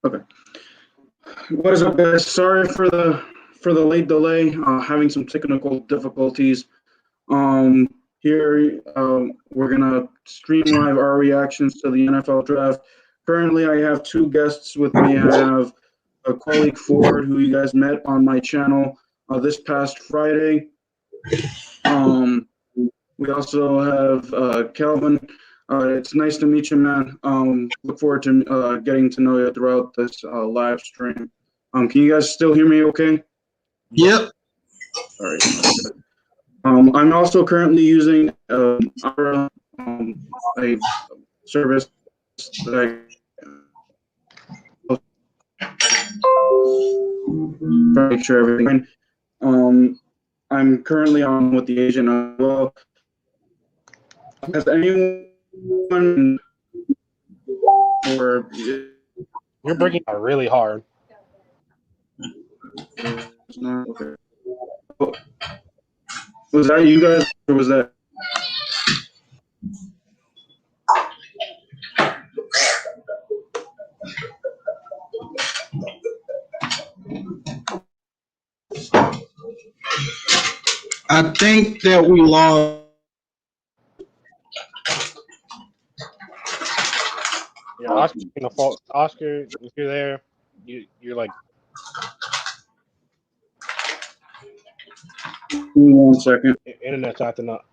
Okay. What is up, guys? Sorry for the late delay. Having some technical difficulties. Here we're gonna stream live our reactions to the NFL draft. Currently, I have two guests with me. I have a colleague Ford, who you guys met on my channel this past Friday. We also have Calvin. It's nice to meet you, man. Look forward to getting to know you throughout this live stream. Can you guys still hear me okay? Yep. All right. I'm also currently using a service that I make sure everything. I'm currently on with the agent as well. Has anyone or You're breaking out really hard. no, okay. Was that you guys or was that? I think that we lost. Yeah, Oscar, if you're there, you're like. Give me 1 second. Internet's acting up.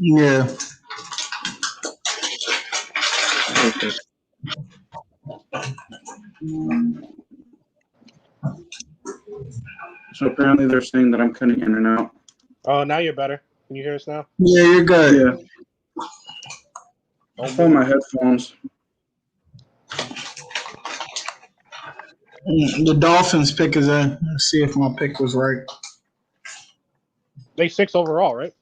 Yeah. Okay. So apparently they're saying that I'm cutting in and out. Oh, now you're better. Can you hear us now? Yeah, you're good. Yeah. I'll hold my headphones. The Dolphins pick is in. Let's see if my pick was right. They 6 overall, right?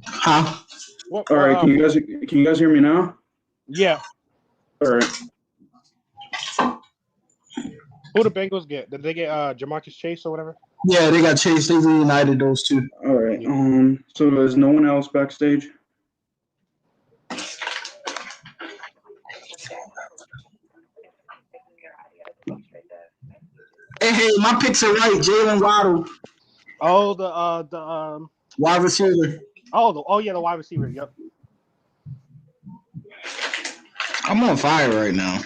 Huh? What, All right, can you guys hear me now? Yeah. All right. Who the Bengals get? Did they get Jamarcus Chase or whatever? Yeah, they got Chase. They reunited those two. All right. So there's no one else backstage? Hey, my picks are right. Jalen Waddle. Oh, the wide receiver. Oh yeah, the wide receiver. Yep. I'm on fire right now.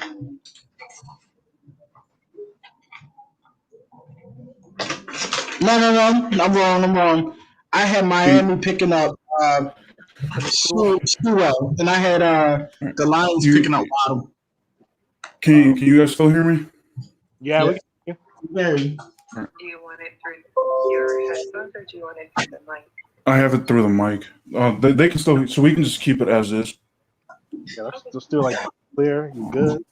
No. I'm wrong. I had Miami picking up Sewell, and I had the Lions picking up Waddle. Can you guys still hear me? Yeah. We Yeah. Do you want it through your headphones or do you want it through the mic? I have it through the mic. They can still, so we can just keep it as is. Yeah, let's do like clear. You good?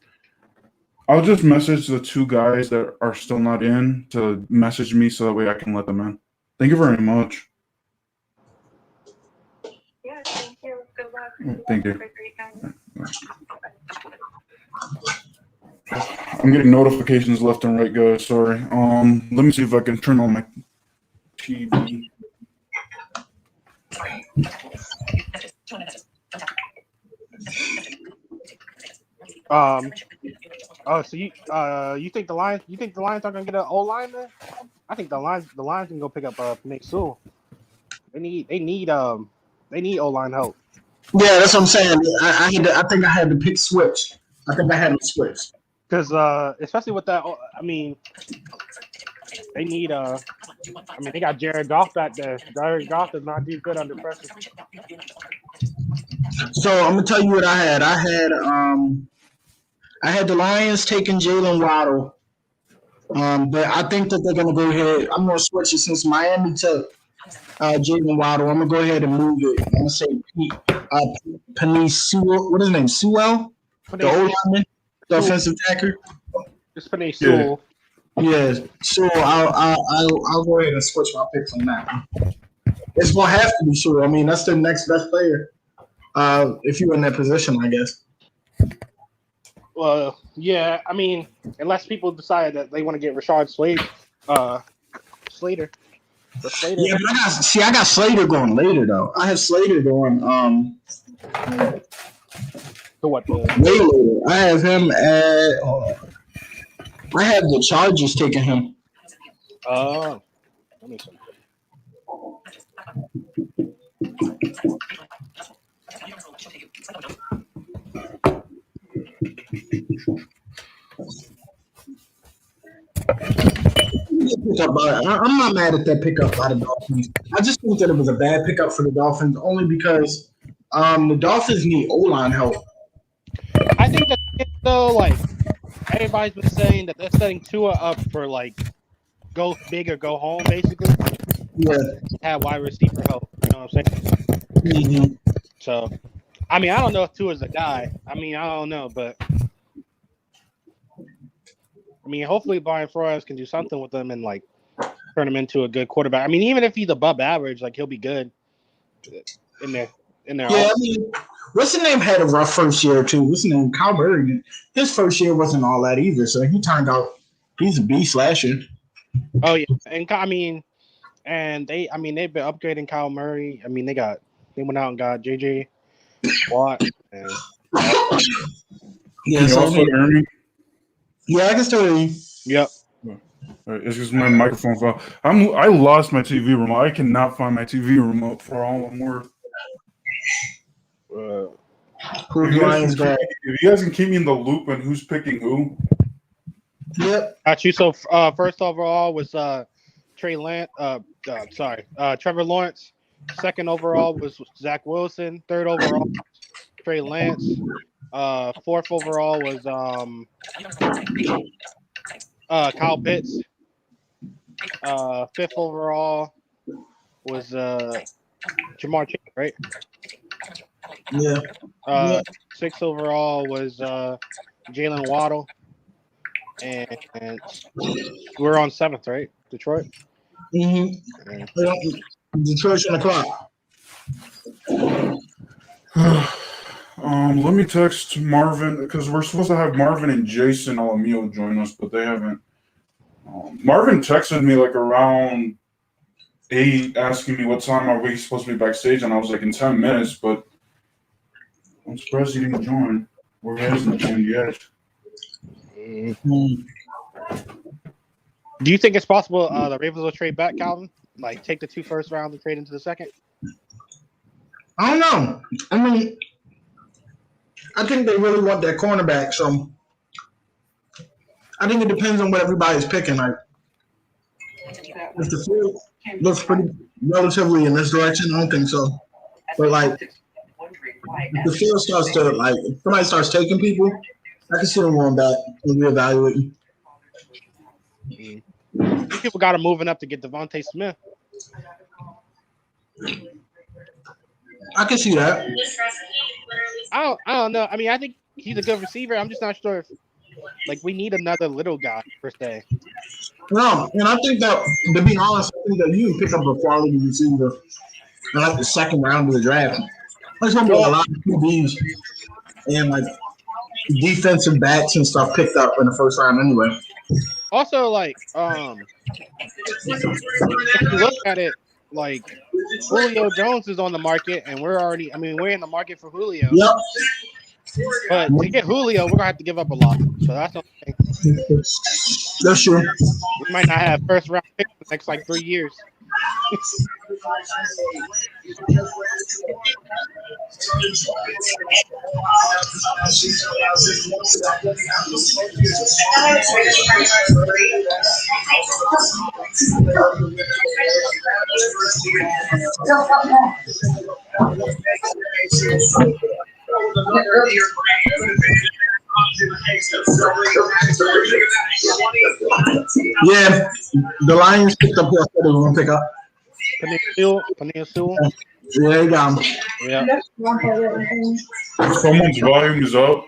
I'll just message the two guys that are still not in to message me so that way I can let them in. Thank you very much. Yeah, thank you. Good luck. Thank you. Have a great night. I'm getting notifications left and right, guys. Sorry. Let me see if I can turn on my TV. Oh, so you think the Lions are gonna get an O lineman? I think the Lions can go pick up Nick Sewell. They need O line help. Yeah, that's what I'm saying. I think I had to pick switch. I think I had to switch. Because especially with that, I mean, they need they got Jared Goff back there. Jared Goff does not do good under pressure. So I'm gonna tell you what I had. I had the Lions taking Jalen Waddle, but I think that they're gonna go ahead. I'm gonna switch it since Miami took Jalen Waddle. I'm gonna go ahead and move it. I'm gonna say Penny Sewell. What is his name? Sewell, the old lineman, the offensive tackle. It's Penny Sewell. Yeah. So I'll go ahead and switch my picks on that. It's gonna have to be Sewell. I mean, that's the next best player. If you're in that position, I guess. Well, yeah. I mean, unless people decide that they want to get Rashad Slater. Yeah, but I got Slater going later though. I have Slater going So what? Way later. I have him at. I have the Chargers taking him. Let me see. I'm not mad at that pickup by the Dolphins. I just think that it was a bad pickup for the Dolphins only because the Dolphins need O-line help. I think that though, like everybody's been saying that they're setting Tua up for like go big or go home, basically. Yeah. Have wide receiver help. You know what I'm saying? Mm-hmm. So, I mean, I don't know if Tua's a guy. I mean, I don't know, but I mean, hopefully Brian Flores can do something with him and like turn him into a good quarterback. I mean, even if he's above average, like he'll be good in there. Yeah, I mean, what's the name had a rough first year too. What's the name? Kyle Murray. His first year wasn't all that either, so he turned out he's a beast last year. Oh yeah, and I mean, and they've been upgrading Kyle Murray. I mean, they went out and got JJ Watt. And, yeah, Can you so also hear me? Yeah, I can still hear you. Yep. It's just my microphone fell. I lost my TV remote. I cannot find my TV remote for all I'm worth. If you guys can keep me in the loop on who's picking who. Yep. Got you. So first overall was Trevor Lawrence. Second overall was Zach Wilson. Third overall, Trey Lance. Fourth overall was Kyle Pitts. Fifth overall was Jamar Chase, right? Yeah. Sixth overall was Jalen Waddle. And we're on seventh, right? Detroit. Mm-hmm. Detroit's on the clock. Let me text Marvin because we're supposed to have Marvin and Jason Alamio join us, but they haven't. Marvin texted me like around 8 asking me what time are we supposed to be backstage, and I was like in 10 minutes, but I'm surprised he didn't join. Or he hasn't joined yet. Do you think it's possible the Ravens will trade back, Calvin? Like take the 2 first rounds and trade into the second? I don't know. I mean, I think they really want that cornerback, so I think it depends on what everybody's picking. Like, if the field looks pretty relatively in this direction, I don't think so. But like, if the field starts to if somebody starts taking people, I can see them going back and reevaluating. People got him moving up to get Devontae Smith. I can see that. I don't know. I mean, I think he's a good receiver. I'm just not sure if we need another little guy per se. No, and I think that to be honest, I think that you can pick up a quality receiver in the second round of the draft. There's gonna be a lot of QBs and defensive backs and stuff picked up in the first round anyway. Also, if you look at it, Julio Jones is on the market, and we're in the market for Julio. Yep. But to get Julio, we're gonna have to give up a lot. So that's the thing. That's true. We might not have first round picks for the next 3 years. Yeah, the Lions picked up who I said they were going to pick up. Penei Sewell. Yeah, they got him. Yeah. Someone's volume is up.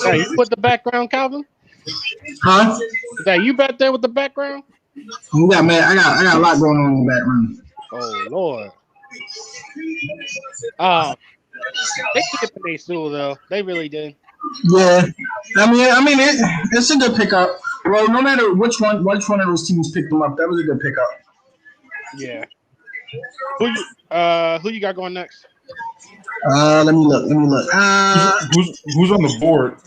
Hey, you put the background, Calvin? Huh? Is that you back there with the background? Yeah, man. I got a lot going on in the background. Oh Lord. They needed Panay Sewell though. They really did. Yeah, it's a good pickup. Well, no matter which one of those teams picked them up, that was a good pickup. Yeah. Who you got going next? Let me look. Let me look. Who's on the board?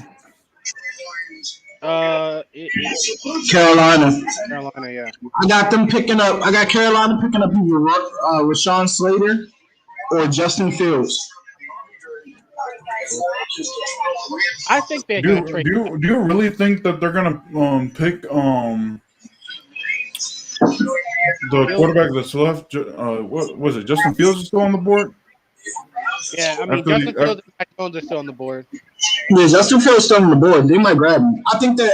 It's Carolina. Carolina. Yeah. I got them picking up. I got Carolina picking up either Rashawn Slater or Justin Fields. I think they're Do gonna you, trade. do you really think that they're gonna pick the quarterback that's left? What was it? Justin Fields is still on the board. Yeah, I mean After Justin the, Fields and Mac Jones are still on the board. Yeah, Justin Fields still on the board. They might grab him. I think that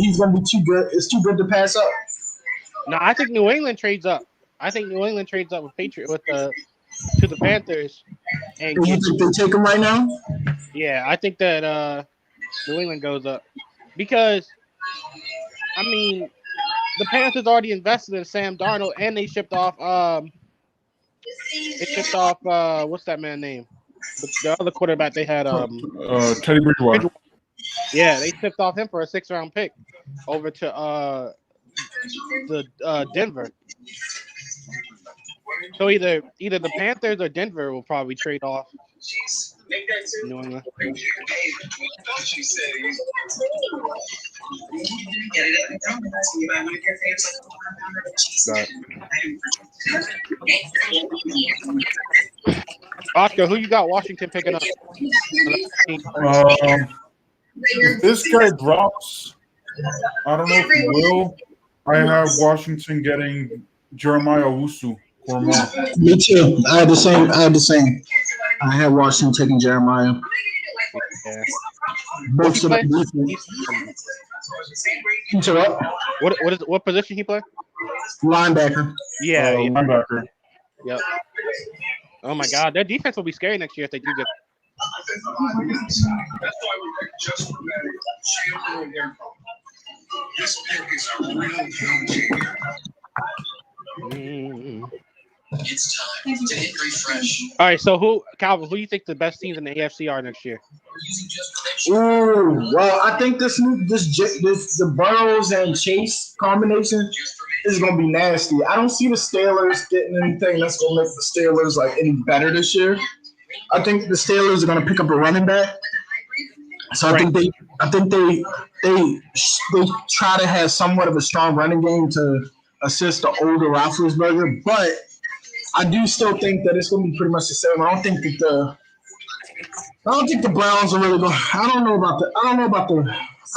he's gonna be too good. It's too good to pass up. No, I think New England trades up. I think New England trades up with to the Panthers and You get. think they take him right now? Yeah, I think that New England goes up because I mean the Panthers already invested in Sam Darnold and they shipped off what's that man's name? The other quarterback they had Teddy Bridgewater. Yeah, they shipped off him for a 6th-round pick over to Denver. So either the Panthers or Denver will probably trade off New England. Right. Oscar, who you got Washington picking up? If this guy drops, I don't know if he will. I have Washington getting Jeremiah Owusu. Me too. I had the same. I had Washington taking Jeremiah. Yeah. Both of them. What position he play? Linebacker. Yeah. Linebacker. Yep. Oh my God, their defense will be scary next year if they do get. It's time to hit refresh. All right, so Calvin, who do you think the best teams in the AFC are next year? Ooh, well, I think the Burrows and Chase combination is gonna be nasty. I don't see the Steelers getting anything that's gonna make the Steelers like any better this year. I think the Steelers are gonna pick up a running back. So I think they try to have somewhat of a strong running game to assist the older Roethlisberger, but I do still think that it's going to be pretty much the same. I don't think the Browns are really going. I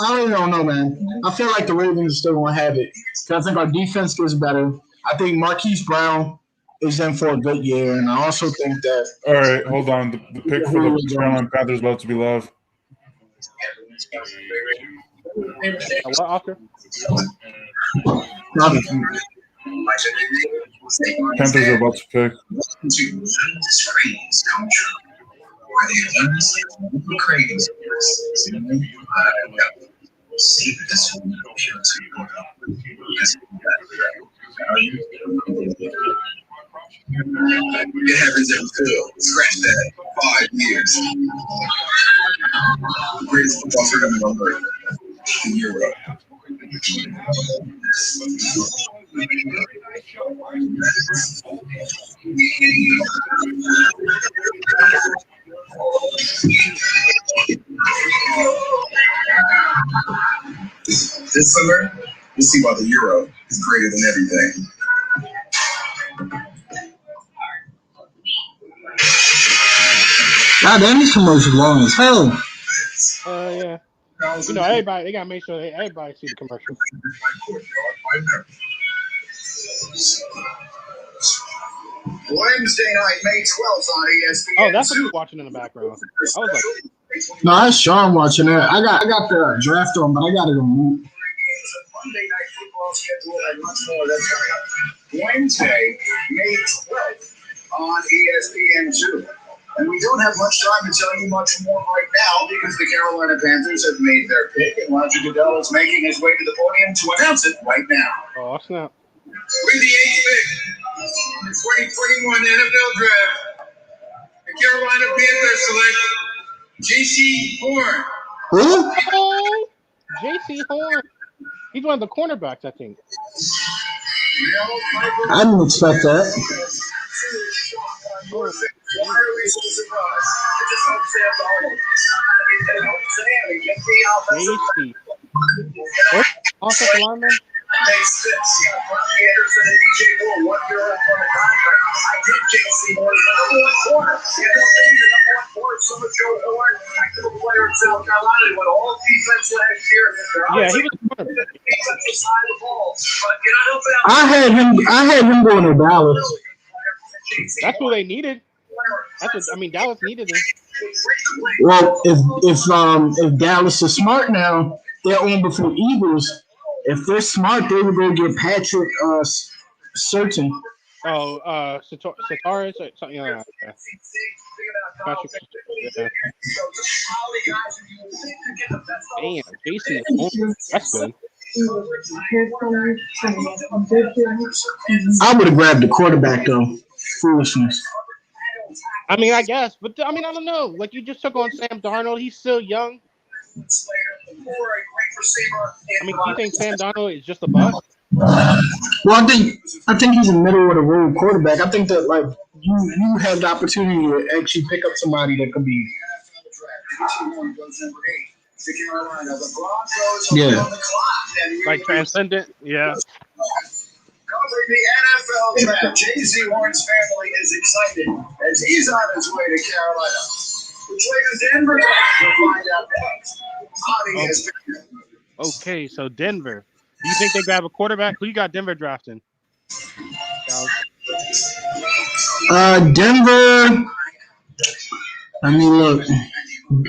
don't even know, man. I feel like the Ravens are still going to have it. I think our defense gets better. I think Marquise Brown is in for a good year, and I also think that. All right, hold on. The pick for the Carolina Panthers is about to be live. What, Oscar? Panthers are about to pick. It happens every field. Scratch that. 5 years. The greatest football tournament on earth. In Europe. This summer, we'll see why the Euro is greater than everything. God damn, these commercials long as hell. Yeah. You know, everybody, they got to make sure everybody see the commercial. Wednesday night, May 12th on ESPN. Oh, that's what you're watching in the background. I was like, no, that's Sean watching it. I got the draft on, but I got it on mute. Monday night football schedule and much more. That's coming up Wednesday, May 12th on ESPN2. And we don't have much time to tell you much more right now because the Carolina Panthers have made their pick, and Roger Goodell is making his way to the podium to announce it right now. Oh, snap. With the 8th pick in the 2021 NFL Draft, the Carolina Panthers select J.C. Horn. Who? Oh, J.C. Horn. He's one of the cornerbacks, I think. I didn't expect that. Oh, J.C. Offensive lineman? Next steps, Mark Anderson and DJ Moore, 1 year left on the contract. I did J.C. Horn, number one corner. Yeah, the number one corner, so much Joe Horn, active player in South Carolina, went all defense last year. Yeah, he was a cornerback. Defensive side of the ball. But can I help out? I had him going to Dallas. That's what they needed. Dallas needed him. Well, if Dallas is smart now, they're on before Eagles. If they're smart, they would go get Patrick Surtain. Oh, Sataris or something like that. Patrick. Yeah. Damn, J.C. Horn. That's good. I would have grabbed the quarterback though. Foolishness. I mean, I guess, but I don't know. Like you just took on Sam Darnold. He's still young. I mean, do you think Sam Darnold is just a bust? Well, I think he's a middle of the road quarterback. I think that like you have the opportunity to actually pick up somebody that could be. Yeah. Like transcendent, yeah. Covering the NFL draft, J.C. Horn's family is excited as he's on his way to Carolina. Which way does Denver go? We'll find out next. Okay, so Denver. Do you think they grab a quarterback? Who you got Denver drafting? Denver. I mean, look.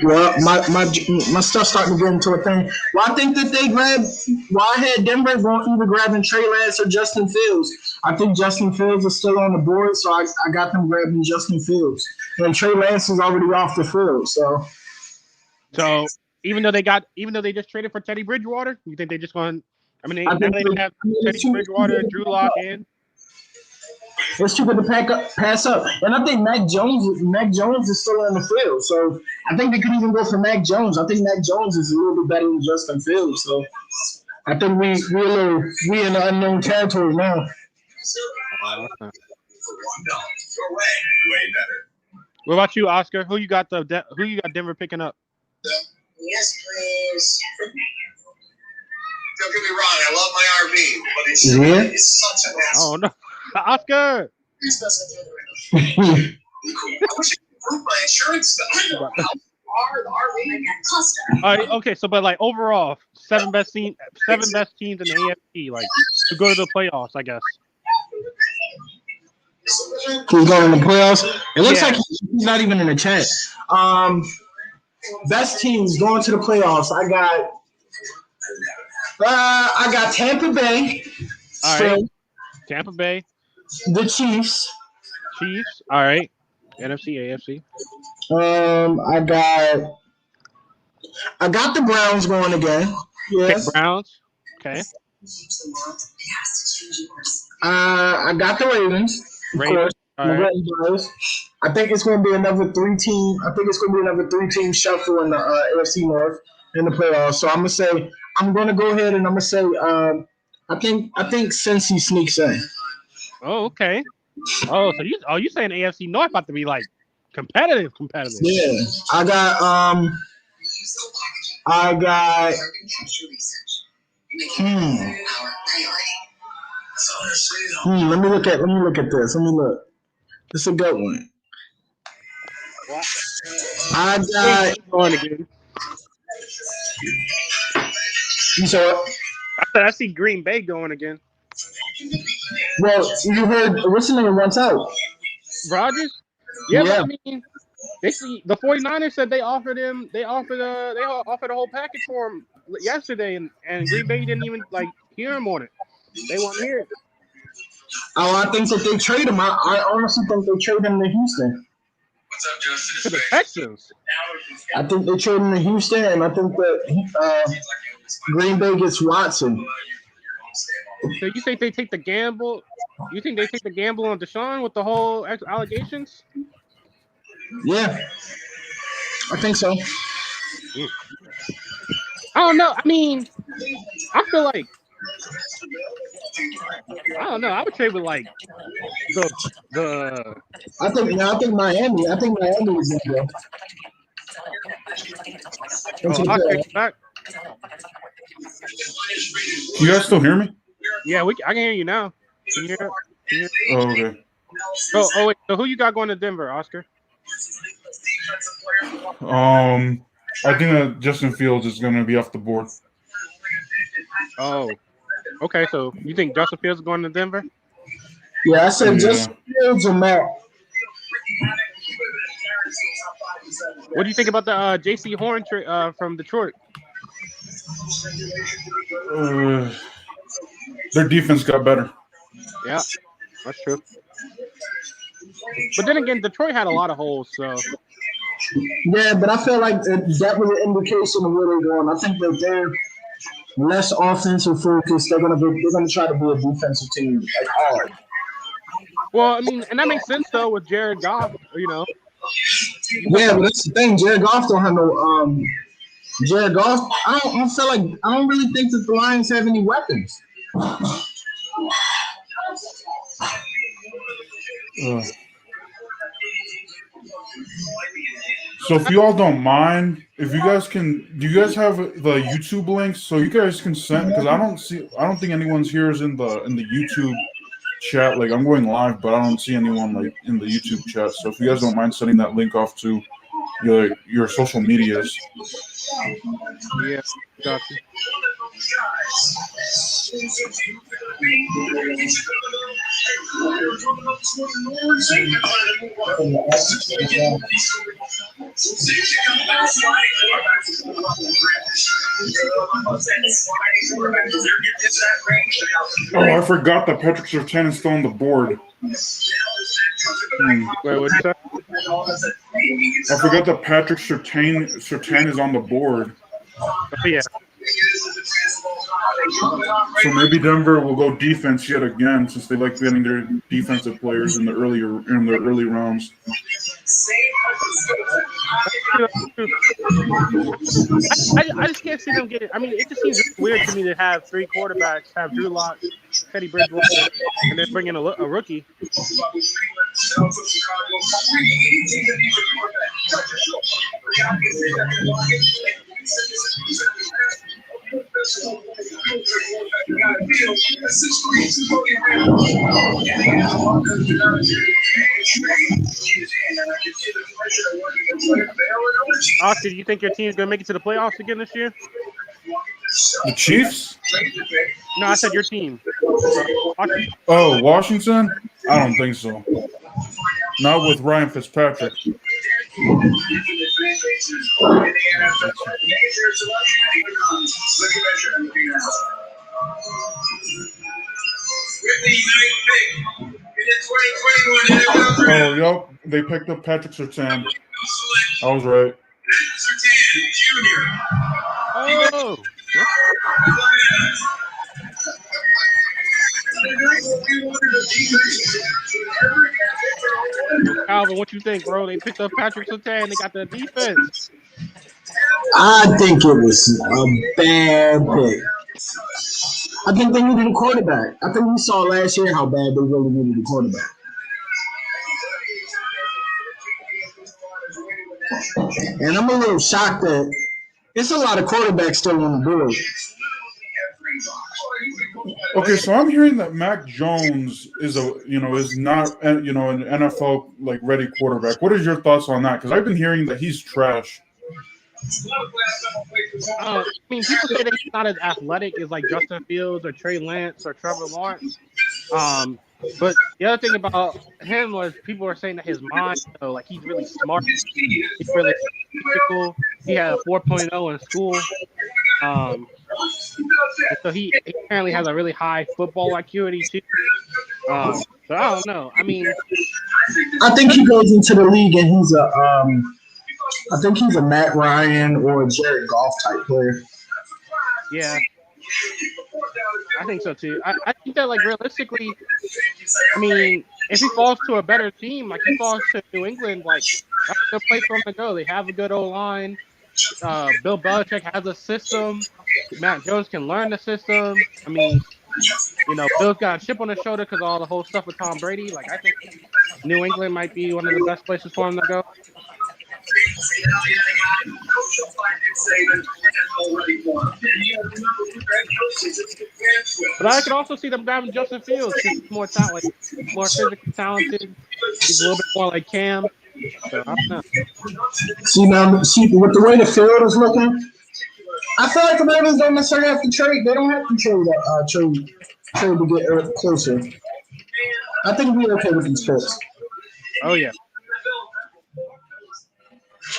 Well, my stuff's starting to get into a thing. Well, I think that they grabbed. Well, I had Denver either grabbing Trey Lance or Justin Fields. I think Justin Fields is still on the board, so I got them grabbing Justin Fields. And Trey Lance is already off the field, so. So even though they just traded for Teddy Bridgewater, you think they just going? I mean, now they have Teddy Bridgewater, Drew Lock in. It's too good to pass up. And I think Mac Jones is still on the field. So I think they could even go for Mac Jones. I think Mac Jones is a little bit better than Justin Fields. So I think we in the unknown territory now. What about you, Oscar? Who you got Denver picking up? Yes, please. Don't get me wrong, I love my RV, but it's such a mess. Oh no, Oscar! I wish I could prove my insurance stuff. How far the RV? All right, okay, so but like overall, seven best teams in the AFC, like to go to the playoffs, I guess. Who's going to the playoffs? It looks like he's not even in the chat. Best teams going to the playoffs. I got Tampa Bay. All right. Tampa Bay. The Chiefs. All right. NFC, AFC. I got the Browns going again. Yes. Okay, Browns. Okay. I got the Ravens. Of course. All right. I think it's going to be another 3-team. I think it's going to be another 3-team shuffle in the AFC North in the playoffs. So I'm going to go ahead and I'm going to say I think Cincy sneaks in. Oh, okay. Oh, so you saying AFC North about to be like competitive? Yeah. I got Let me look at this. This is a good one. I got going again. You saw what? I said I see Green Bay going again. Well, you heard what's the name once out? Rodgers? Yeah. But I mean, the 49ers said they offered a whole package for him yesterday, and Green Bay didn't even hear him on it. They won't hear it. Oh, I think that they trade him. I honestly think they trade him to Houston. To the Texans. I think they're trading to Houston, and I think that Green Bay gets Watson. So you think they take the gamble? You think they take the gamble on Deshaun with the whole allegations? Yeah, I think so. I don't know. I mean, I feel like I don't know. I would trade with like the. I think Miami. I think Miami is in there. Oh, Oscar, you back? You guys still hear me? Yeah, I can hear you now. Can you hear? Can you hear? Oh, okay. Oh, wait. So who you got going to Denver, Oscar? I think that Justin Fields is going to be off the board. Oh, okay. So you think Justin Fields is going to Denver? Yeah, I said Yeah. Justin Fields or Matt. What do you think about the J.C. Horn from Detroit? Their defense got better. Yeah, that's true. But then again, Detroit had a lot of holes, so. Yeah, but I feel like that was an indication of where they're going. I think that they're less offensive focused. They're gonna try to be a defensive team, like hard. Well, I mean, and that makes sense though with Jared Goff. You know. Yeah, but that's the thing. Jared Goff don't have no. Jared Goff. I don't really think that the Lions have any weapons. So if you all don't mind, if you guys can, do you guys have the YouTube links so you guys can send? Because I don't think anyone's here is in the YouTube chat. Like I'm going live, but I don't see anyone like in the YouTube chat. So if you guys don't mind sending that link off to your social medias. Yeah, gotcha. Oh, I forgot that Patrick Surtain is still on the board. Wait, what'd you say? I forgot that Patrick Surtain is on the board. Oh, yeah. So maybe Denver will go defense yet again, since they like getting their defensive players in the early rounds. I just can't see them getting. I mean, it just seems weird to me to have three quarterbacks, have Drew Lock, Teddy Bridgewater, and then bring in a rookie. Oscar, do you think your team's gonna make it to the playoffs again this year? The Chiefs? No, I said your team. Oh, Washington? I don't think so. Not with Ryan Fitzpatrick. Oh, yep. They picked up Patrick Surtain. I was right. Oh. Calvin, what you think, bro? They picked up Patrick Surtain. They got the defense. I think it was a bad pick. I think they needed a quarterback. I think we saw last year how bad they really needed a quarterback. And I'm a little shocked that it's a lot of quarterbacks still on the board. Okay, so I'm hearing that Mac Jones is not an NFL like ready quarterback. What is your thoughts on that? Because I've been hearing that he's trash. I mean, people say that he's not as athletic as like Justin Fields or Trey Lance or Trevor Lawrence. But the other thing about him was people were saying that his mind, like he's really smart. He's really critical. He had a 4.0 in school. So he apparently has a really high football acuity too. So I don't know. I mean, I think he goes into the league and he's I think he's a Matt Ryan or a Jared Goff type player. Yeah, I think so too. I think that like realistically, I mean, if he falls to a better team, like he falls to New England, like that's a good place for him to go. They have a good O line. Bill Belichick has a system. Matt Jones can learn the system. I mean, Bill's got a chip on his shoulder because of all the whole stuff with Tom Brady. Like I think New England might be one of the best places for him to go. But I could also see them grabbing Justin Fields. He's more talent, like more physically talented. He's a little bit more like Cam. So I don't know. See with the way the field is looking, I feel like the Ravens don't necessarily have to trade. They don't have to trade to get closer. I think we're okay with these picks. Oh yeah. I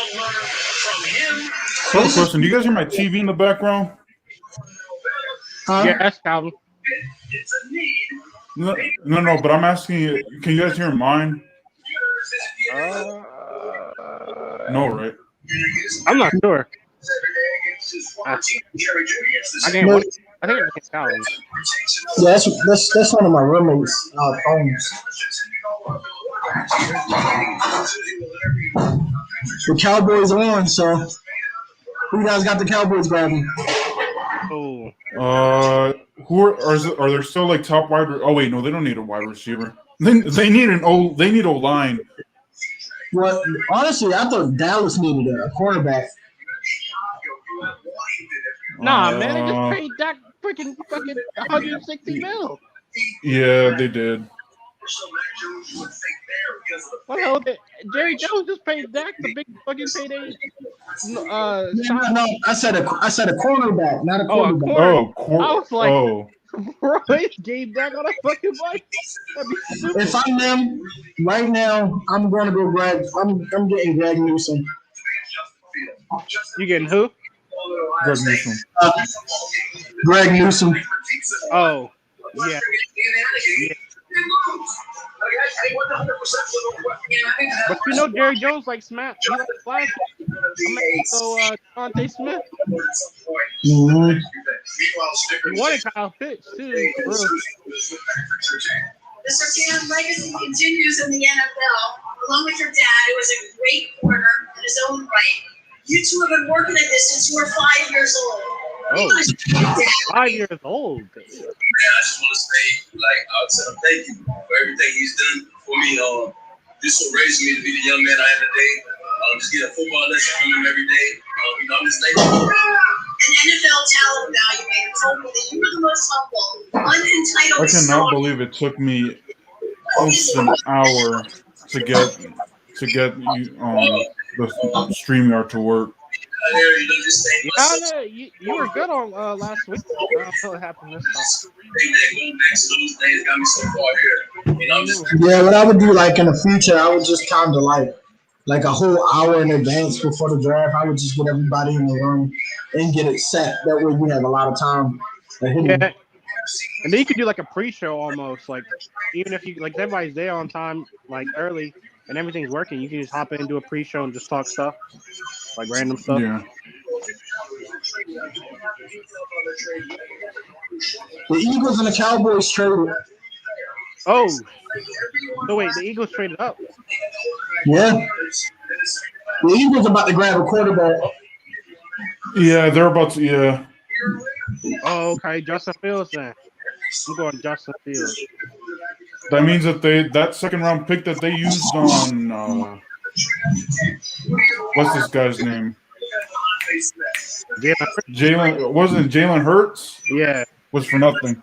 have a question. Do you guys hear my TV in the background? Yeah, that's Calvin. No, but I'm asking you, can you guys hear mine? No, right? I'm not sure. I think it's Calvin. Yeah, that's one of my roommates' phones. The Cowboys on, so who guys got the Cowboys grabbing? Oh. Who are there still like top wide? Oh wait, no, they don't need a wide receiver. They need O line. Well, honestly, I thought Dallas needed a quarterback. Nah, man, they just paid Dak freaking fucking 160 mil. Yeah, they did. What the hell? Jerry Jones just paid Dak the big fucking payday. No, I said a cornerback, not a quarterback. I was like, bro, they gave Dak on a fucking bike. That'd be stupid. If I'm them right now, I'm going to go grab. I'm getting Greg Newsom. You getting who? Greg Newsom. Greg Newsom. Oh, yeah. But Jerry Jones like smash. He like flash. I'm gonna go Devontae Smith. Mm-hmm. You wanted Kyle Pitts too. Bro. Mr. Cam legacy continues in the NFL. Along with your dad, who was a great corner in his own right. You two have been working at this since you were 5 years old. Oh, 5 years old. Man, I just want to say, I'll tell him thank you for everything he's done for me. This will raise me to be the young man I am today. Just get a football lesson from him every day. I'm just thankful. An NFL talent evaluator told me that you were the most humble, unentitled. I cannot believe it took me almost an hour to get the StreamYard to work. Yeah, you were good on last week. I don't know what happened this time. Yeah, what I would do in the future, I would just kind of like a whole hour in advance before the draft. I would just get everybody in the room and get it set. That way we have a lot of time. Yeah. And then you could do like a pre-show almost, like even if you like everybody's there on time, like early, and everything's working, you can just hop in and do a pre-show and just talk stuff, like random stuff. Yeah. The Eagles and the Cowboys traded. Oh, so wait, the Eagles traded up. Yeah. The Eagles about to grab a quarterback. Yeah, they're about to. Yeah. Oh, okay, Justin Fields then. I'm going Justin Fields. That means that that second round pick that they used on what's this guy's name? Jalen wasn't it Jalen Hurts? Yeah, was for nothing.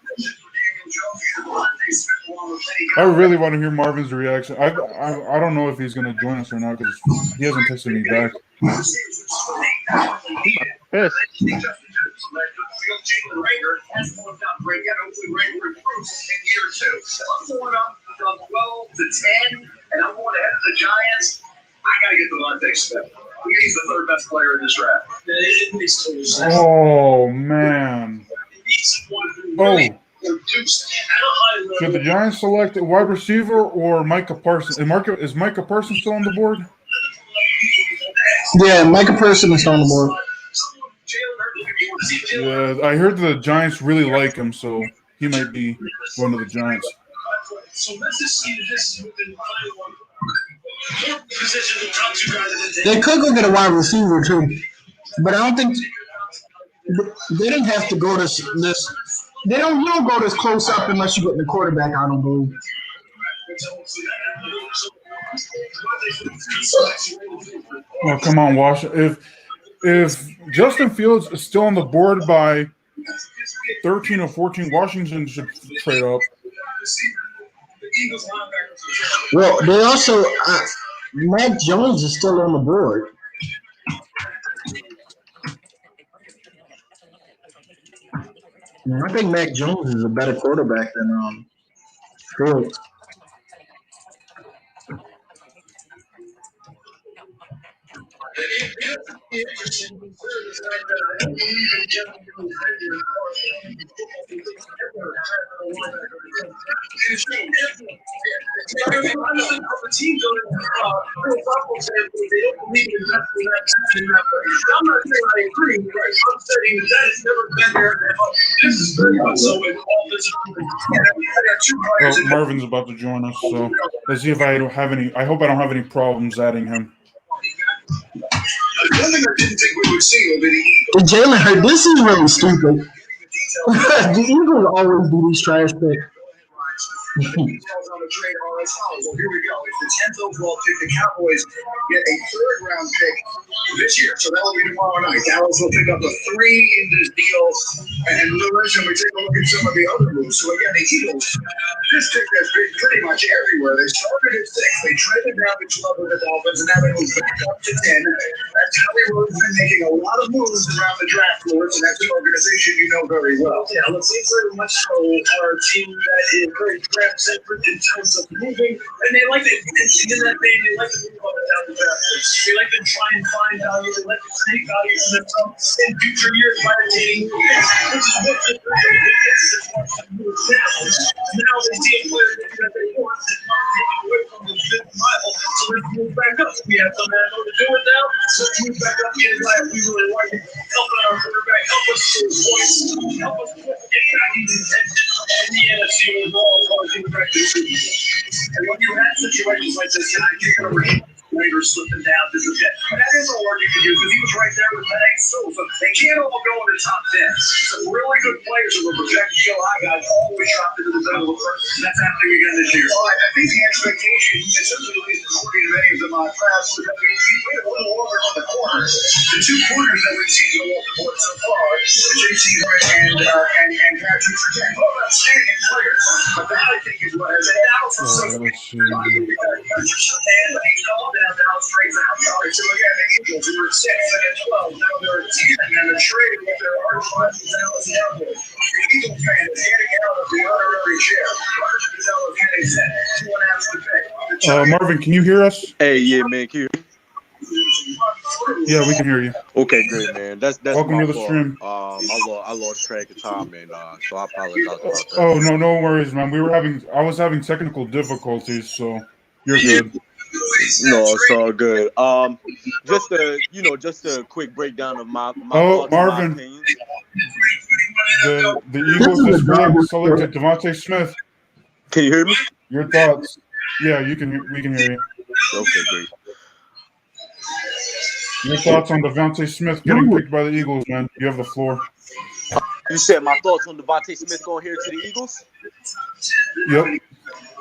I really want to hear Marvin's reaction. I don't know if he's going to join us or not because he hasn't texted me back. Yes. And I'm going ahead of the Giants. I got to get Devontae Smith. He's the third best player in this draft. Oh man! Oh, Should the Giants select a wide receiver or Micah Parsons? Is Micah Parsons still on the board? Yeah, Micah Parsons is on the board. Yeah, I heard the Giants really like him, so he might be going to the Giants. They could go get a wide receiver too, but I don't think they didn't have to go this. They don't. You don't go this close up unless you get the quarterback. I don't believe. Oh, come on, Washington. If Justin Fields is still on the board by 13 or 14, Washington should trade up. Well, they also Mac Jones is still on the board. I think Mac Jones is a better quarterback than Fields. Well, Marvin's about to join us, so let's see if I don't have any. I hope I don't have any problems adding him. Jalen Hurts, this is really stupid. The Eagles always do these trash picks. Here we go. It's the 10th overall pick. The Cowboys get a third-round pick this year, so that will be tomorrow night. Dallas will pick up a 3 in this deal, and Lewis, and we take a look at some of the other moves. So again, the Eagles, this pick has been pretty much everywhere. They started at 6, they traded down to 12 with the Dolphins, and now they move back up to 10. That's Howie Rose's been making a lot of moves around the draft floors, and that's an organization you know very well. Yeah, let's see, very much so our team that is very draft-centric in terms of moving, and they like to, in that vein, they like to move up and down the draft list. They like to try and find value, they like to create value for themselves in future years by retaining picks, which is what the move now they see a player that they want is not taken away from the fifth mile, so let's move back up. We have some ammo to do it now, so let's move back up in life. We really like it. Help our quarterback, help us score points, help us get back in contention in the NFC overall. And when you have situations like this, can I get a later slipping down just a bit? That is all you can do because he was right there with that so they can't all go in the top 10. Some really good players who were projected to go high guys always dropped into the middle of the first. And that's happening again this year. All right, I think the expectation, essentially at least according to many of them on class, was that we went a little over on the corners. The 2 corners that we've seen go off the board so far, JT Wright and Patrick Sertan, both outstanding players. But that I think is what has it out for some Dallas trades out. So again, the Eagles who were 6 and at 12, now they're at 10, and they're trading with their arch rivals Dallas Cowboys. The Eagle fan is getting out of the honorary chair. Roger Goodell is getting set. 2.5 to pick. Marvin, can you hear us? Hey, yeah, man, can you hear me? Yeah, we can hear you. Okay, great, man. That's welcome my to the fault. stream. I lost track of time, and so I apologize about that. Oh no worries, man. I was having technical difficulties, so you're good. No, it's all good. Just a quick breakdown of my thoughts Marvin. and my opinions. The Eagles have selected Devontae Smith. Can you hear me? Your thoughts? Yeah, we can hear you. Okay, great. Your thoughts on Devontae Smith getting picked by the Eagles, man? You have the floor. You said my thoughts on Devontae Smith going here to the Eagles? Yep.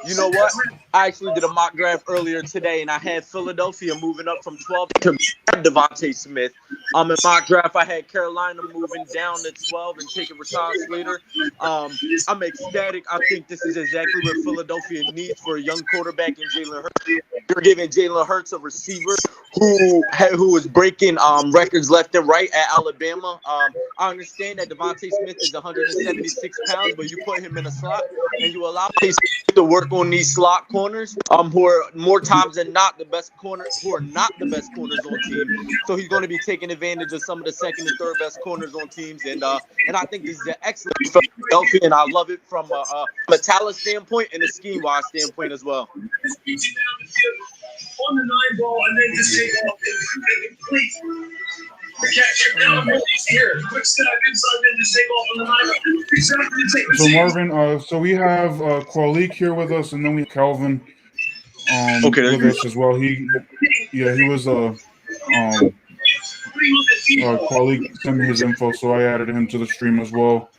You know what? I actually did a mock draft earlier today, and I had Philadelphia moving up from 12 to Devontae Smith. In mock draft, I had Carolina moving down to 12 and taking Rashawn Slater. I'm ecstatic. I think this is exactly what Philadelphia needs for a young quarterback in Jalen Hurts. You're giving Jalen Hurts a receiver who is breaking records left and right at Alabama. I understand that Devontae Smith is 176 pounds, but you put him in a slot and you allow him to work work on these slot corners, who are more times than not the best corners, who are not the best corners on team. So he's going to be taking advantage of some of the second and third best corners on teams, and I think this is an excellent for Philadelphia, and I love it from a talent standpoint and a scheme wise standpoint as well. On the 9-ball and then just take off and complete. The catch down here. Quick step inside, then just take off on the 9-ball. So Marvin, so we have Kwalik here with us, and then we have Calvin with us as well. He was Kwalik sent me his info, so I added him to the stream as well.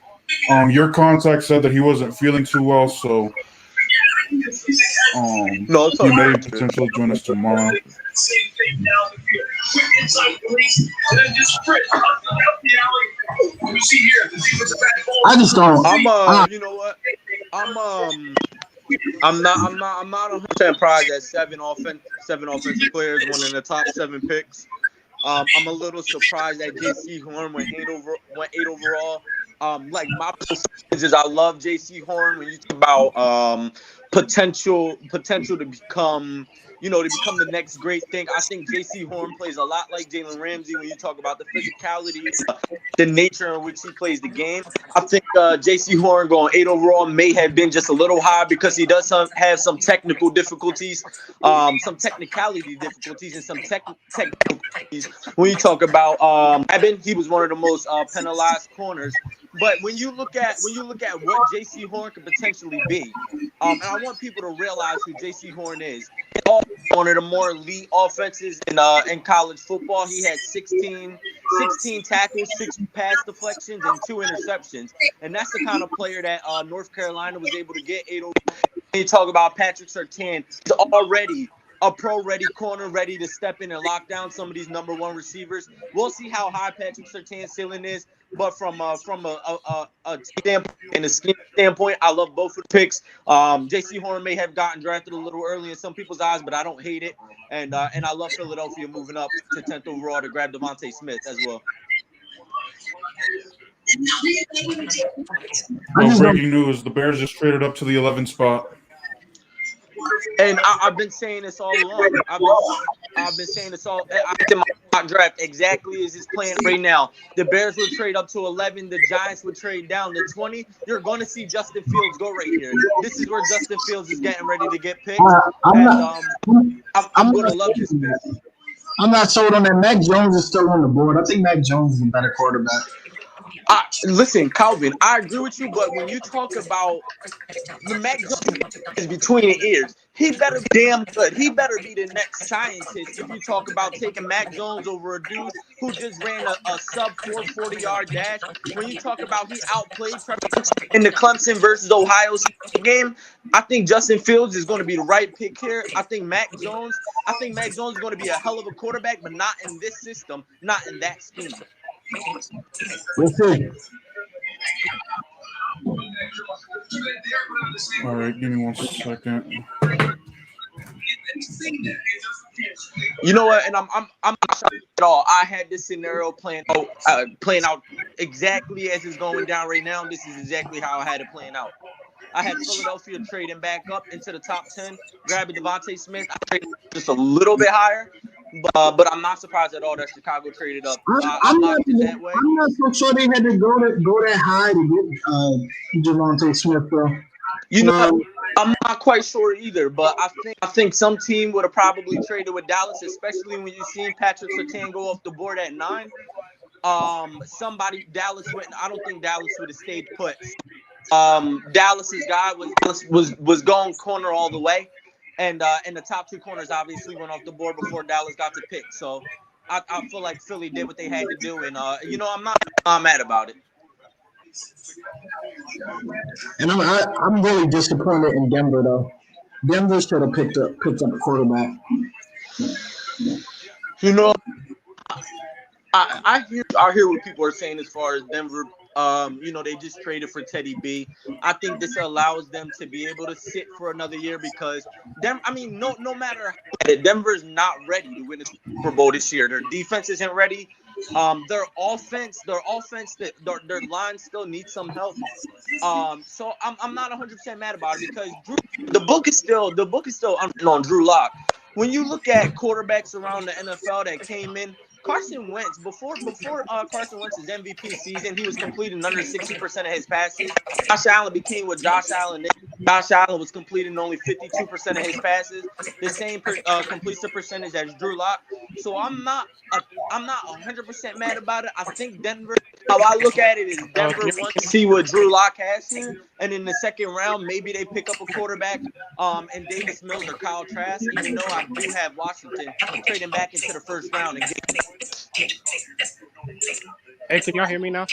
Your contact said that he wasn't feeling too well, so he may potentially join us tomorrow. I just don't. You know what? I'm not 100% surprised that seven offensive players, one in the top 7 picks. I'm a little surprised that J.C. Horn went 8 overall. Like my percentages, I love J.C. Horn when you talk about potential to become the next great thing. I think J.C. Horn plays a lot like Jalen Ramsey when you talk about the physicality, the nature in which he plays the game. I think J.C. Horn going 8 overall may have been just a little high because he does have some technical difficulties, some technicality difficulties, and some technical difficulties. When you talk about he was one of the most penalized corners. But when you look at what J.C. Horn could potentially be, and I want people to realize who J.C. Horn is. One of the more elite offenses in college football. He had 16 tackles, 6 pass deflections, and 2 interceptions. And that's the kind of player that North Carolina was able to get. When you talk about Patrick Surtain, he's already a pro-ready corner, ready to step in and lock down some of these number 1 receivers. We'll see how high Patrick Surtain's ceiling is. But from a standpoint and a scheme standpoint, I love both of the picks. J.C. Horn may have gotten drafted a little early in some people's eyes, but I don't hate it. And I love Philadelphia moving up to 10th overall to grab Devontae Smith as well. Well, breaking news: the Bears just traded up to the 11th spot. And I've been saying this all along. I've been saying this all. I did my mock draft exactly as it's playing right now. The Bears would trade up to 11. The Giants would trade down to 20. You're going to see Justin Fields go right here. This is where Justin Fields is getting ready to get picked. I'm going to love this pick. I'm not sold on that. Mac Jones is still on the board. I think Mac Jones is a better quarterback. Listen, Calvin, I agree with you, but when you talk about the Mac Jones is between the ears, he better be damn good. He better be the next scientist if you talk about taking Mac Jones over a dude who just ran a sub 40-yard dash. When you talk about he outplayed in the Clemson versus Ohio State game, I think Justin Fields is going to be the right pick here. I think Mac Jones is going to be a hell of a quarterback, but not in this system, not in that scheme. We'll see. All right, give me 1 second. You know what? And I'm not shocked at all. I had this scenario playing out exactly as it's going down right now. This is exactly how I had it playing out. I had Philadelphia trading back up into the top 10, grabbing Devontae Smith. I traded just a little bit higher. But I'm not surprised at all that Chicago traded up. I'm not so sure they had to go that high to get Devontae Smith, though. You know, I'm not quite sure either. But I think some team would have probably traded with Dallas, especially when you seen Patrick Surtain go off the board at 9. Dallas went. I don't think Dallas would have stayed put. Dallas's guy was going corner all the way. And the top 2 corners obviously went off the board before Dallas got to pick. So I feel like Philly did what they had to do. And, I'm not mad about it. And I'm really disappointed in Denver, though. Denver should have picked up a quarterback. You know, I hear what people are saying as far as Denver They just traded for Teddy B. I think this allows them to be able to sit for another year because no matter how Denver's not ready to win a Super Bowl this year. Their defense isn't ready. Their offense, their line still needs some help. So I'm not 100% mad about it because the book is still unwritten on Drew Lock. When you look at quarterbacks around the NFL that came in, Carson Wentz before Carson Wentz's MVP season, he was completing under 60% of his passes. Josh Allen became what Josh Allen did. Josh Allen was completing only 52% of his passes, the same completion percentage as Drew Lock. So I'm not 100% mad about it. I think Denver. How I look at it is Denver wants to see what Drew Lock has here, and in the second round, maybe they pick up a quarterback, and Davis Mills or Kyle Trask. Even though I do have Washington trading back into the first round and Hey, can y'all hear me now?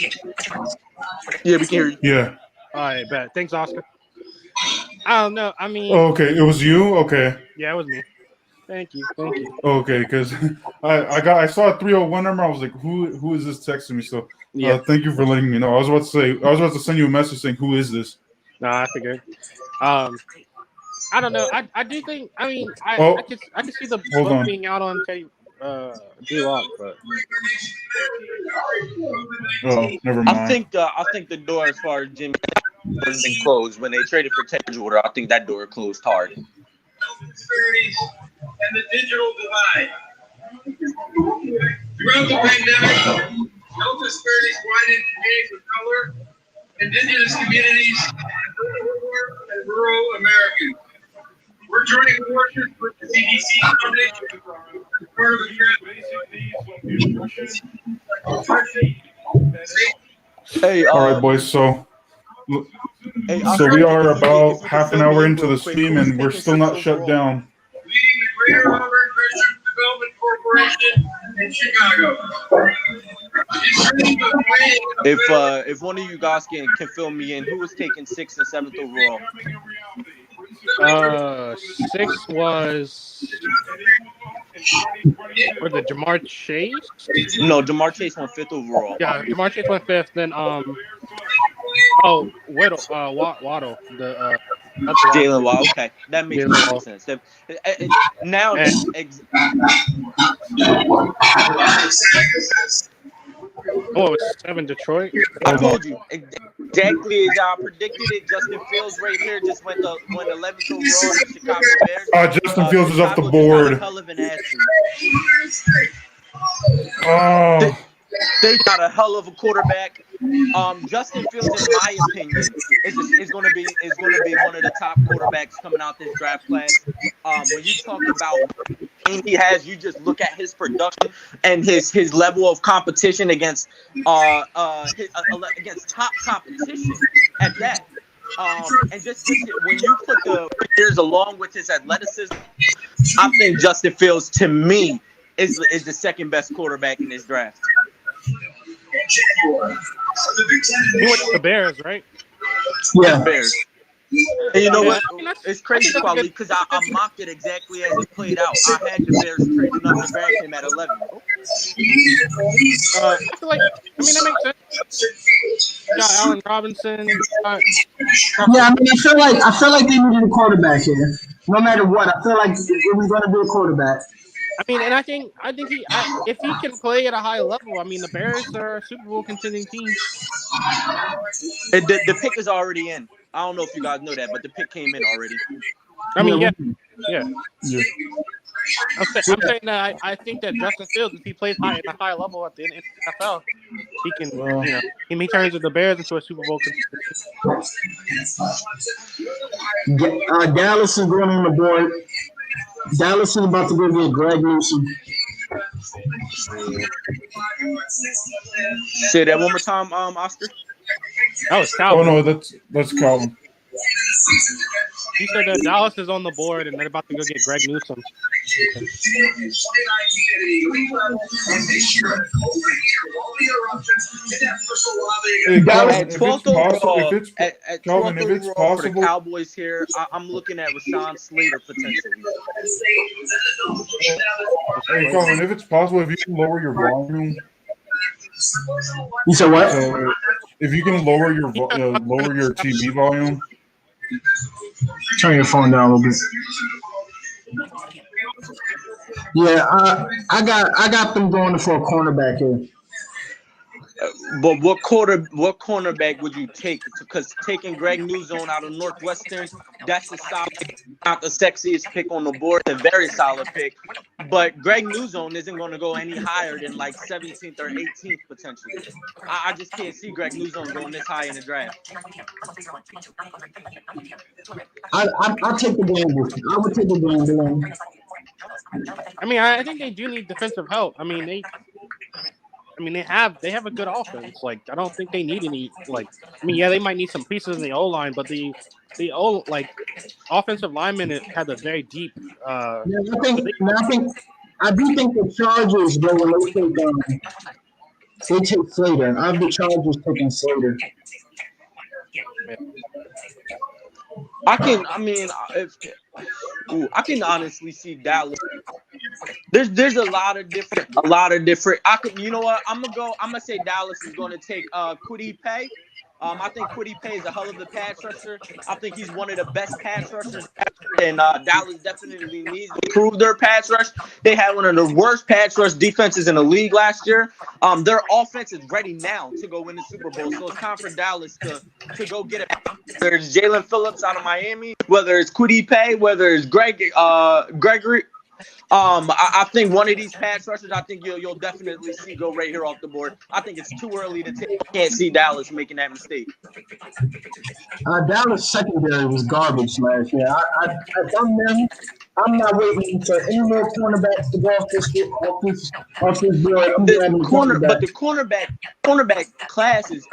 yeah, we can hear you. Yeah. All right, bet. Thanks, Oscar. I don't know. I mean, Okay, it was you. Okay. yeah, it was me. Thank you. Okay, because I saw a 301 number. I was like, who is this texting me? So Yeah. thank you for letting me know. I was about to send you a message saying, who is this? No, I figured. I don't know. I do think. I mean, I could see the Hold book on. being out on Drew Lock, but Oh, never mind. I think the door as far as Jimmy has been closed when they traded for Ted Bridgewater. I think that door closed hard. And the digital divide. Throughout the pandemic, health disparities widened in communities of color, indigenous communities, and rural Americans. We're joining forces with the CDC Foundation as part of Hey, All right, boys. So we are about half an hour into the stream, and we're still not shut down. leading the Greater Auburn Christian Development Corporation in Chicago. If one of you guys can fill me in, who was taking 6th and 7th overall? 6 was the Jamar Chase. No, Jamar Chase went 5th overall. Yeah, Jamar Chase went 5th. Then Waddle. Jalen Waddle. Okay, that makes perfect sense. Now, Oh, it's 7 Detroit. I told you exactly as I predicted it. Justin Fields right here just went 11th overall to Chicago Bears. Justin Fields is off the Chicago board. just got a hell of an athlete. Oh. They got a hell of a quarterback. Justin Fields, in my opinion, is going to be one of the top quarterbacks coming out this draft class. When you talk about what he has, you just look at his production and his level of competition against against top competition at that. And just when you put the years along with his athleticism, I think Justin Fields, to me, is the second best quarterback in this draft. He went to the Bears, right? Yeah. Bears. And you know what? I mean, It's crazy, probably, because I mocked it exactly as it played out. I had the Bears trading up to grab him at 11. I feel like, that makes sense. Got Allen Robinson. Yeah, I feel like they needed a quarterback here. No matter what, I feel like it was going to be a quarterback. And I think if he can play at a high level, the Bears are a Super Bowl contending team. The pick is already in. I don't know if you guys know that, but the pick came in already. Yeah. I'm saying that I think that Justin Fields, if he plays at a high level at the NFL, he can, he turns the Bears into a Super Bowl contender. Dallas is going on the board. Dallas is about to go get Greg Newsom. Say that one more time, Oscar. That was Calvin. Oh no, that's Calvin. He said that Dallas is on the board and they're about to go get Greg Newsom. At 12th overall, if it's possible for the Cowboys here, I'm looking at Rashawn Slater potentially. Hey, Calvin, if it's possible, if you can lower your volume. You said what? So if you can lower your TV volume. Turn your phone down a little bit. Yeah, I got them going for a cornerback here. But what cornerback would you take? Because taking Greg Newzone out of Northwestern, that's a solid, not the sexiest pick on the board, a very solid pick. But Greg Newzone isn't going to go any higher than like 17th or 18th potentially. I just can't see Greg Newzone going this high in the draft. I'll take the gamble. I would take the gamble. I mean, I think they do need defensive help. I mean, they have a good offense. Like, I don't think they need any. Like, I mean, yeah, they might need some pieces in the O line, but the offensive linemen have a very deep. I do think the Chargers go when they take Slater. I have the Chargers taking Slater. I can honestly see Dallas. There's a lot of different. You know what? I'm gonna say Dallas is gonna take Kwity Paye. I think Kwity Paye is a hell of a pass rusher. I think he's one of the best pass rushers, and Dallas definitely needs to improve their pass rush. They had one of the worst pass rush defenses in the league last year. Their offense is ready now to go win the Super Bowl, so it's time for Dallas to go get it. Whether it's Jalen Phillips out of Miami, whether it's Kwity Paye, whether it's Gregory. I think one of these pass rushers, I think you'll definitely see go right here off the board. I think it's too early to take. Can't see Dallas making that mistake. Dallas secondary was garbage last year. I'm not waiting for any more cornerbacks to go off this board. But the cornerback class is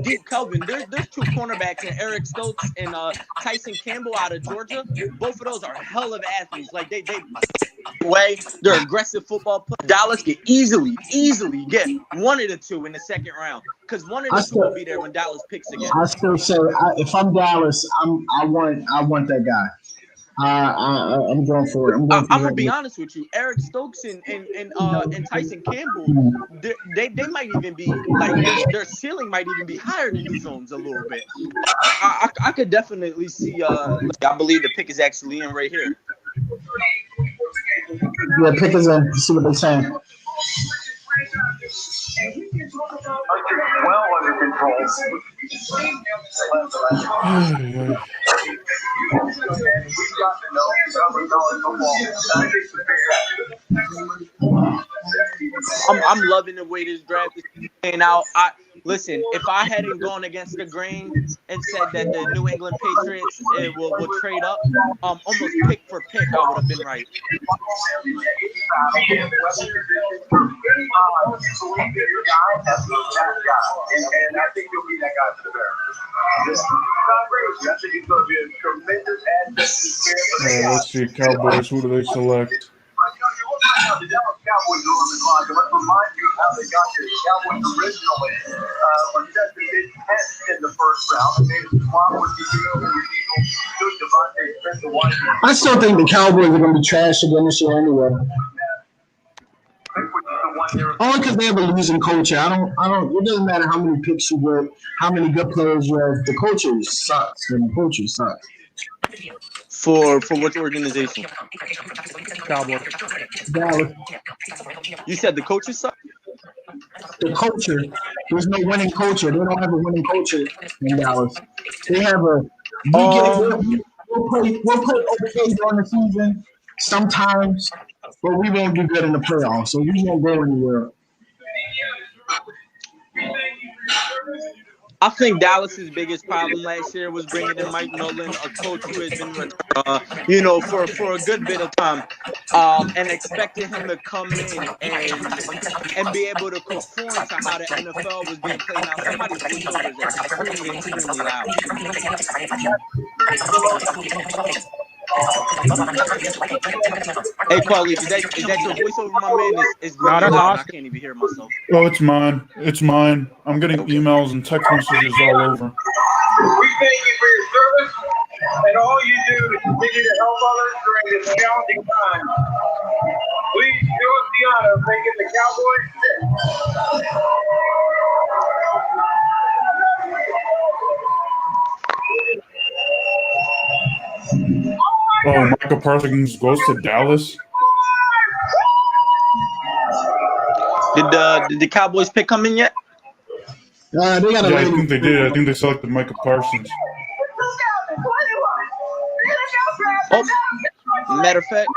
deep. Kelvin, there's two cornerbacks in Eric Stokes and Tyson Campbell out of Georgia. Both of those are hell of athletes. Like they're aggressive football players. Dallas can easily get one of the two in the second round because one of the two will be there when Dallas picks again. I still say if I'm Dallas, I want that guy. I'm going for it. I'm gonna be honest with you. Eric Stokes and Tyson Campbell, they might even be like their ceiling might even be higher than Newzone's a little bit. I could definitely see. I believe the pick is actually in right here. Yeah, pick is in. See what they're saying. Well under control. I'm loving the way this draft is playing out. Listen, if I hadn't gone against the grain and said that the New England Patriots will trade up, almost pick for pick, I would have been right. And I think you'll be that guy for the Bears. Let's see, Cowboys. Who do they select? The Dallas Cowboys are on the clock. And let's remind you how they got here. The Cowboys originally were set to hit 10 in the first round. And they swap with the Eagles. Took Devontae Smith to Washington. I still think the Cowboys are going to be trash again this year anyway. Only because they have a losing culture. I don't. It doesn't matter how many picks you get, how many good players you have. The culture sucks. And the culture sucks. For which organization? Cowboys. Dallas. You said the coaches suck? The culture. There's no winning culture. They don't have a winning culture in Dallas. They have a. We'll play okay during the season sometimes, but we won't do good in the playoffs. So we won't go anywhere. I think Dallas's biggest problem last year was bringing in Mike Nolan, a coach who has been, for a good bit of time, and expecting him to come in and be able to conform to how the NFL was being played. Now, somebody's voiceover is extremely loud. Hey, Quali, is that your voiceover, my man? Is really loud. I can't even hear myself. Oh, it's mine. It's mine. I'm getting emails and text messages all over. We thank you for your service and all you do to continue to help others during this challenging time. Please do us the honor of making the Cowboys sit. Oh, Michael Parsons goes to Dallas. Did the Cowboys pick come in yet? They got Yeah, I think they did. I think they selected Michael Parsons. Oh, matter of fact,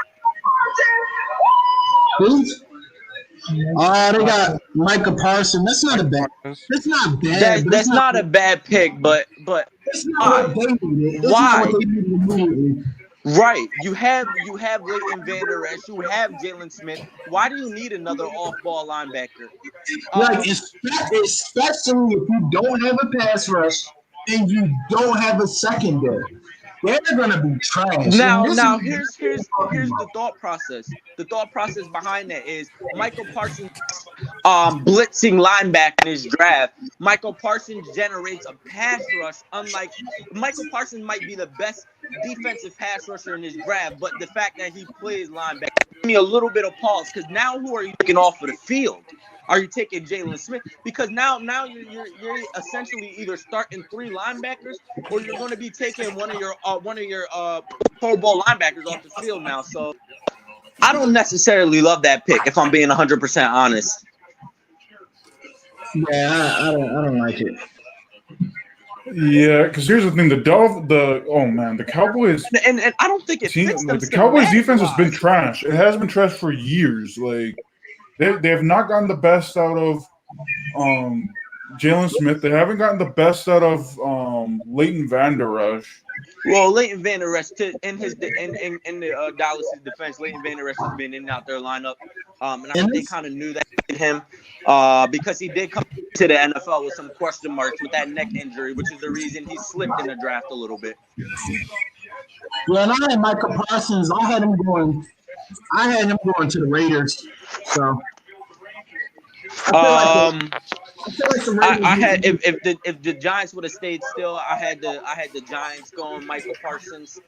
Who? They got Micah Parsons. That's not a bad. That's not bad. but that's it's not a bad pick, but It's not what they needed. It's Why? not what they needed immediately. right, you have Leighton Vander Esch, you have Jalen Smith. Why do you need another off-ball linebacker? Like, especially if you don't have a pass rush and you don't have a secondary, they're gonna be trash. Now here's the thought process. The thought process behind that is Michael Parsons blitzing linebacker in his draft. Michael Parsons generates a pass rush. Unlike Michael Parsons might be the best defensive pass rusher in his draft, but the fact that he plays linebacker gives me a little bit of pause because now who are you taking off of the field? Are you taking Jalen Smith? Because now you're essentially either starting 3 linebackers or you're going to be taking one of your Pro Bowl linebackers off the field now. So I don't necessarily love that pick if I'm being 100% honest. Yeah, I don't like it. Yeah, because here's the thing: the Cowboys And I don't think it fits them. The Cowboys defense has been trash. It has been trash for years. Like they have not gotten the best out of Jalen Smith. They haven't gotten the best out of Leighton Vander Esch. Well, Leighton Vander Esch, in the Dallas' defense, Leighton Vander Esch has been in and out their lineup, and I think they kind of knew that in him because he did come to the NFL with some question marks with that neck injury, which is the reason he slipped in the draft a little bit. Yeah, and I had Michael Parsons. I had him going to the Raiders. So I had if the Giants would have stayed still, I had the Giants going Michael Parsons.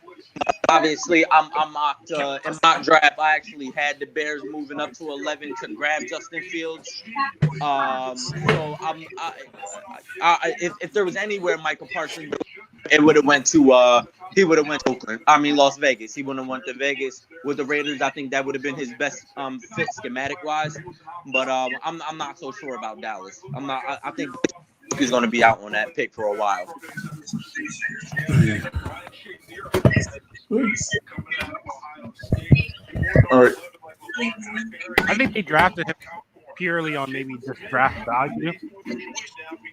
Obviously, I'm mocked in mock draft. I actually had the Bears moving up to 11 to grab Justin Fields. So if there was anywhere Michael Parsons, it would have went to he would have went to Oakland. I mean Las Vegas. He wouldn't have went to Vegas with the Raiders. I think that would have been his best fit schematic wise. But I'm not so sure about Dallas. I think he's going to be out on that pick for a while. All right. I think they drafted him purely on maybe just draft value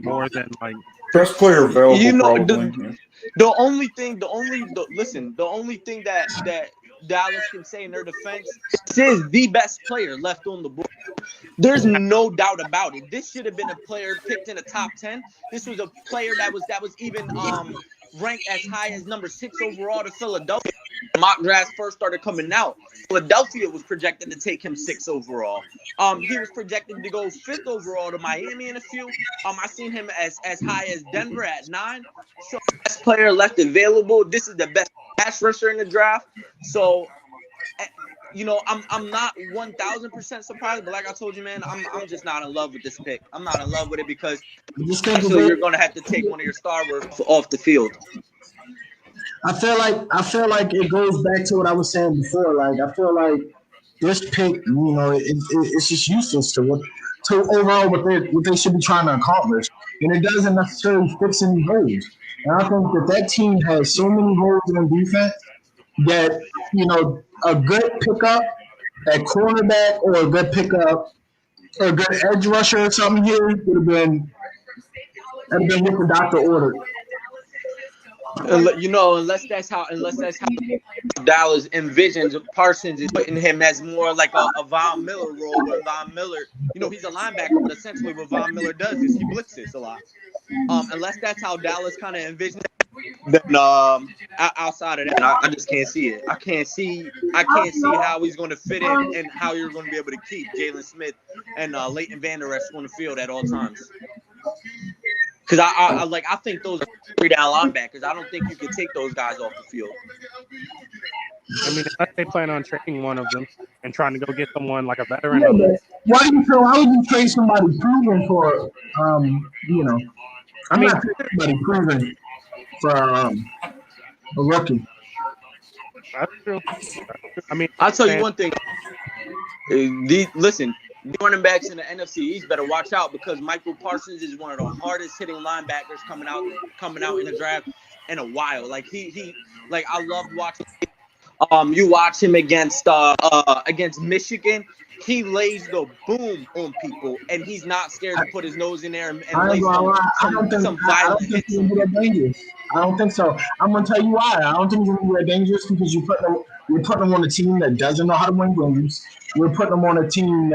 more than like Best player available. You know, probably. the only thing that Dallas can say in their defense, this is the best player left on the board. There's no doubt about it. This should have been a player picked in the top 10. This was a player that was even ranked as high as number 6 overall to Philadelphia. Mock drafts first started coming out. Philadelphia was projected to take him 6 overall. He was projected to go 5th overall to Miami in a few. I seen him as high as Denver at 9. So best player left available. This is the best pass rusher in the draft. So I'm not 1,000% surprised, but like I told you, man, I'm just not in love with this pick. I'm not in love with it because actually you're going to have to take one of your star workers off the field. I feel like it goes back to what I was saying before. Like I feel like this pick, it's just useless to overall what they should be trying to accomplish, and it doesn't necessarily fix any holes. And I think that team has so many holes in defense that a good pickup at cornerback or a good pickup or a good edge rusher or something here would have been what the doctor ordered. Unless that's how Dallas envisions Parsons is putting him as more like a Von Miller role, where Von Miller, he's a linebacker, but essentially what Von Miller does is he blitzes a lot. Unless that's how Dallas kind of envisions it, then outside of that, I just can't see it. I can't see how he's going to fit in and how you're going to be able to keep Jalen Smith and Leighton Vander Esch on the field at all times. Because I think those are 3-down linebackers. I don't think you can take those guys off the field. I mean, unless they plan on trading one of them and trying to go get someone like a veteran. Why would you trade somebody proven for I'm not trading somebody proven for a rookie. That's true. I mean, I'll tell you one thing. Listen, the running backs in the NFC East better watch out because Michael Parsons is one of the hardest hitting linebackers coming out in the draft in a while. Like he like I loved watching. You watch him against Michigan. He lays the boom on people, and he's not scared to put his nose in there and I lay ain't gonna lie. I don't some think violent he's hits gonna on be that dangerous. I don't think so. I'm gonna tell you why. I don't think he's gonna be that dangerous because you're putting him on a team that doesn't know how to win games. You're putting him on a team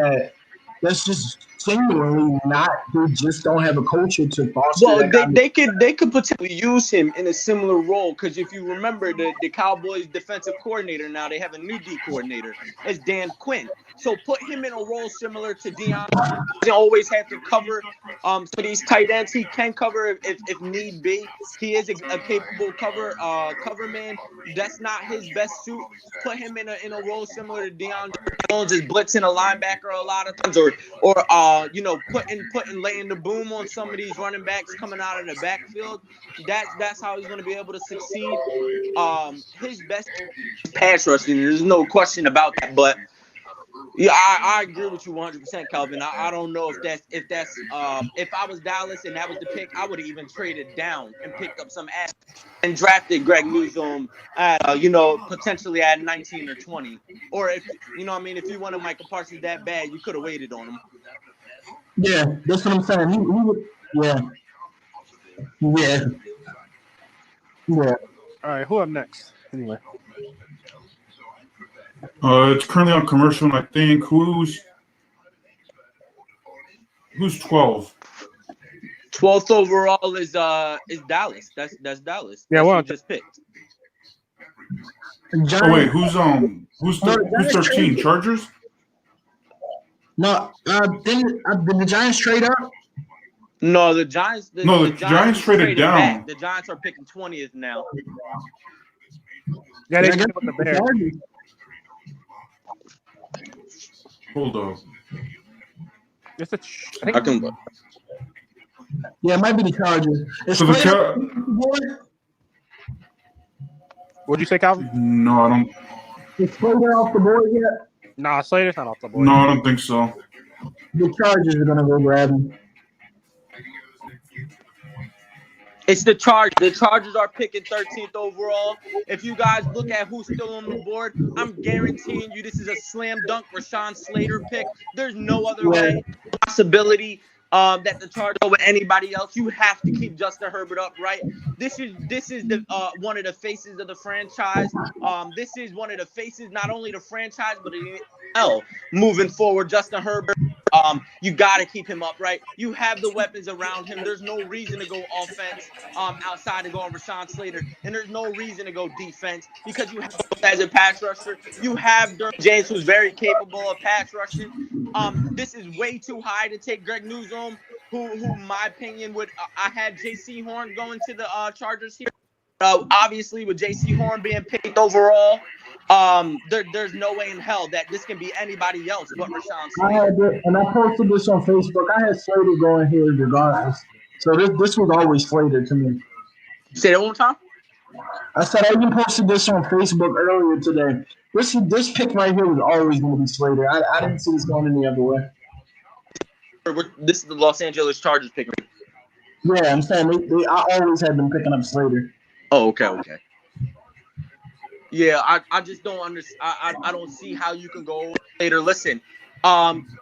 that's just genuinely not. They just don't have a culture to foster Well, that kind of. they could potentially use him in a similar role because if you remember the Cowboys defensive coordinator now they have a new D coordinator. It's Dan Quinn. So put him in a role similar to Deion. He doesn't always have to cover some of these tight ends. He can cover if need be. He is a capable cover man. That's not his best suit. Put him in a role similar to Deion Jones, is blitzing a linebacker a lot of times, or putting laying the boom on some of these running backs coming out of the backfield. That's how he's going to be able to succeed. His best pass rushing. There's no question about that. But yeah, I agree with you 100%, Calvin. I don't know if that's if I was Dallas and that was the pick, I would have even traded down and picked up some ass and drafted Greg Newsome at potentially at 19 or 20. Or if if you wanted Michael Parsons that bad, you could have waited on him. Yeah, that's what I'm saying. He would. Yeah. Yeah. Yeah. all right, who up next? Anyway, It's currently on commercial, and I think who's 12? 12th overall is Dallas. That's Dallas. Yeah, That's well, who just picked. Giants, Oh wait, who's 13? Chargers? No, did the Giants trade up? No, the Giants. The Giants traded down. Back. The Giants are picking 20th now. yeah, they I guess with the Bears. Chargers. Hold up. It's I can. Yeah, it might be the Chargers. So What'd you say, Calvin? No, I don't. Is Slater off the board yet? Nah, Slater's not off the board. No, I don't think so. The Chargers are gonna go grab him. It's the Chargers. The Chargers are picking 13th overall. If you guys look at who's still on the board, I'm guaranteeing you this is a slam dunk Rashawn Slater pick. There's no other way, possibility that the Chargers over anybody else. You have to keep Justin Herbert upright. This is the one of the faces of the franchise. This is one of the faces, not only the franchise, but the NFL moving forward. Justin Herbert. You got to keep him upright. You have the weapons around him. There's no reason to go offense outside of going Rashawn Slater. And there's no reason to go defense because you have as a pass rusher. You have Derwin James, who's very capable of pass rushing. This is way too high to take Greg Newsome, who in my opinion, I had J.C. Horn going to the Chargers here. Obviously, with J.C. Horn being picked overall, there's no way in hell that this can be anybody else but Rashawn Slater. I posted this on Facebook. I had Slater going here regardless. So this was always Slater to me. Say that one more time. I said I even posted this on Facebook earlier today. This pick right here was always going to be Slater. I didn't see this going any other way. This is the Los Angeles Chargers pick. Yeah, I'm saying I always had them picking up Slater. Oh, okay. Yeah, I just don't understand. I don't see how you can go later. Listen,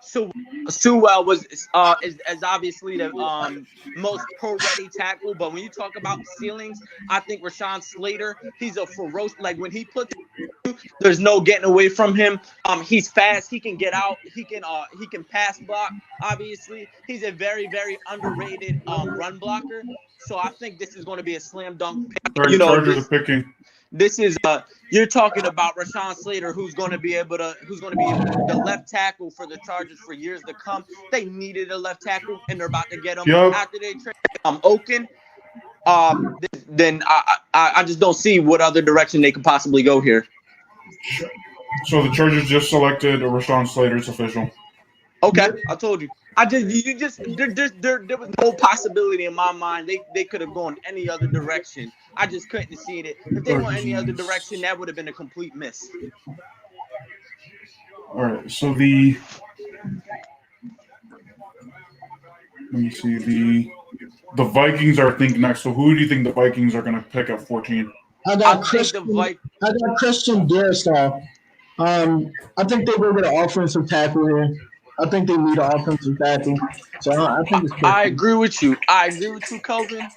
Sewell is obviously the most pro-ready tackle, but when you talk about ceilings, I think Rashawn Slater, he's a ferocious. Like when he puts, there's no getting away from him. He's fast. He can get out. He can pass block. Obviously, he's a very, very underrated run blocker. So I think this is going to be a slam dunk pick. All right, Chargers are picking. This is you're talking about Rashawn Slater, who's going to be the left tackle for the Chargers for years to come. They needed a left tackle, and they're about to get him after they trade Oken. Then I just don't see what other direction they could possibly go here. So the Chargers just selected Rashawn Slater. It's official. Okay, I told you. There was no possibility in my mind they could have gone any other direction. I just couldn't see it. If they went any other direction, that would have been a complete miss. All right, so let me see the Vikings are, I think, next. So who do you think the Vikings are going to pick at 14? I got Christian Darrisaw. I think they go with an offensive tackle here. I think they need an offensive tackle. So I think it's I agree with you. Kelvin.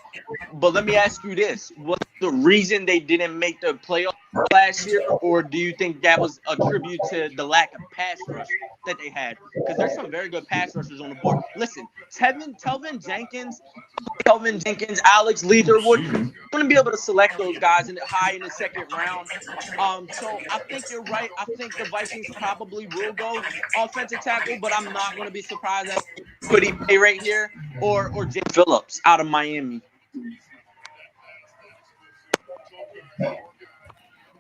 But let me ask you this: was the reason they didn't make the playoffs last year, or do you think that was a tribute to the lack of pass rush that they had? Because there's some very good pass rushers on the board. Listen, Telvin Jenkins, Alex Leatherwood, going to be able to select those guys high in the second round. So I think you're right. I think the Vikings probably will go offensive tackle, but I'm not going to be surprised at Quiddy Pay right here or Jay Phillips out of Miami.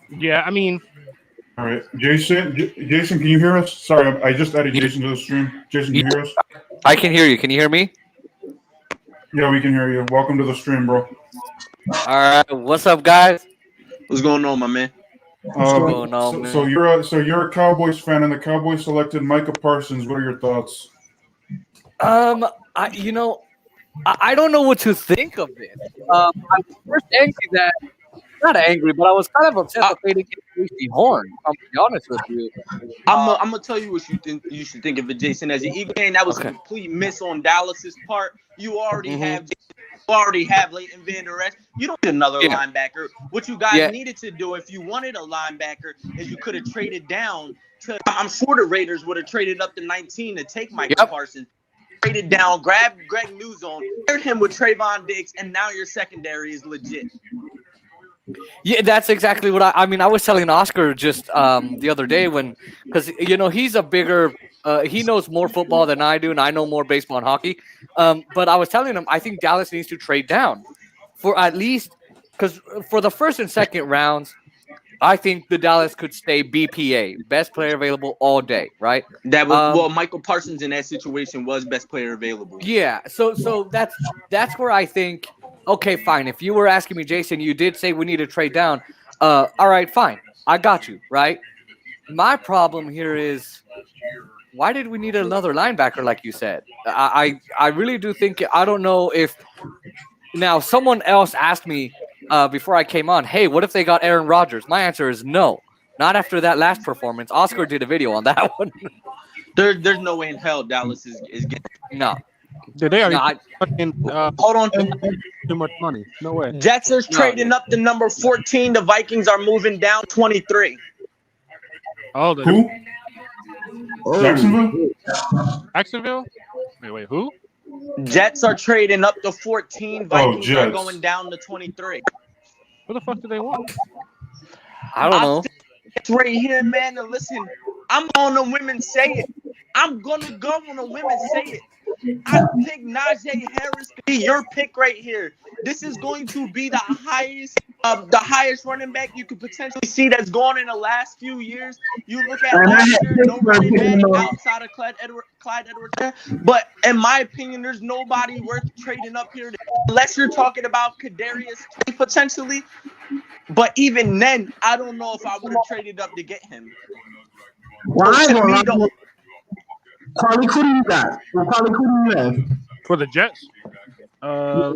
Yeah, I mean. All right, Jason, can you hear us? Sorry, I just added Jason to the stream. Jason, can you hear us? I can hear you. Can you hear me? Yeah, we can hear you. Welcome to the stream, bro. All right, what's up, guys? What's going on, my man? What's going on, man? So you're a Cowboys fan, and the Cowboys selected Micah Parsons. What are your thoughts? I don't know what to think of this. I was first angry that. Not angry, but I was kind of upset that they didn't get Casey Horn. I'm gonna be honest with you. I'm gonna tell you what you should think of it, Jason. As an Eagle fan, that was a complete miss on Dallas's part. You already have Leighton Vander Esch. You don't need another linebacker. What you guys needed to do, if you wanted a linebacker, is you could have traded down to. I'm sure the Raiders would have traded up to 19 to take Micah Parsons. Traded down, grabbed Greg Newsome, paired him with Trayvon Diggs, and now your secondary is legit. Yeah, that's exactly what I mean. I was telling Oscar just the other day because he's a bigger, he knows more football than I do, and I know more baseball and hockey. But I was telling him I think Dallas needs to trade down for at least because for the first and second rounds, I think the Dallas could stay BPA, best player available all day, right? That was Michael Parsons in that situation was best player available. Yeah, so that's where I think. Okay, fine. If you were asking me, Jason, you did say we need to trade down. All right, fine. I got you, right? My problem here is why did we need another linebacker like you said? I really do think – I don't know if – now, someone else asked me before I came on, hey, what if they got Aaron Rodgers? My answer is no. Not after that last performance. Oscar did a video on that one. There's no way in hell Dallas is getting – No. They already hold on. Too much money. No way. Jets are trading up to number 14. The Vikings are moving down 23. Oh, who? Jacksonville? Wait, who? Jets are trading up to 14. Vikings are going down to 23. What the fuck do they want? I don't know. It's right here, man. And listen, I'm on the women say it. I'm gonna go on the women say it. I think Najee Harris could be your pick right here. This is going to be the highest running back you could potentially see that's gone in the last few years. You look at last year, no running back outside of Clyde Edwards. But in my opinion, there's nobody worth trading up here unless you're talking about Kadarius potentially. But even then, I don't know if I would have traded up to get him. Carly, who do you got? Carly, who do you have? For the Jets? I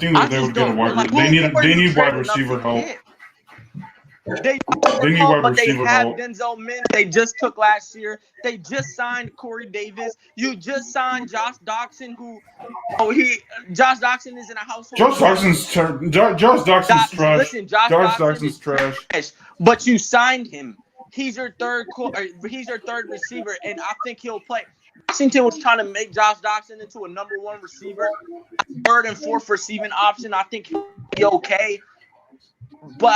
think that they would get a wide receiver. They need wide receiver help. They need wide receiver help. Denzel Mims. They just took last year. They just signed Corey Davis. You just signed Josh Doxson, Josh Doxson is in a household. Josh Doxson's trash. Listen, Josh Doxson's trash. But you signed him. He's your third receiver, and I think he'll play. Washington was trying to make Josh Doxson into a number one receiver, third and fourth receiving option. I think he'll be okay. But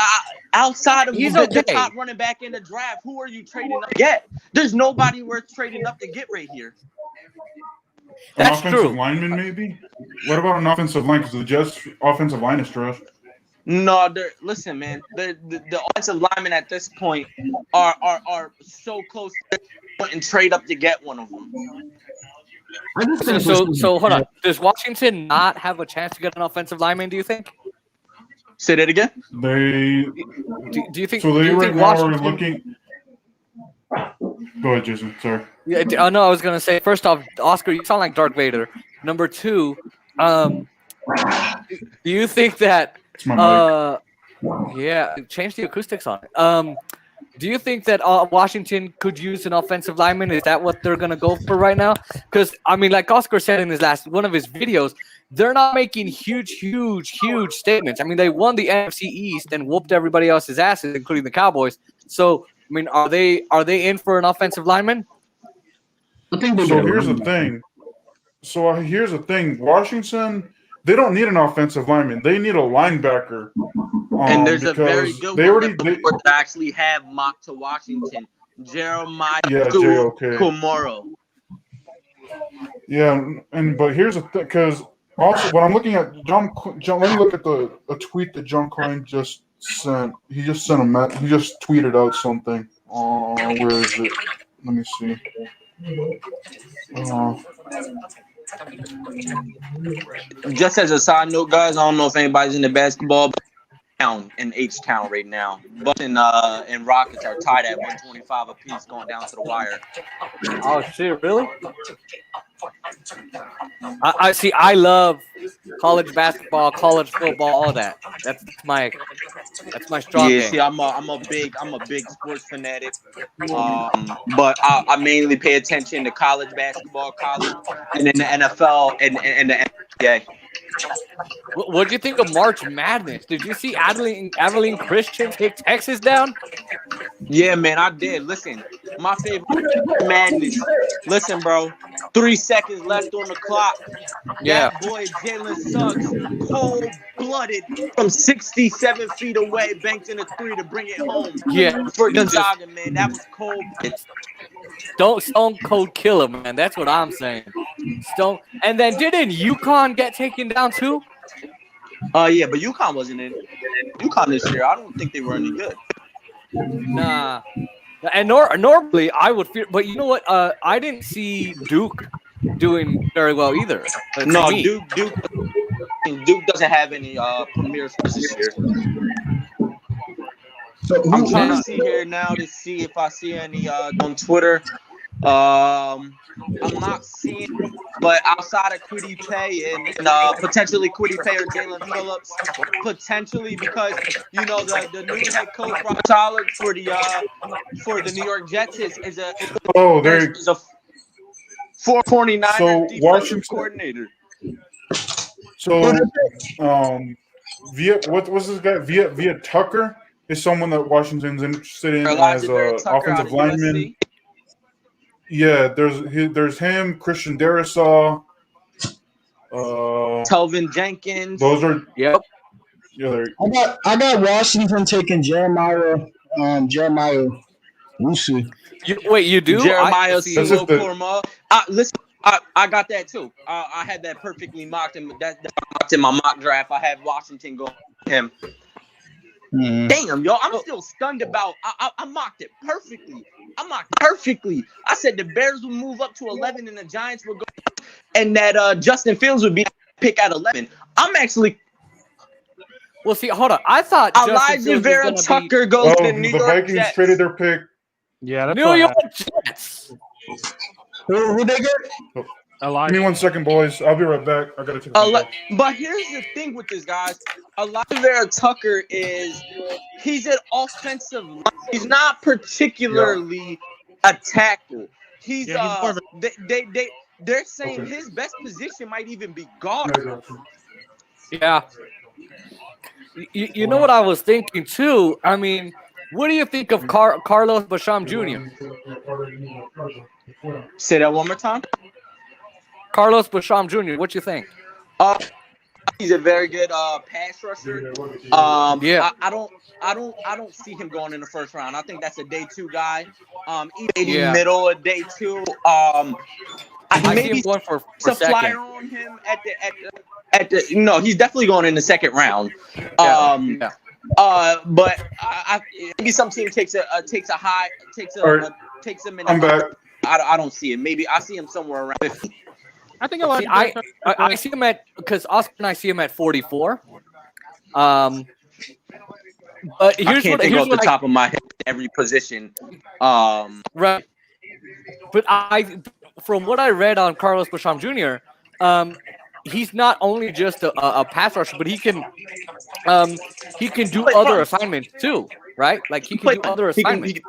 outside of the top running back in the draft, who are you trading up to get? There's nobody worth trading up to get right here. That's an offensive lineman, maybe? What about an offensive line? Because the Jets' offensive line is trash. No, listen, man. The offensive linemen at this point are so close to and trade up to get one of them. I just So, think so hold on. Does Washington not have a chance to get an offensive lineman? Do you think? Say that again. They Do you think? so Do they you right think now Washington? are looking. Go ahead, Jason. Sorry. Yeah, no, I was gonna say. First off, Oscar, you sound like Darth Vader. Number two, do you think that? It's my mic. Yeah, change the acoustics on it. Do you think that Washington could use an offensive lineman? Is that what they're gonna go for right now? Because I mean, like Oscar said in his last one of his videos, they're not making huge statements. I mean, they won the NFC East and whooped everybody else's asses, including the Cowboys. So, I mean, are they in for an offensive lineman? I think they So get here's the thing. Washington, they don't need an offensive lineman. They need a linebacker. And there's a very because good they one already that actually have mocked to Washington. Jeremiah JOK. Komoro. Yeah, but here's the thing, because also when I'm looking at John, let me look at a tweet that John Klein just sent. He just sent he just tweeted out something. Where is it? Let me see. Just as a side note, guys, I don't know if anybody's into basketball, but town in H-Town right now. Boston and Rockets are tied at 125 apiece going down to the wire. Oh shit! Really? I see. I love college basketball, college football, all that. That's my strong game. See, I'm a big sports fanatic. But I mainly pay attention to college basketball, and then the NFL and the NBA. What do you think of March Madness? Did you see Abilene Christian take Texas down? Yeah, man, I did. Listen, my favorite Madness. Listen, bro. 3 seconds left on the clock. Yeah. That boy Jalen Suggs, cold-blooded from 67 feet away, banked in a 3 to bring it home. Yeah. For Gonzaga, man, that was cold. Don't Stone Cold kill him, man. That's what I'm saying. And then didn't UConn get taken down too? Yeah, but UConn wasn't in UConn this year. I don't think they were any good. Nah. And normally I would fear, but you know what? I didn't see Duke doing very well either. No, Duke doesn't have any premier sports this year. So I'm trying to see here now to see if I see any on Twitter. I'm not seeing, but outside of Kwity Paye and potentially Kwity Paye or Jalen Phillips, potentially because you know the new head coach Rob Tyler for the New York Jets is a 449 So defensive Washington coordinator. So what's this guy? Via Tucker is someone that Washington's interested in as an offensive lineman. Yeah, there's him, Christian Darrisaw, Telvin Jenkins. Those are yep. Yeah, I got Washington taking Jeremiah Wusu. Wait, you do? Jeremiah Korma. Listen, I got that too. I had that perfectly mocked, and that mocked in my mock draft. I had Washington going him. Damn, yo, I'm still stunned about. I mocked it perfectly. I said the Bears would move up to 11 and the Giants would go, and that Justin Fields would be pick at 11. I'm actually. Well, see, hold on. I thought Elijah Vera Tucker goes to New York Vikings Jets. traded their pick. Yeah, that's New York Jets. Who they get? Give me 1 second, boys. I'll be right back. I gotta take a call. But here's the thing with this, guys. Elijah Vera Tucker he's an offensive line. He's not particularly a tackle. He's they're saying his best position might even be guard. Yeah. You know what I was thinking too? I mean, what do you think of Carlos Basham Jr.? Say that one more time. Carlos Basham Jr. What you think? He's a very good pass rusher. Yeah. I don't see him going in the first round. I think that's a day 2 guy. Middle of day 2. I see him going for a flyer second. on him He's definitely going in the second round. Yeah. But maybe some team takes him in the I'm back. I don't see it. Maybe I see him somewhere around 50. I think a lot. I see him at because Oscar and I see him at 44. But I can't think off the top of my head every position. Right. But from what I read on Carlos Basham Jr., he's not only just a pass rusher, but he can do other assignments too, right? Like he can do other assignments.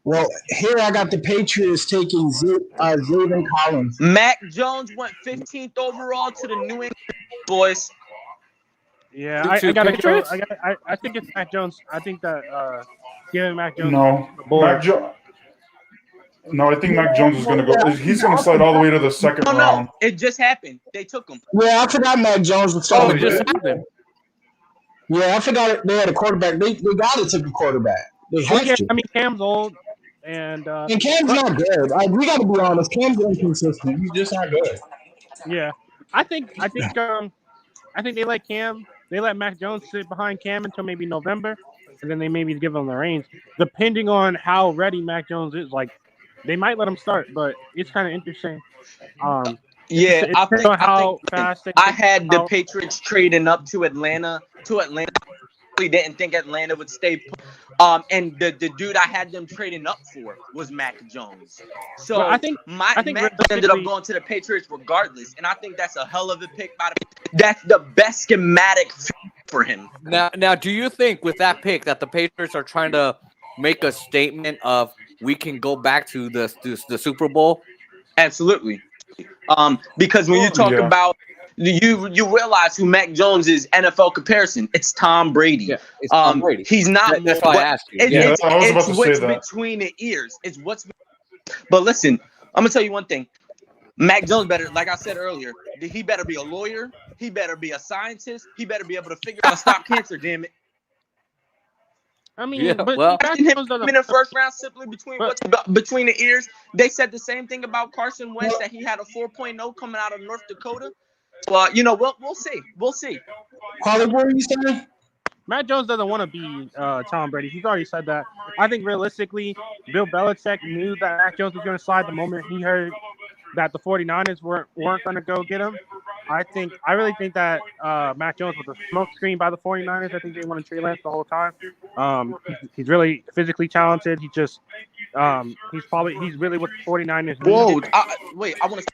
Well, here I got the Patriots taking Zayden Collins. Mac Jones went 15th overall to the New England Boys. Yeah, I gotta go. I think it's Mac Jones. I think that giving Mac Jones. No, I think Mac Jones is going to go. He's going to slide all the way to the second round. No, it just happened. They took him. Yeah, I forgot Mac Jones was starting. It just happened. Yeah, I forgot they had a quarterback. They got to take a quarterback. They have to. I mean, Cam's old, and Cam's not good. We got to be honest. Cam's inconsistent. He's just not good. Yeah, I think they let Cam. They let Mac Jones sit behind Cam until maybe November, and then they maybe give him the reins, depending on how ready Mac Jones is. Like, they might let him start, but it's kind of interesting. I had the Patriots trading up to Atlanta. I didn't think Atlanta would stay put. And the dude I had them trading up for was Mac Jones. So well, I think Mac ended up going to the Patriots regardless, and I think that's a hell of a pick. That's the best schematic for him. Now, do you think with that pick that the Patriots are trying to make a statement of we can go back to the Super Bowl? Absolutely. Because when you talk about you realize who Mac Jones is NFL comparison, it's Tom Brady. Yeah, it's Tom Brady. He's not. That's why I asked you. It's what's between the ears. It's what's. But listen, I'm gonna tell you one thing. Mac Jones better, like I said earlier, he better be a lawyer. He better be a scientist. He better be able to figure out stop cancer. Damn it. I mean, yeah, but well, him in the first round simply between the ears. They said the same thing about Carson Wentz, that he had a 4.0 coming out of North Dakota. Well, we'll see. We'll see. Carly, what are you saying? Matt Jones doesn't want to be Tom Brady. He's already said that. I think realistically, Bill Belichick knew that Mac Jones was going to slide the moment he heard that the 49ers weren't going to go get him. I really think that Mac Jones was a smoke screen by the 49ers. I think they wanted Trey Lance the whole time. He's really physically talented. He's really what the 49ers need. Whoa, I want to,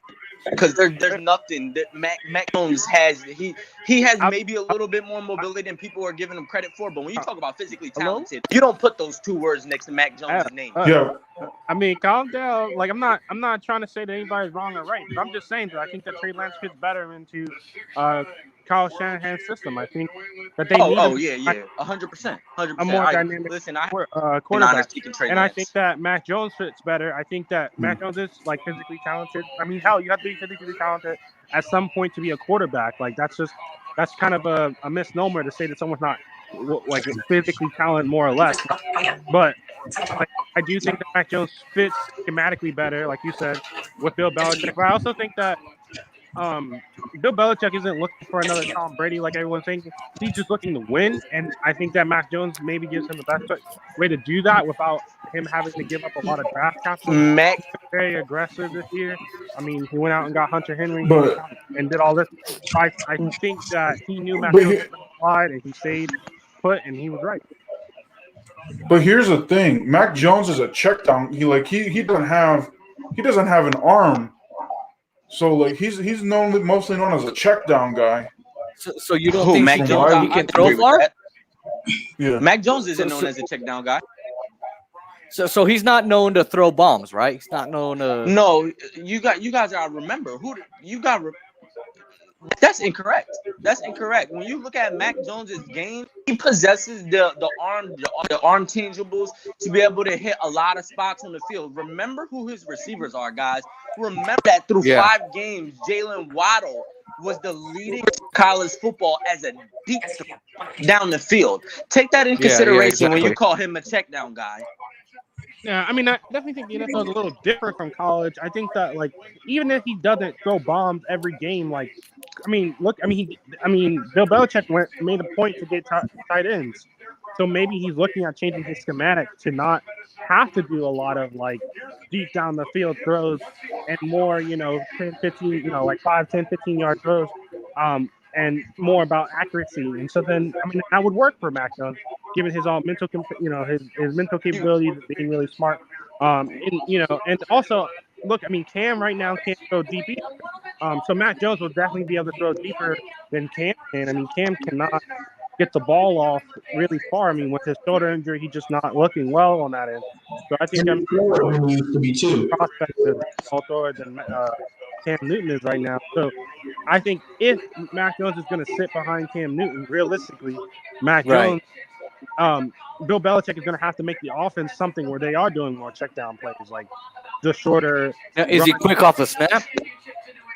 because there's nothing that Mac Jones has. He has maybe a little bit more mobility than people are giving him credit for. But when you talk about physically talented, you don't put those two words next to Mac Jones' name. I mean, calm down. Like, I'm not trying to say that anybody's wrong or right, but I'm just saying that I think that Trey Lance fits better into Kyle Shanahan's system. I think that they need 100%. A more dynamic quarterback. And I think that Mac Jones fits better. I think that Mac Jones is like physically talented. I mean, hell, you have to be physically talented at some point to be a quarterback. Like, that's kind of a misnomer to say that someone's not like physically talented more or less. But I do think that Mac Jones fits schematically better, like you said, with Bill Belichick. But I also think that Bill Belichick isn't looking for another Tom Brady like everyone's thinking. He's just looking to win, and I think that Mac Jones maybe gives him the best way to do that without him having to give up a lot of draft capital. Mac very aggressive this year. I mean, he went out and got Hunter Henry and did all this. I think that he knew Mac Jones was slide, and he stayed put, and he was right. But here's the thing: Mac Jones is a check down. He doesn't have an arm. So like he's mostly known as a check down guy. So you don't think Mac Jones he can throw far? Yeah. Mac Jones isn't known as a check down guy. So he's not known to throw bombs, right? He's not known to. No, you guys gotta remember that's incorrect. That's incorrect. When you look at Mac Jones's game, he possesses the arm tangibles to be able to hit a lot of spots on the field. Remember who his receivers are, guys. Remember that through 5 games, Jalen Waddle was the leading college football as a deep down the field. Take that in consideration when you call him a check down guy. Yeah, I mean, I definitely think the NFL is a little different from college. I think that, like, even if he doesn't throw bombs every game, like, I mean, look. Bill Belichick made a point to get tight ends, so maybe he's looking at changing his schematic to not have to do a lot of like deep down the field throws and more, 10, 15, like 5, 10, 15-yard throws, and more about accuracy. And so then, that would work for Mac Jones, given his all mental, his mental capabilities of being really smart. And also, look, Cam right now can't throw deep either. So Mac Jones will definitely be able to throw deeper than Cam can. Cam cannot get the ball off really far. With his shoulder injury, he's just not looking well on that end. So I think And he used to be too. prospect is a better ball thrower than Cam Newton is right now. So I think if Mac Jones is going to sit behind Cam Newton, realistically, Mac Right. Jones, Bill Belichick is going to have to make the offense something where they are doing more check down plays, like the shorter. Now, is he quick off the snap?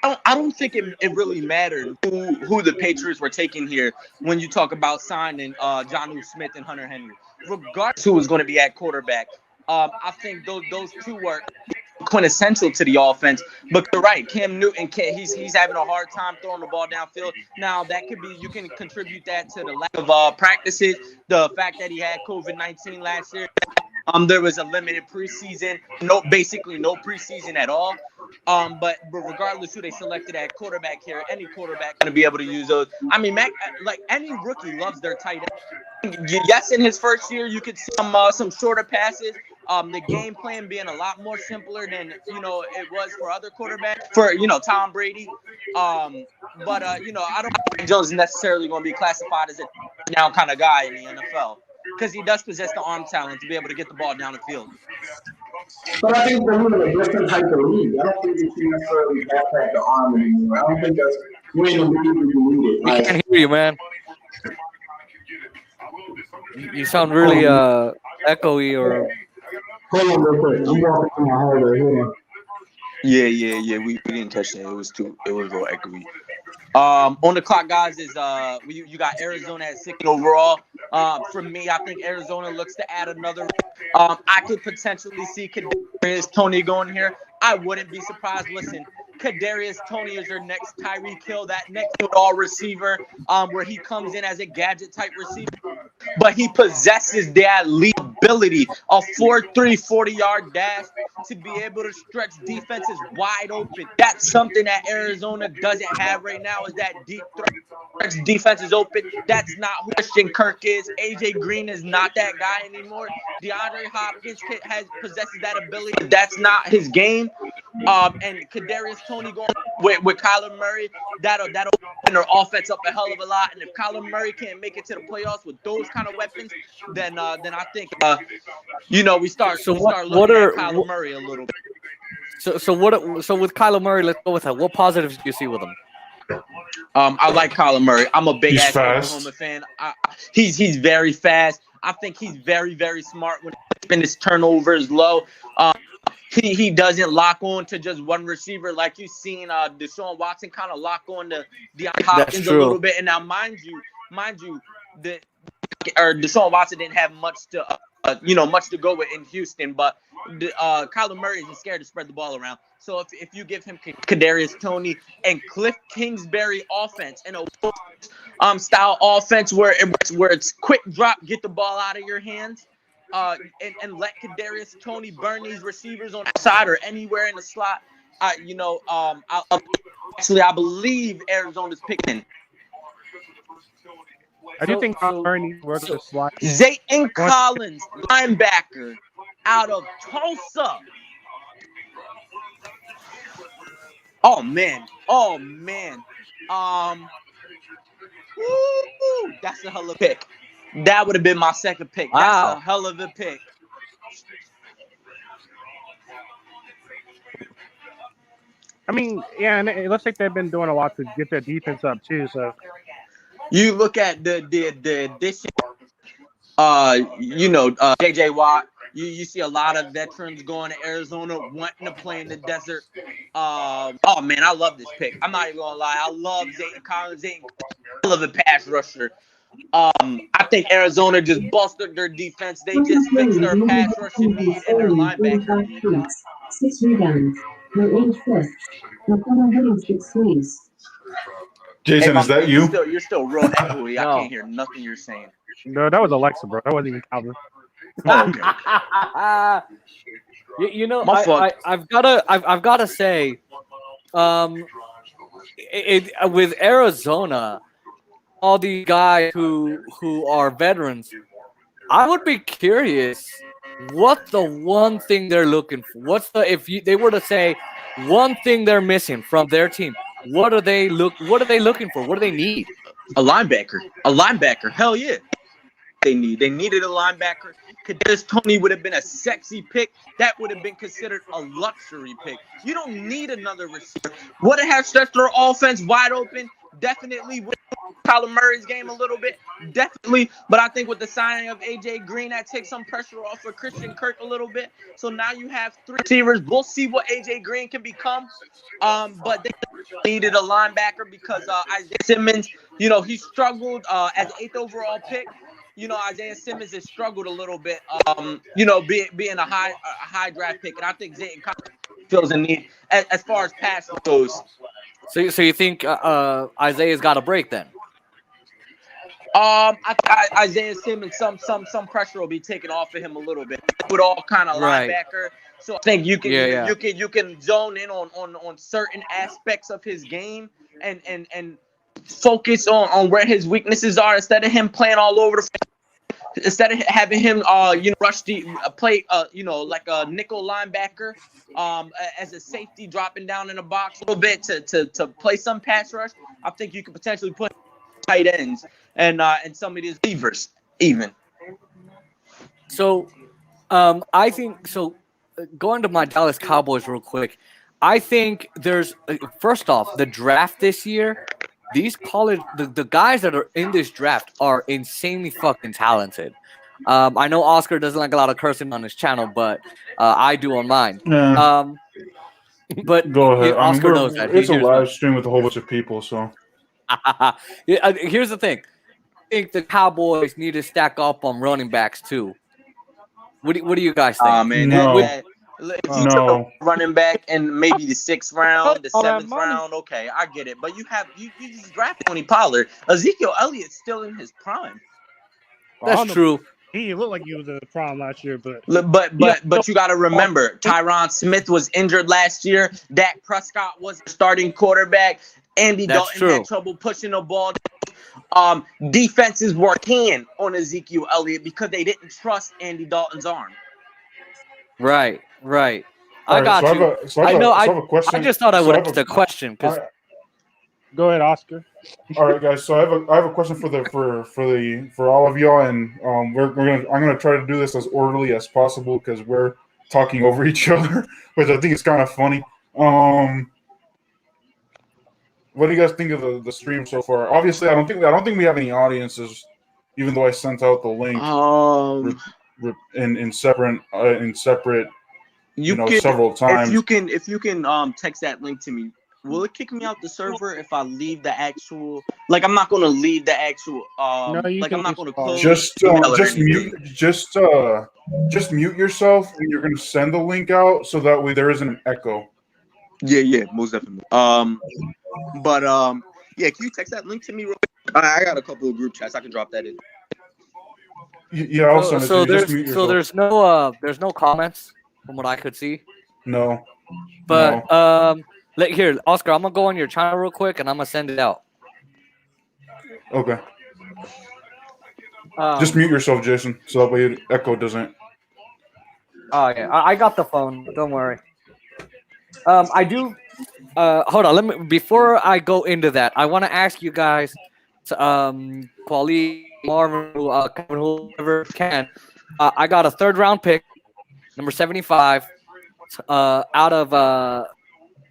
I don't think it really mattered who the Patriots were taking here when you talk about signing Jonnu Smith and Hunter Henry. Regardless who was going to be at quarterback, I think those two were quintessential to the offense. But you're right, Cam Newton, he's having a hard time throwing the ball downfield. Now that could be, you can contribute that to the lack of practices, the fact that he had COVID-19 last year. There was a limited preseason, basically no preseason at all. But regardless who they selected at quarterback here, any quarterback going to be able to use those. Mac, like any rookie loves their tight end. Yes, in his first year, you could see some shorter passes. The game plan being a lot more simpler than it was for other quarterbacks, for Tom Brady. But I don't think Jones is necessarily going to be classified as a down kind of guy in the NFL, because he does possess the arm talent to be able to get the ball down the field. But I think they're in a different type of league. I don't think that you necessarily backpack the arm anymore. I don't think that's when the league you need it. We can't hear you, man. You sound really echoey or. Hold on real quick. I'm walking through my hallway. Hold on. Yeah. We didn't touch that. It was a little echoey. On the clock, guys, is you got Arizona at 6 overall. For me, I think Arizona looks to add another. I could potentially see Kadarius Toney going here. I wouldn't be surprised. Listen, Kadarius Toney is your next Tyreek Hill, that next all receiver, where he comes in as a gadget type receiver, but he possesses that lead ability, a 4.3 40-yard dash to be able to stretch defenses wide open. That's something that Arizona doesn't have right now, is that deep threat. Defense is open. That's not who Christian Kirk is. AJ Green is not that guy anymore. DeAndre Hopkins possesses that ability. That's not his game. And Kadarius Toney going with Kyler Murray, that'll open their offense up a hell of a lot. And if Kyler Murray can't make it to the playoffs with those kind of weapons, then I think we start looking at Kyler Murray a little bit. So with Kyler Murray, let's go with that. What positives do you see with him? I like Kyler Murray. I'm a big ass fast. Oklahoma fan. He's very fast. I think he's very, very smart when his turnovers low. He doesn't lock on to just one receiver like you've seen Deshaun Watson kind of lock on to DeAndre Hopkins a little bit. And now, mind you, Deshaun Watson didn't have much to go with in Houston, but Kyler Murray isn't scared to spread the ball around. So if you give him Kadarius Toney and Cliff Kingsbury offense and a style offense where it's quick drop, get the ball out of your hands, and let Kadarius Toney burn these receivers on the side or anywhere in the slot, I believe Arizona's picking. I do think Murray needs to work the slot. Zayton Collins, linebacker out of Tulsa. Oh man. That's a hell of a pick. That would have been my second pick. That's a hell of a pick. And it looks like they've been doing a lot to get their defense up too. So you look at the addition, JJ Watt. You see a lot of veterans going to Arizona, wanting to play in the desert. I love this pick. I'm not even gonna lie. I love Zayton Collins. I love a pass rusher. I think Arizona just busted their defense. They just fixed their pass rushing need and their linebacker need. 6 rebounds. No 8 assists. No 406 saves. Jason, my is that man, you? you're still real echoey. I No. can't hear nothing you're saying. No, that was Alexa, bro. That wasn't even Calvin. Oh, okay. You know, My fault. I've gotta say, with Arizona, all the guys who are veterans, I would be curious what the one thing they're looking for. They were to say one thing they're missing from their team? What are they looking for? What do they need? A linebacker. Hell yeah. They needed a linebacker. Kadarius Toney would have been a sexy pick. That would have been considered a luxury pick. You don't need another receiver. Would it have stretched their offense wide open? Definitely. Would Kyler Murray's game a little bit? Definitely. But I think with the signing of AJ Green, that takes some pressure off of Christian Kirk a little bit. So now you have 3 receivers. We'll see what AJ Green can become. But they needed a linebacker because Isaiah Simmons, he struggled as an 8th overall pick. Isaiah Simmons has struggled a little bit, being a high draft pick. And I think Zayton feels a need as far as pass goes. So you think Isaiah's got a break then? I think Isaiah Simmons, some pressure will be taken off of him a little bit. With all kind of linebacker, so I think you can zone in on certain aspects of his game and focus on where his weaknesses are instead of him playing all over the field. Instead of having him rush the play like a nickel linebacker as a safety dropping down in the box a little bit to play some pass rush, I think you could potentially put tight ends and some of these receivers even. So I think so. Going to my Dallas Cowboys real quick, I think there's first off the draft this year. These the guys that are in this draft are insanely fucking talented. I know Oscar doesn't like a lot of cursing on his channel, but I do on mine. Yeah. But Go ahead. Oscar knows that. It's a live stream with a whole bunch of people, so. Here's the thing. I think the Cowboys need to stack up on running backs too. What do you guys think? Man, No. if you took a running back in maybe the 6th round, the 7th round, okay, I get it. But you just drafted Tony Pollard. Ezekiel Elliott's still in his prime. That's true. He didn't look like he was in the prime last year, but you got to remember, Tyron Smith was injured last year. Dak Prescott was the starting quarterback. Andy Dalton had trouble pushing the ball. Defenses were keen on Ezekiel Elliott because they didn't trust Andy Dalton's arm. Right. I got you. I know. I just thought I would ask the question because. Go ahead, Oscar. All right, guys. So I have a question for all of y'all, and I'm gonna try to do this as orderly as possible because we're talking over each other, which I think is kind of funny. What do you guys think of the stream so far? Obviously, I don't think we have any audiences, even though I sent out the link in separate several times. If you can text that link to me. Will it kick me out the server if I leave the actual? Like, I'm not going to leave the actual. I'm not going to close. Just mute yourself when you're going to send the link out, so that way there isn't an echo. Yeah, most definitely. But can you text that link to me real quick? I got a couple of group chats. I can drop that in. Yeah, I'll send it to you. So there's no comments from what I could see. No. But here, Oscar, I'm gonna go on your channel real quick and I'm gonna send it out. Okay. Just mute yourself, Jason, so that way the echo doesn't. Oh yeah, I got the phone. Don't worry. I do. Hold on. Before I go into that, I want to ask you guys, Paulie, Marvin, Kevin, whoever can. I got a 3rd round pick, number 75, out of I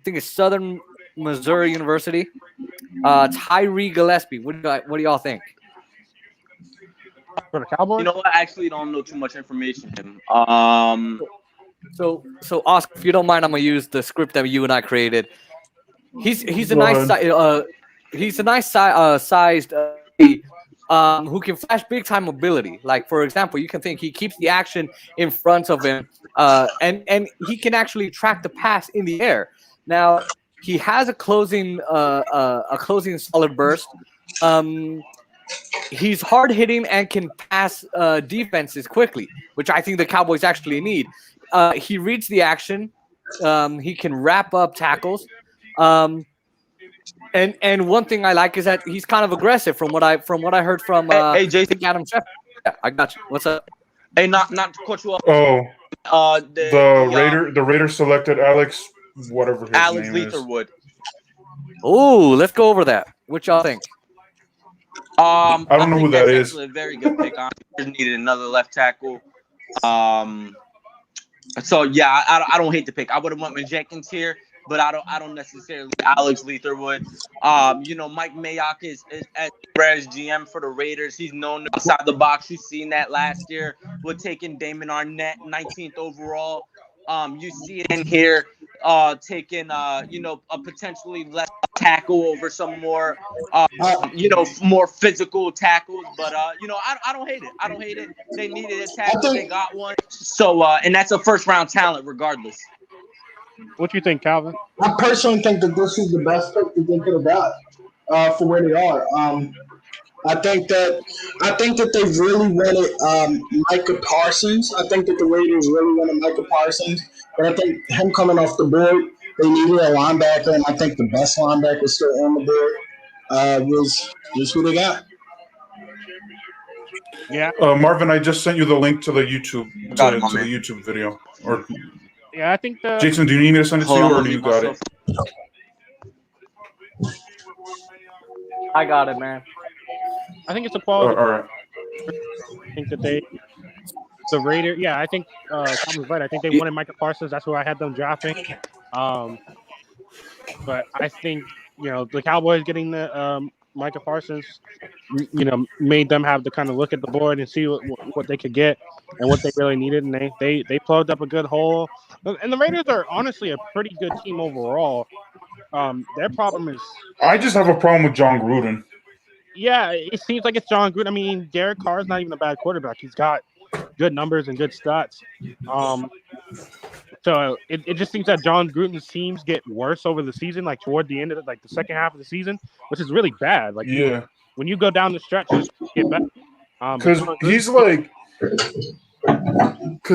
think it's Southern Missouri University. Tyree Gillespie. What do y'all think? For the Cowboys? You know what? I actually don't know too much information. So Oscar, if you don't mind, I'm gonna use the script that you and I created. He's a nice sized who can flash big time mobility. Like, for example, you can think he keeps the action in front of him, and he can actually track the pass in the air. Now, He has a closing solid burst. He's hard hitting and can pass defenses quickly, which I think the Cowboys actually need. He reads the action. He can wrap up tackles. And one thing I like is that he's kind of aggressive from what I heard from Hey, Jason. I think Adam Schefter. Yeah, I got you. What's up? Hey, not to cut you off. Oh, the Raider selected Alex, whatever his Alex name is. Leatherwood. Oh, let's go over that. What y'all think? I don't know who that is. Actually a very good pick. I just needed another left tackle. So yeah, I don't hate the pick. I would have went with Jenkins here, but I don't necessarily Alex Leatherwood. Mike Mayock is as GM for the Raiders. He's known outside the box. You've seen that last year with taking Damon Arnett, 19th overall. You see it in here, taking a potentially less tackle over some more more physical tackles. But I don't hate it. I don't hate it. They needed a tackle. They got one. So and that's a first round talent regardless. What you think, Calvin? I personally think that this is the best pick that they could have got for where they are. I think that they really wanted Micah Parsons. I think that the Raiders really wanted Micah Parsons, but I think him coming off the board, they needed a linebacker, and I think the best linebacker still on the board was who they got. Yeah. Marvin, I just sent you the link to the YouTube the YouTube video. Or yeah, I think the Jason, do you need me to send it to you, or do you got it? I got it, man. I think it's a quality. All right. I think that the Raiders. Yeah, I think Tom was right. I think they wanted Micah Parsons. That's who I had them drafting. But I think the Cowboys getting the Micah Parsons, made them have to kind of look at the board and see what they could get and what they really needed, and they plugged up a good hole. And the Raiders are honestly a pretty good team overall. Their problem is I just have a problem with John Gruden. Yeah, it seems like it's John Gruden. I mean, Derek Carr's not even a bad quarterback. He's got good numbers and good stats. So it just seems that John Gruden's teams get worse over the season, like toward the end of the second half of the season, which is really bad. Like when you go down the stretch, you get better. Because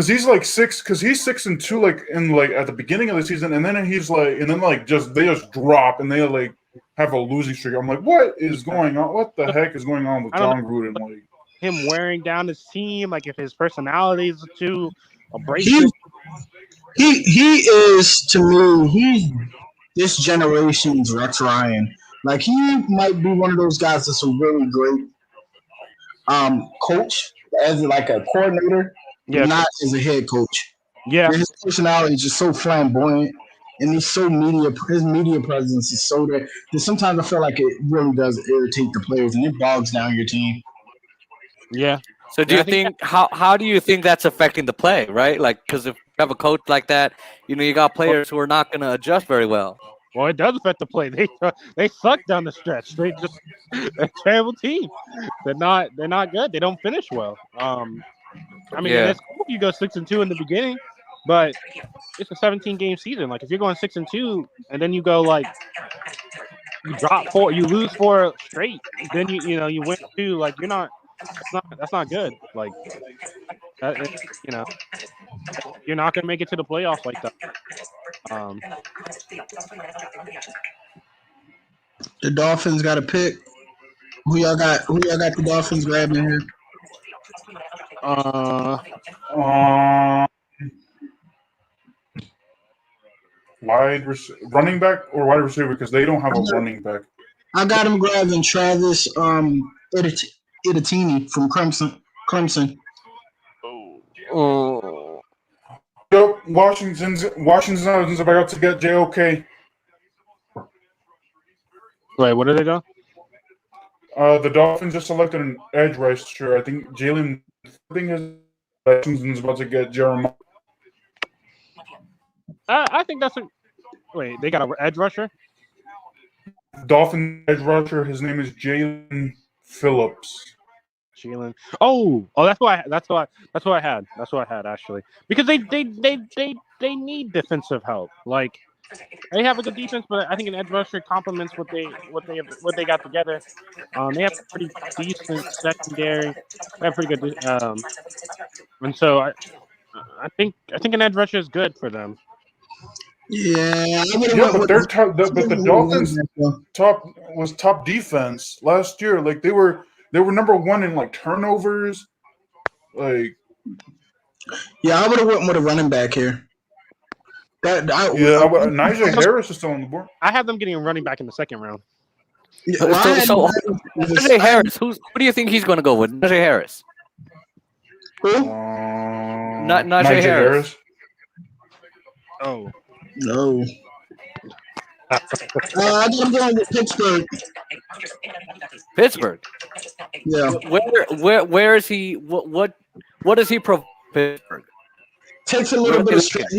he's 6-2, like at the beginning of the season, and then they just drop and they have a losing streak. I'm like, what is going on? What the heck is going on with John Gruden? Like him wearing down his team, like if his personality is too abrasive. He is, to me, he's this generation's Rex Ryan. Like he might be one of those guys that's a really great coach as like a coordinator, not as a head coach. Yeah, his personality is just so flamboyant, and he's so his media presence is so there that sometimes I feel like it really does irritate the players and it bogs down your team. Yeah. So do you think how do you think that's affecting the play, right? Like, because if you have a coach like that, you got players who are not going to adjust very well. Well, it does affect the play. They suck down the stretch. They're a terrible team. They're not good. They don't finish well. I mean, it's cool if you go 6-2 in the beginning, but it's a 17-game season. Like if you're going 6-2 and then you go you drop 4, you lose 4 straight, then you win 2. Like that's not good. Like you're not gonna make it to the playoffs like that. The Dolphins got a pick. Who y'all got the Dolphins grabbing here? Running back or wide receiver, because they don't have a running back. I got him grabbing Travis Etienne from Clemson. Oh. Yep, Washington's about to get JOK. Wait, what are they doing? The Dolphins just selected an edge rusher. I think Washington's about to get Jeremiah. I think that's wait. They got an edge rusher. Dolphin edge rusher. His name is Jalen Phillips. Jalen. Oh, that's what I had actually, because they need defensive help. Like They have a good defense, but I think an edge rusher complements what they got together. They have a pretty decent secondary. They have pretty good, and so I think an edge rusher is good for them. Yeah, I would have Yeah, went but with. they're but the Dolphins top defense last year. Like they were number one in like turnovers. Like Yeah, I would have went with a running back here. Najee Harris is still on the board. I have them getting a running back in the second round. So Najee Harris, who do you think he's going to go with? Najee Harris. Who? Najee Harris. Oh. No. I think I'm going with Pittsburgh. Pittsburgh. Yeah. Where is he? What does he provide? Pittsburgh. Takes a little bit of strength.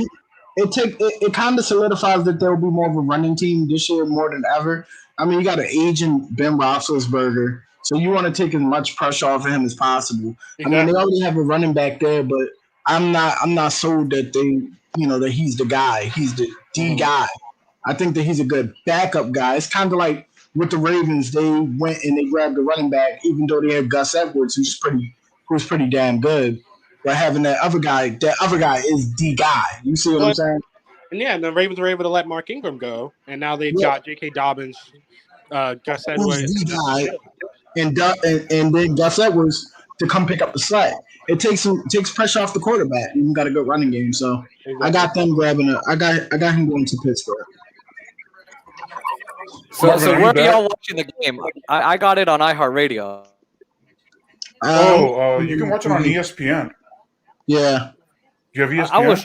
It kind of solidifies that there will be more of a running team this year more than ever. I mean, you got an aging Ben Roethlisberger, so you want to take as much pressure off of him as possible. Exactly. I mean, they already have a running back there, but I'm not sold that that he's the guy. He's the guy. I think that he's a good backup guy. It's kind of like with the Ravens, they went and they grabbed the running back, even though they had Gus Edwards, who's pretty damn good. But having that other guy is the guy. You see what I'm saying? And yeah, the Ravens were able to let Mark Ingram go, and now they've got J.K. Dobbins, Gus Edwards, the guy, and then Gus Edwards to come pick up the slack. It takes pressure off the quarterback. You got a good running game, so exactly. I got them grabbing it. I got him going to Pittsburgh. So where are y'all watching the game? I got it on iHeartRadio. You can watch it on ESPN. Yeah. You have ESPN? I was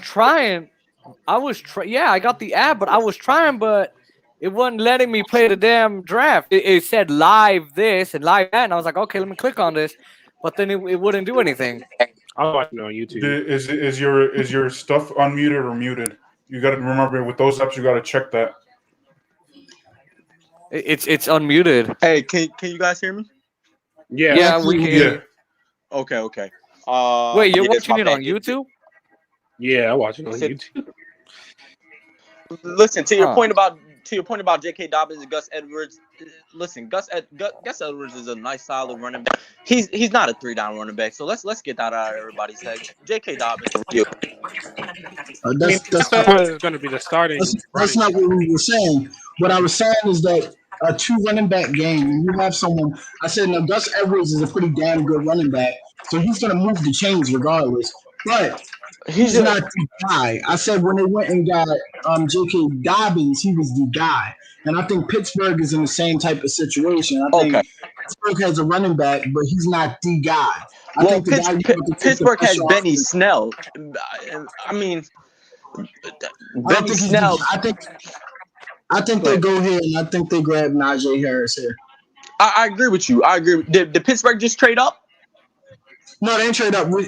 trying. Yeah, I got the app, but I was trying, but it wasn't letting me play the damn draft. It said live this and live that, and I was like, okay, let me click on this, but then it wouldn't do anything. I'll watch it on YouTube. Is your stuff unmuted or muted? You got to remember with those apps, you got to check that. It's unmuted. Hey, can you guys hear me? Yeah, we can. Yeah. Okay. Wait, you're watching it on YouTube? Yeah, I watch it on YouTube. Listen, to your point about J.K. Dobbins and Gus Edwards. Listen, Gus Edwards is a nice, solid running back. He's not a 3-down running back. So let's get that out of everybody's head. J.K. Dobbins. That's going to be the starting. That's not what we were saying. What I was saying is that a 2 running back game, when you have someone, I said, now Gus Edwards is a pretty damn good running back, so he's going to move the chains regardless. But he's not the guy. I said when they went and got J.K. Dobbins, he was the guy. And I think Pittsburgh is in the same type of situation. I think Pittsburgh has a running back, but he's not the guy. Pittsburgh has Benny Snell. I mean, Benny Snell. I think they go here, and I think they grab Najee Harris here. I agree with you. Did Pittsburgh just trade up? No, they didn't trade up. We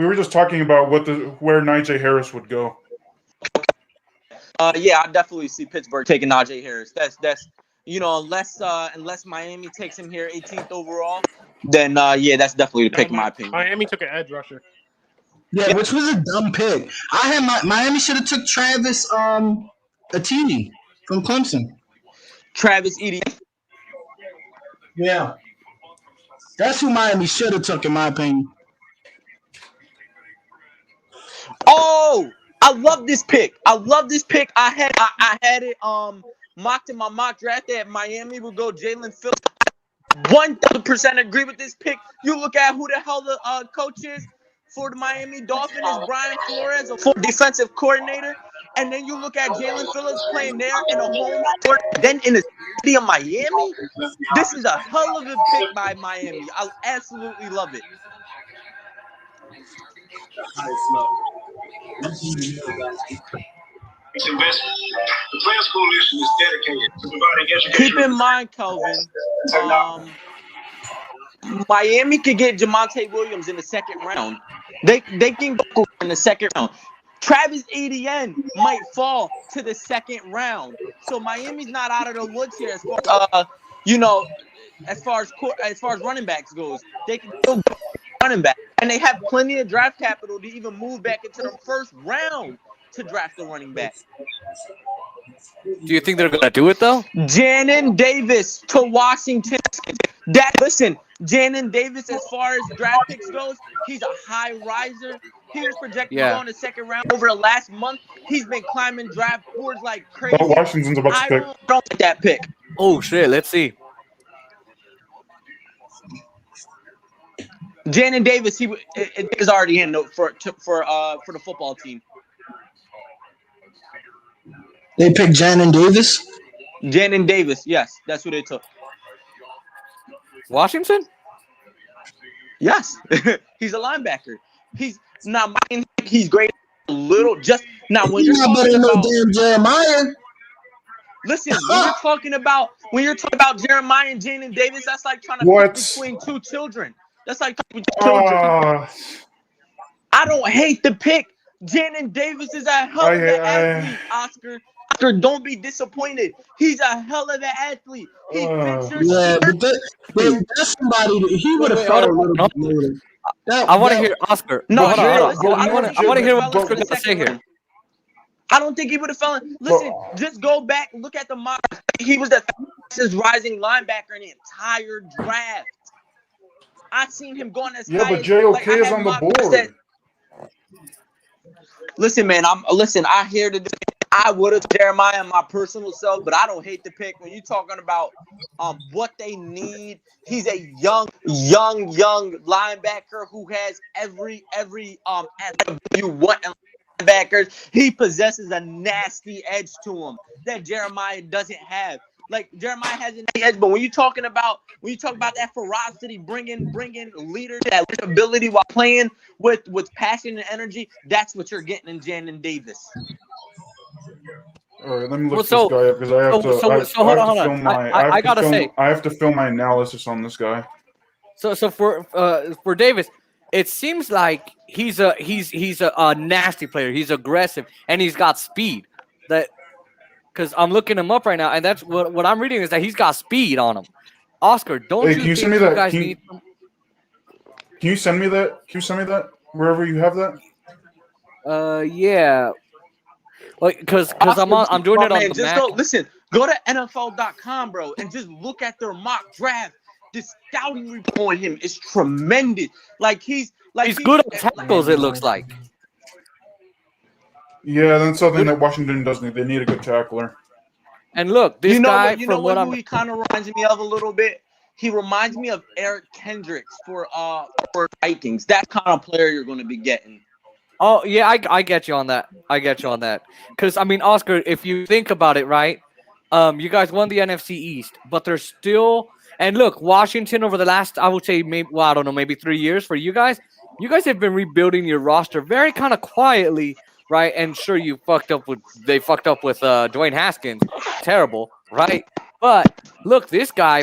were just talking about where Najee Harris would go. Yeah, I definitely see Pittsburgh taking Najee Harris. That's unless Miami takes him here 18th overall, then that's definitely the pick in my opinion. Miami took an edge rusher. Yeah, which was a dumb pick. I had Miami should have took Travis Etienne from Clemson. Travis Etienne. Yeah. That's who Miami should have took, in my opinion. Oh, I love this pick. I had it mocked in my mock draft that Miami would go Jalen Phillips. 1,000% agree with this pick. You look at who the hell the coach is for the Miami Dolphins is Brian Flores, a full defensive coordinator. And then you look at Jalen Phillips playing there in a home court, then in the city of Miami. This is a hell of a pick by Miami. I absolutely love it. The Players Coalition is dedicated to providing education. Keep in mind, Kelvin, Miami could get Jamonte Williams in the second round. They can go in the second round. Travis Etienne might fall to the second round. So Miami's not out of the woods here as far as running backs goes. They can still go running back. And they have plenty of draft capital to even move back into the first round. to draft a running back. Do you think they're gonna do it though? Janin Davis to Washington. Listen, Janin Davis, as far as draft picks goes, he's a high riser. He was projected to go in the second round over the last month. He's been climbing draft boards like crazy. Oh, Washington's about to I pick. don't like that pick. Oh shit, let's see. Janin Davis, he is already in for the football team. They picked Janin Davis. Janin Davis, yes, that's who they took. Washington? Yes, he's a linebacker. He's not. He's great. A little just now when you're talking about damn Jeremiah. Listen, when you're talking about Jeremiah and Janin Davis, that's like trying to pick between two children. That's like between children. I don't hate the pick. Janin Davis is a hell of an athlete, Oscar. Oscar, don't be disappointed. He's a hell of an athlete. He fits your that's somebody that he would have felt a little bit later. I want to hear Oscar. No, hold on. I want to hear what Oscar got to say here. I don't think he would have fallen. Listen, just go back, look at the mock. He was the fastest rising linebacker in the entire draft. I seen him going as high. Yeah, but JOK is on the board. Listen, man, I hear I would have Jeremiah my personal self, but I don't hate the pick. When you're talking about what they need, he's a young linebacker who has every attribute you want in linebackers. He possesses a nasty edge to him that Jeremiah doesn't have. Like Jeremiah has an edge, but when you talk about that ferocity, bringing leader, that ability while playing with passion and energy, that's what you're getting in Janin Davis. All right, let me look this guy up because I have to film my analysis on this guy. So for Davis, it seems like he's a nasty player. He's aggressive and he's got speed. Because I'm looking him up right now, and that's what I'm reading is that he's got speed on him. Oscar, don't you think you guys need? Can you send me that? Can you send me that wherever you have that? Yeah. Like, because I'm doing it on the Mac. Go to NFL.com, bro, and just look at their mock draft. The scouting report on him is tremendous. He's good at tackles. It looks like. Yeah, that's something that Washington does need. They need a good tackler. And look, this guy, he kind of reminds me of a little bit. He reminds me of Eric Kendricks for Vikings. That kind of player you're going to be getting. Oh yeah, I get you on that. Because I mean, Oscar, if you think about it, right? You guys won the NFC East, but there's still. And look, Washington over the last, I would say, maybe 3 years for you guys. You guys have been rebuilding your roster very kind of quietly. Right, and sure, they fucked up with Dwayne Haskins, terrible, right? But look, this guy,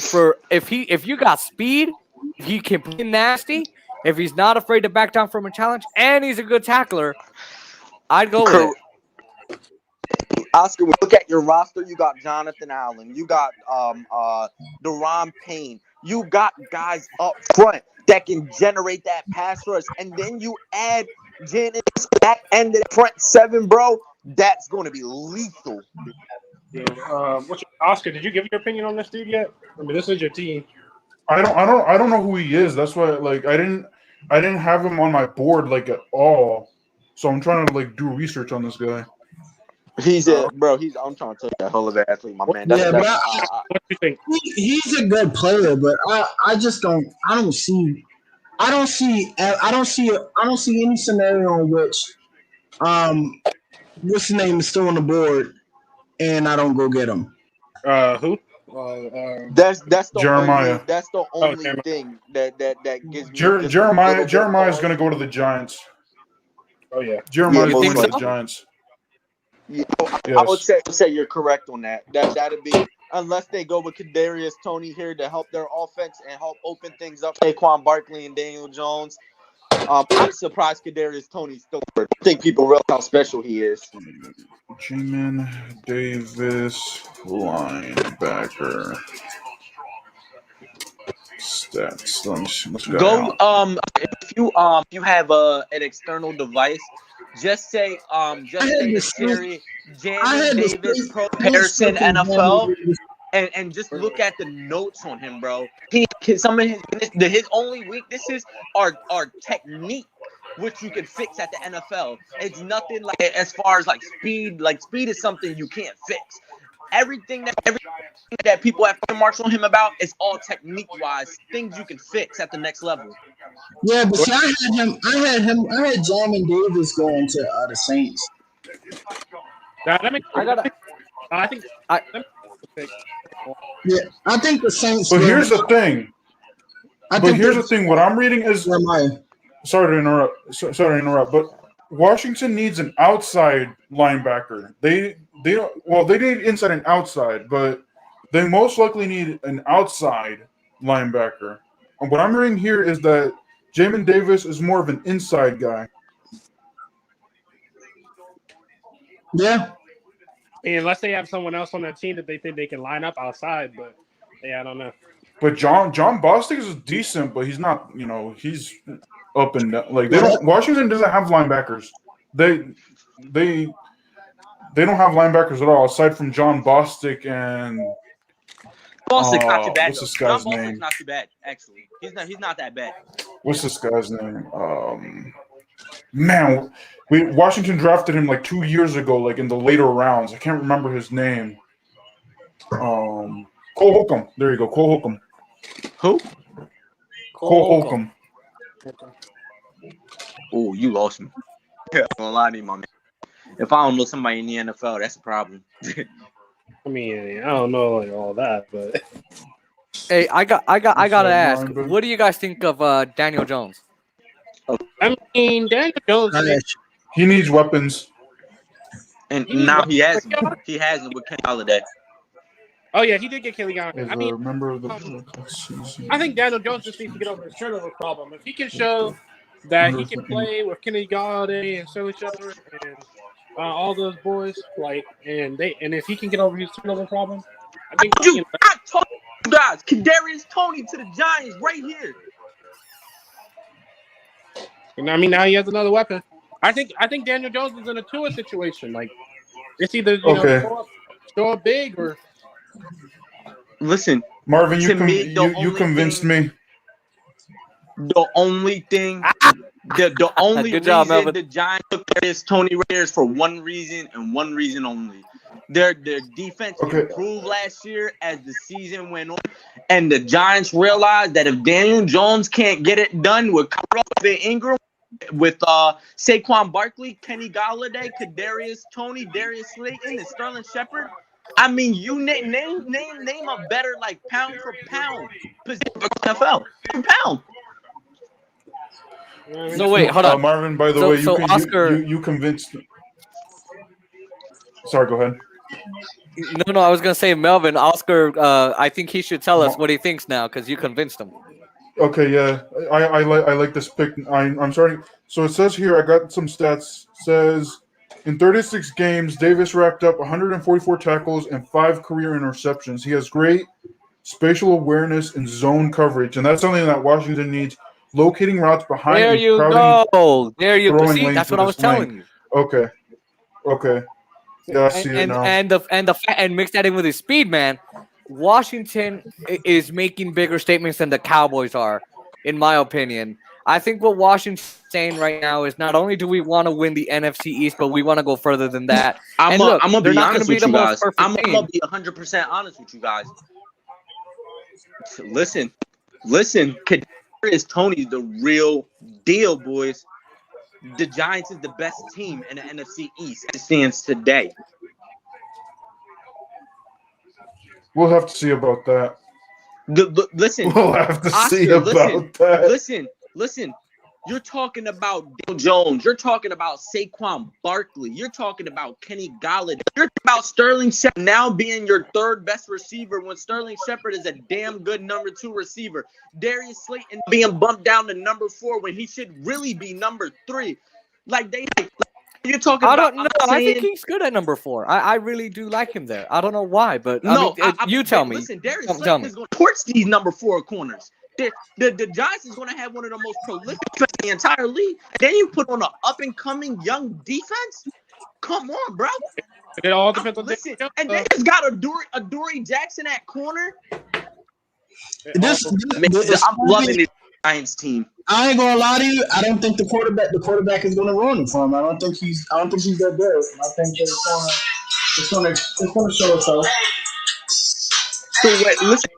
if you got speed, he can play nasty. If he's not afraid to back down from a challenge, and he's a good tackler, I'd go with it. Oscar, when you look at your roster, you got Jonathan Allen, you got Deron Payne, you got guys up front that can generate that pass rush, and then you add Jennings back end of the front seven, bro. That's going to be lethal. Yeah. Oscar, did you give your opinion on this dude yet? I mean, this is your team. I don't know who he is. That's why I didn't have him on my board at all. So I'm trying to do research on this guy. I'm trying to tell you a hell of an athlete, my man. What do you think? He's a good player, but I don't see any scenario in which what's his name is still on the board and I don't go get him. Who? That's the Jeremiah. That's the only thing that gives me Jeremiah is going to go to the Giants. Oh yeah, Jeremiah's going to the Giants. Yeah, I would say you're correct on that. That'd be unless they go with Kadarius Toney here to help their offense and help open things up. Saquon Barkley and Daniel Jones. I'm surprised Kadarius Toney's still there. I think people realize how special he is. Jamin Davis, linebacker. Stats. Go. If you have an external device, Just say I had the the Saints. Terry, I had Jamin the Davis Saints comparison picking NFL, Jamin Davis. and just look at the notes on him, bro. Some of his only weaknesses are technique, which you can fix at the NFL. It's nothing like as far as like speed. Like speed is something you can't fix. Everything that people have question marks on him about is all technique wise, things you can fix at the next level. Yeah, but see, I had Jamin Davis going to the Saints. I think Yeah, I think the Saints. But here's the thing. What I'm reading is. Sorry to interrupt. But Washington needs an outside linebacker. They need inside and outside, but they most likely need an outside linebacker. And what I'm reading here is that Jamin Davis is more of an inside guy. Yeah. Unless they have someone else on their team that they think they can line up outside, but yeah, I don't know. But John Bostic is decent, but he's not. He's up and down. Like Washington doesn't have linebackers. They don't have linebackers at all, aside from John Bostic and. Bostic's not too bad. What's this guy's John name? Bostic's not too bad, actually. He's not that bad. What's this guy's name? Washington drafted him like 2 years ago, like in the later rounds. I can't remember his name. Cole Holcomb. There you go, Cole Holcomb. Who? Cole Holcomb. Oh, you lost me. I'm gonna lie to you, my man. If I don't know somebody in the NFL, that's a problem. I mean, I don't know like all that, but hey, I gotta ask, what do you guys think of Daniel Jones? I mean, Daniel Jones. He needs weapons, and now he has it with Kenny Galladay. Oh yeah, he did get Kenny Galladay. I mean, I think Daniel Jones just needs to get over his turnover problem. If he can show that he can play with Kenny Galladay and Sterling Shepard and all those boys, and if he can get over his turnover problem, I think I told you guys, Kadarius Toney to the Giants right here. And I mean, now he has another weapon. I think Daniel Jones is in a Tua situation. Like it's either show up big or. Listen, Marvin, you convinced me. The only thing, the only reason the Giants took Kadarius Toney Raiders for one reason and one reason only. Their defense improved last year as the season went on, and the Giants realized that if Daniel Jones can't get it done with Melvin Ingram, with Saquon Barkley, Kenny Galladay, Kadarius Toney, Darius Slayton, and Sterling Shepard. I mean, you name a better like pound for pound position for NFL. Pound. So wait, hold on, Marvin. By the way, you convinced. Sorry, go ahead. No, I was gonna say Melvin. Oscar, I think he should tell us what he thinks now because you convinced him. Okay, yeah, I like this pick. I'm starting. So it says here, I got some stats. Says in 36 games, Davis racked up 144 tackles and 5 career interceptions. He has great spatial awareness and zone coverage, and that's something that Washington needs. Locating routes behind. There you go. There you go. See, that's what I was telling you. Okay. Yeah, I see it now. And mix that in with his speed, man. Washington is making bigger statements than the Cowboys are, in my opinion. I think what Washington's saying right now is not only do we want to win the NFC East, but we want to go further than that. I'm gonna be honest with you guys. I'm team. gonna be 100% honest with you guys. Listen. Kadarius Toney is the real deal, boys. The Giants is the best team in the NFC East as it stands today. We'll have to see about that. Listen. We'll have to Oscar, see about that. Listen. You're talking about Daniel Jones. You're talking about Saquon Barkley. You're talking about Kenny Galladay. You're talking about Sterling Shepard now being your third best receiver when Sterling Shepard is a damn good number 2 receiver. Darius Slayton being bumped down to number 4 when he should really be number 3. You're talking about. I don't know. I think he's good at number 4. I really do like him there. I don't know why, but you tell me. Listen, Darius Slayton is going to torch these number 4 corners. The Giants is going to have one of the most prolific defense in the entire league. And then you put on an up and coming young defense. Come on, bro. It all depends on Listen, and they just got Adoree Jackson at corner. I'm loving this Giants team. I ain't gonna lie to you. I don't think the quarterback is gonna ruin it for him. I don't think he's that good. I think it's gonna show itself. So wait, listen.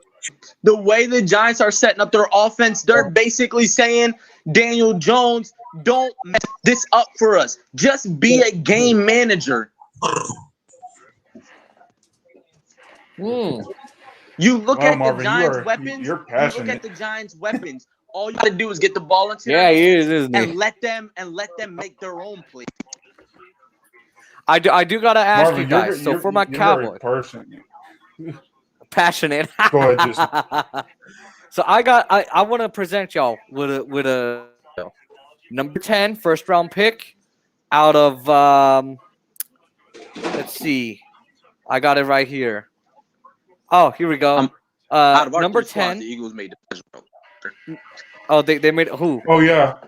The way the Giants are setting up their offense, they're basically saying, Daniel Jones, don't mess this up for us. Just be a game manager. You look at Marvin, the Giants' weapons. You're you look at the Giants' weapons. All you got to do is get the ball into Yeah, he is, isn't he? and let them make their own play. I do gotta ask Marvin, you guys. So for my Cowboys, passionate. Go ahead, Jason. So I want to present y'all with a number 10 first round pick out of let's see, I got it right here. Oh, here we go. Out of our number 10, 10. the Eagles made the Oh, they made who? Oh yeah,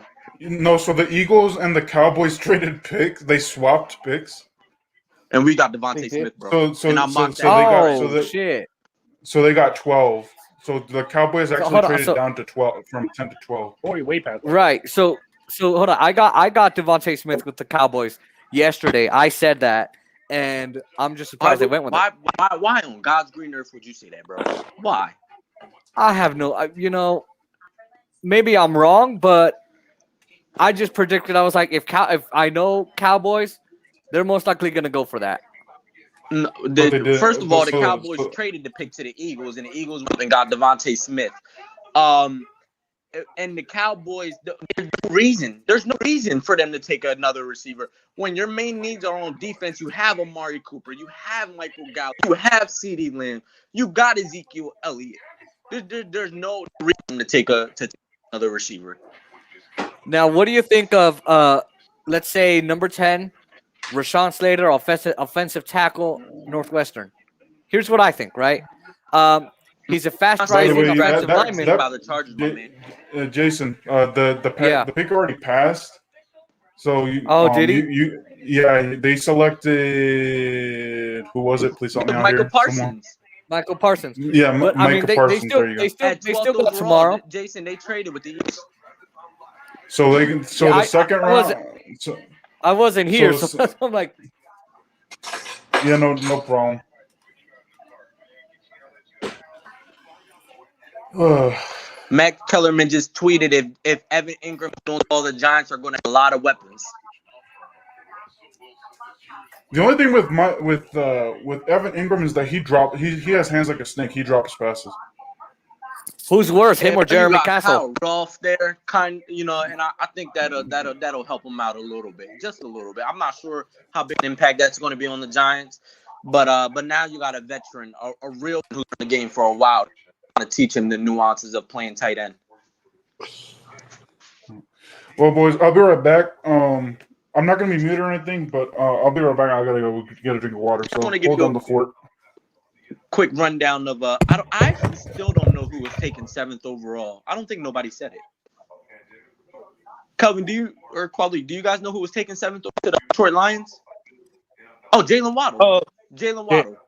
no. So the Eagles and the Cowboys traded picks. They swapped picks, and we got Devontae Smith, bro. So they got shit. So they got 12. So the Cowboys actually traded down to 12 from 10 to 12. Oh, way past. Right. So hold on. I got Devontae Smith with the Cowboys yesterday. I said that, and I'm just surprised they went with it. Why on God's green earth would you say that, bro? Why? I have no. Maybe I'm wrong, but I just predicted. I was like, if I know Cowboys, they're most likely going to go for that. No, first of all, the Cowboys traded the pick to the Eagles, and the Eagles went and got Devontae Smith. And the Cowboys, there's no reason for them to take another receiver. When your main needs are on defense, you have Amari Cooper, you have Michael Gallup, you have CeeDee Lamb, you got Ezekiel Elliott. There's no reason to take another receiver. Now, what do you think of, let's say, number 10, Rashawn Slater, offensive tackle, Northwestern? Here's what I think, right? He's a fast-rising offensive lineman. About the Chargers, my man. Jason, the pick already passed. So did he? They selected, who was it? Please help me out Michael here. Parsons. Michael Parsons. Yeah, Michael Parsons. They still got tomorrow. Jason, they traded with the Eagles. So the second round. I wasn't here, so I'm like. Yeah, no problem. Matt Kellerman just tweeted if Evan Ingram don't all the Giants are going to have a lot of weapons. The only thing with Evan Ingram is that he has hands like a snake. He drops passes. Who's worse, him or Jeremy Castle? Rudolph there, and I think that'll help him out a little bit, just a little bit. I'm not sure how big an impact that's going to be on the Giants, but now you got a veteran, a real who's in the game for a while, to teach him the nuances of playing tight end. Well, boys, I'll be right back. I'm not going to be muted or anything, but I'll be right back. I got to go get a drink of water. So hold on the fort. Quick rundown of I actually still don't know who was taken 7th overall. I don't think nobody said it. Kelvin, Quali, do you guys know who was taken 7th to the Detroit Lions? Oh, Jalen Waddle. Jalen Waddle. Yeah.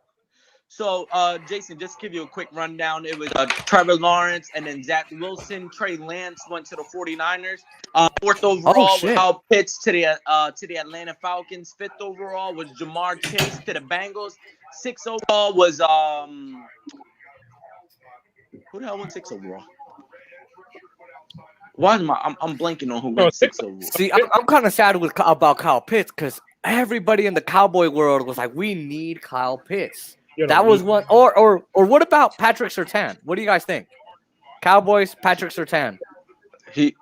So, Jason, just to give you a quick rundown, it was Trevor Lawrence and then Zach Wilson. Trey Lance went to the 49ers. 4th overall was Kyle Pitts to the Atlanta Falcons. 5th overall was Jamar Chase to the Bengals. 6th overall was who the hell went 6th overall? Why am I'm blanking on who went 6th overall? See, I'm kind of sad about Kyle Pitts because everybody in the Cowboy world was like, we need Kyle Pitts. That was one. Or what about Patrick Surtain? What do you guys think? Cowboys, Patrick Surtain.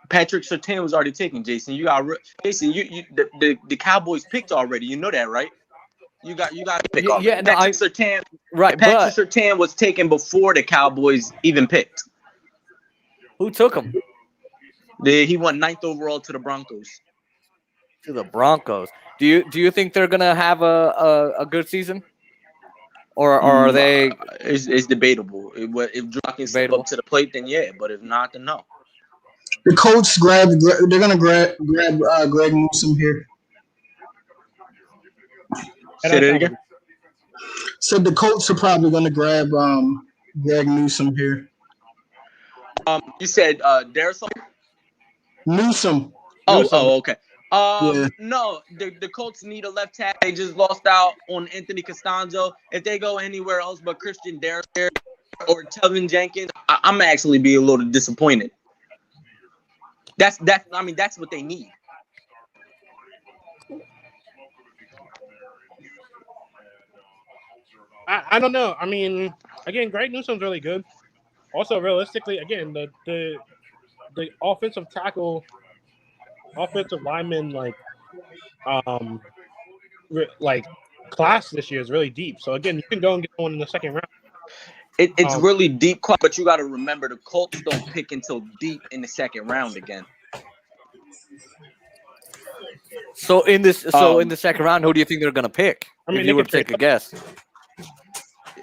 Patrick Surtain was already taken. Jason, the Cowboys picked already. You know that, right? You got to pick off. Yeah, Patrick Surtain. Right, Patrick Surtain was taken before the Cowboys even picked. Who took him? He went 9th overall to the Broncos. To the Broncos. Do you think they're gonna have a good season? or are they It's debatable. If Drew Lock can step debatable? up to the plate, then yeah. But if not, then no. The Colts they're gonna grab Greg Newsome here. Say that again. So the Colts are probably gonna grab Greg Newsome here. You said Darius. Newsome. Oh, okay. Yeah. No, the Colts need a left tackle. They just lost out on Anthony Costanzo. If they go anywhere else but Christian Darius or Tevin Jenkins, I'm actually be a little disappointed. That's what they need. I don't know. I mean, again, Greg Newsome's really good. Also, realistically, again, the offensive lineman class this year is really deep. So again, you can go and get one in the second round. It's really deep, but you got to remember the Colts don't pick until deep in the second round again. So in the second round, who do you think they're gonna pick? I mean, if you were to take a guess.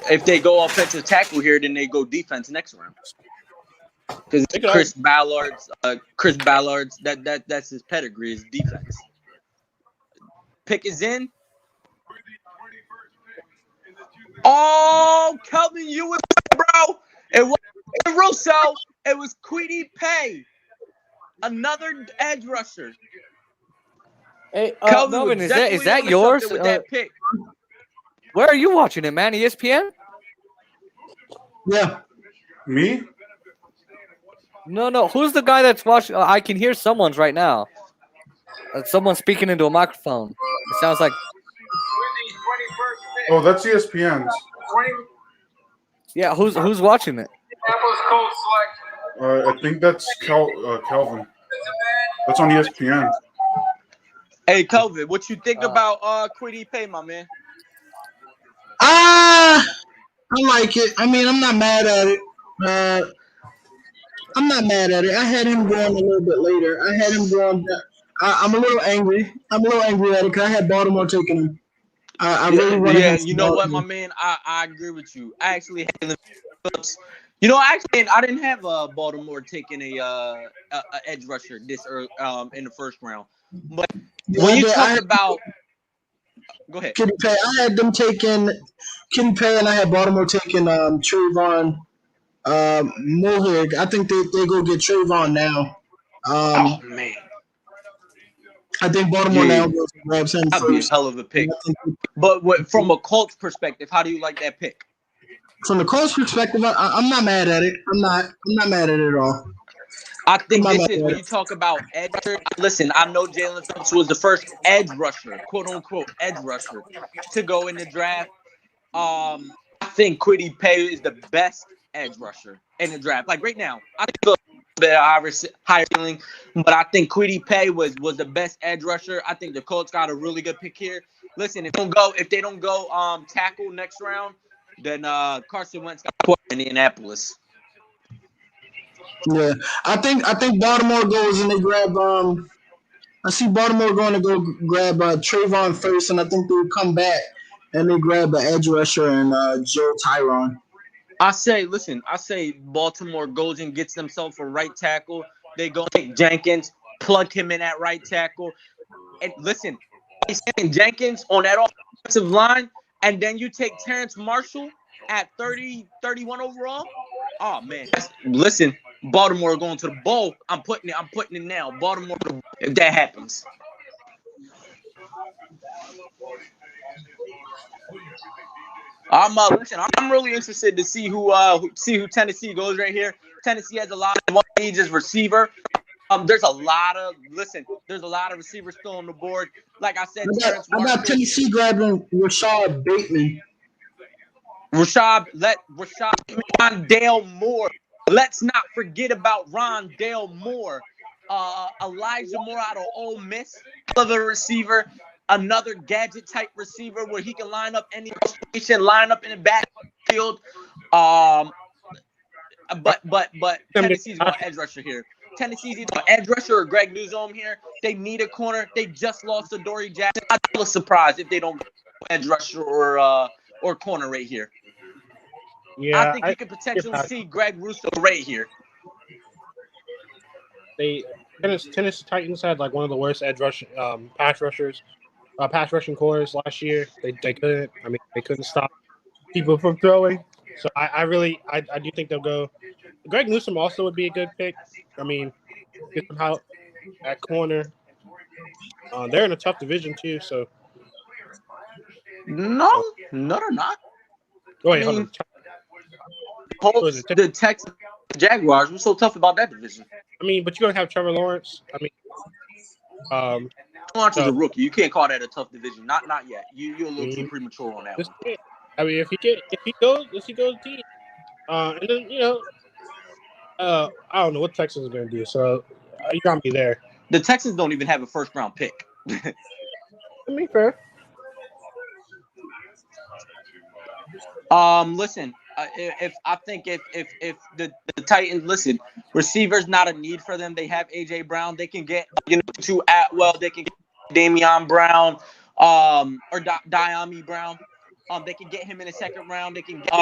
If they go offensive tackle here, then they go defense next round. Because Chris Ballard's that's his pedigree is defense. Pick is in. Oh, Kelvin, you was bro. It wasn't Russo. It was Kwity Paye, another edge rusher. Hey, Kelvin, Melvin, was is that onto yours? something with that pick. Where are you watching it, man? ESPN? Yeah. Me? No. Who's the guy that's watching? I can hear someone's right now. Someone's speaking into a microphone. It sounds like. Oh, that's ESPN's. Yeah, who's watching it? I think that's Calvin. That's on ESPN. Hey, Kelvin, what you think about Kwity Paye, my man? I like it. I mean, I'm not mad at it. I had him going a little bit later. I had him going. I'm a little angry. I'm a little angry at it because I had Baltimore taking him. I really want to. Yeah, you know what, my man? I agree with you. I actually had the Phillips. You know, actually, I didn't have Baltimore taking a edge rusher this early, in the first round. But when you talk about, go ahead. Kwity Paye. I had them taking Kwity Paye, and I had Baltimore taking Trayvon Mohig. I think they go get Trayvon now. Oh man, I think Baltimore now goes to grab him that'd be a first. hell of a pick. But from a Colts perspective, how do you like that pick? From the Colts perspective, I'm not mad at it. I'm not mad at it at all. I think this is when you talk about edge. Listen, I know Jalen Phillips was the first edge rusher, quote unquote edge rusher, to go in the draft. I think Kwity Paye is the best edge rusher in the draft. Like right now, I think a bit higher ceiling, but I think Kwity Paye was the best edge rusher. I think the Colts got a really good pick here. Listen, if they don't go tackle next round, then Carson Wentz got put in Indianapolis. Yeah, I think Baltimore goes and they grab. I see Baltimore going to go grab Trayvon first, and I think they'll come back and they grab the edge rusher and Joe Tyron. I say Baltimore goes and gets themselves a right tackle. They go take Jenkins, plug him in at right tackle, and listen, Jenkins on that offensive line, and then you take Terrence Marshall at 31 overall. Oh man, listen. Baltimore going to the bowl. I'm putting it now. Baltimore, if that happens. I'm really interested to see who Tennessee goes right here. Tennessee has a lot of needs as receiver. There's a lot of receivers still on the board. Like I said, I got Tennessee grabbing Rashad Bateman. Rondale Moore. Let's not forget about Rondale Moore. Elijah Moore out of Ole Miss, another receiver, another gadget type receiver where he can line up any situation, line up in the backfield. But Tennessee's going edge rusher here. Tennessee's either an edge rusher or Greg Newsome here. They need a corner. They just lost to Dory Jackson. I'm not surprised if they don't go edge rusher or or corner right here. Yeah, I think you could potentially see Greg Russo right here. Tennessee Titans had like one of the worst pass rushing cores last year. They couldn't. I mean, they couldn't stop people from throwing. So I do think they'll go. Greg Newsome also would be a good pick. I mean, get them out at corner. They're in a tough division too. So No, they're not. wait, I hold mean, on. Colts, the Texans, the Jaguars. What's so tough about that division? I mean, but you're gonna have Trevor Lawrence. I mean, Lawrence is a rookie. You can't call that a tough division. Not yet. You're a little too premature on that one. I mean, if he goes deep, and then I don't know what Texas is gonna do. So you got me there. The Texans don't even have a first round pick. I mean, fair. Listen, if the Titans, listen, receivers not a need for them. They have AJ Brown. They can get to Atwell. They can get Damian Brown, or Diami Brown. They can get him in the second round. They can get,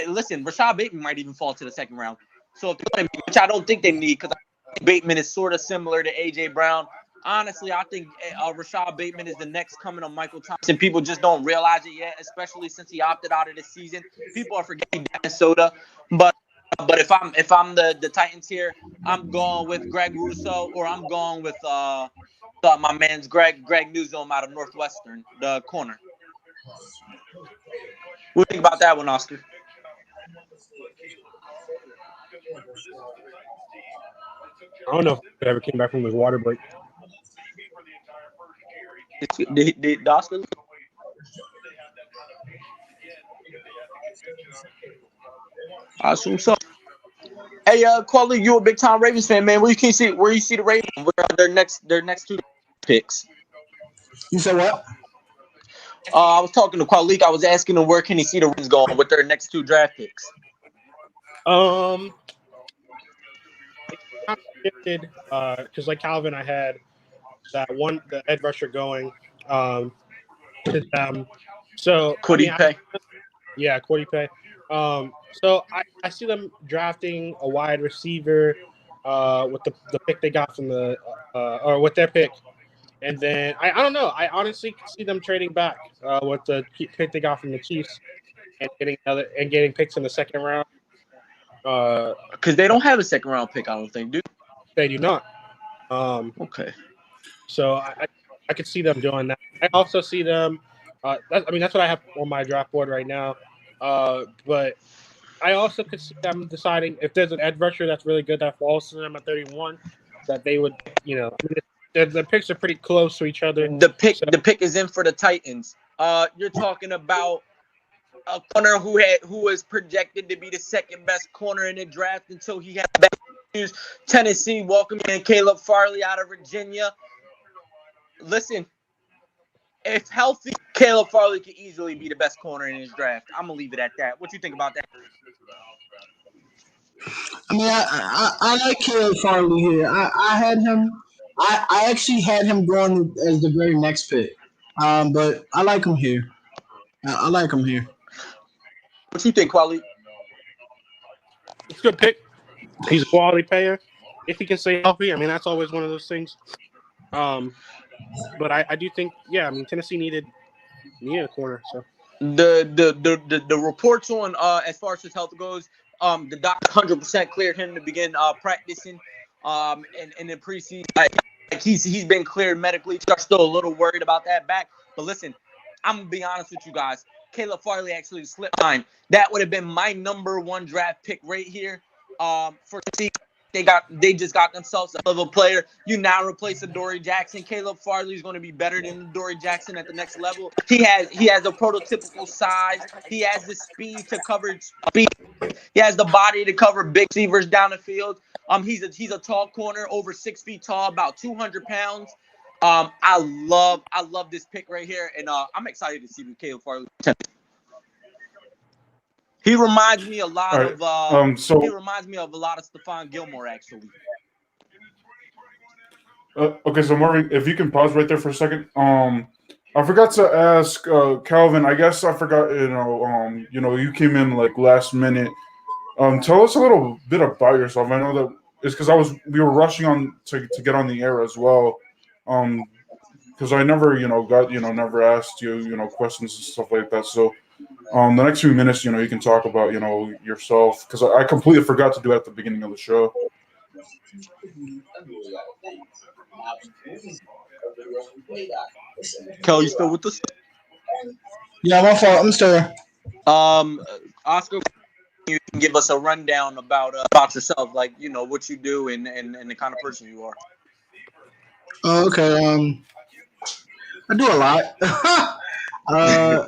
listen, Rashad Bateman might even fall to the second round. So which I don't think they need, because Bateman is sort of similar to AJ Brown. Honestly, I think Rashad Bateman is the next coming of Michael Thompson. People just don't realize it yet, especially since he opted out of this season. People are forgetting Minnesota, but if I'm the Titans here, I'm going with Greg Russo, or I'm going with my man's Greg Newsome out of Northwestern, the corner. What do you think about that one, Oscar? I don't know if he ever came back from his water break. Did Oscar? I assume so. Hey, Quali, you a big time Ravens fan, man? Where you see the Ravens? Where are their next two picks? You said what? I was talking to Qualik. I was asking him where can he see the Ravens going with their next two draft picks. Shifted because like Calvin, I had the edge rusher going to them. So Kwity Paye. Yeah, Kwity Paye. So I see them drafting a wide receiver with the pick they got from or with their pick. And then I don't know. I honestly see them trading back with the pick they got from the Chiefs and getting picks in the second round. Because they don't have a second round pick, I don't think, dude. They do not. Okay. So I could see them doing that. I also see them. That's what I have on my draft board right now. But I also could see them deciding if there's an edge rusher that's really good that falls to them at 31, that they would, the picks are pretty close to each other. The pick is in for the Titans. You're talking about a corner who was projected to be the second best corner in the draft until he had bad news. Tennessee welcoming in Caleb Farley out of Virginia. Listen, if healthy, Caleb Farley could easily be the best corner in his draft. I'm gonna leave it at that. What do you think about that? I mean, I like Caleb Farley here. I had him. I actually had him going as the very next pick. But I like him here. I like him here. What you think, Quali? It's a good pick. He's a quality player. If he can stay healthy, I mean, that's always one of those things. But I do think, Tennessee needed a corner. So the reports on as far as his health goes, the doctor 100% cleared him to begin practicing in the preseason. He's been cleared medically. They're still a little worried about that back. But listen, I'm gonna be honest with you guys. Caleb Farley actually slipped mine. That would have been my number one draft pick right here. For they just got themselves a level player. You now replace Adoree Jackson. Caleb Farley is going to be better than Adoree Jackson at the next level. He has a prototypical size. He has the speed to cover speed. He has the body to cover big receivers down the field. He's a tall corner, over 6 feet tall, about 200 pounds. I love this pick right here, and I'm excited to see what Caleb Farley. He reminds me a lot of Stephon Gilmore, actually. Okay, so Marvin, if you can pause right there for a second. I forgot to ask Calvin. I guess I forgot. You came in like last minute. Tell us a little bit about yourself. I know that it's because we were rushing on to get on the air as well. Because I never, never asked you, questions and stuff like that. So, the next few minutes, you can talk about, yourself. Because I completely forgot to do it at the beginning of the show. Kel, you still with us? Yeah, my fault. I'm still. Oscar, you can give us a rundown about yourself, like what you do and the kind of person you are. Oh, okay. I do a lot. I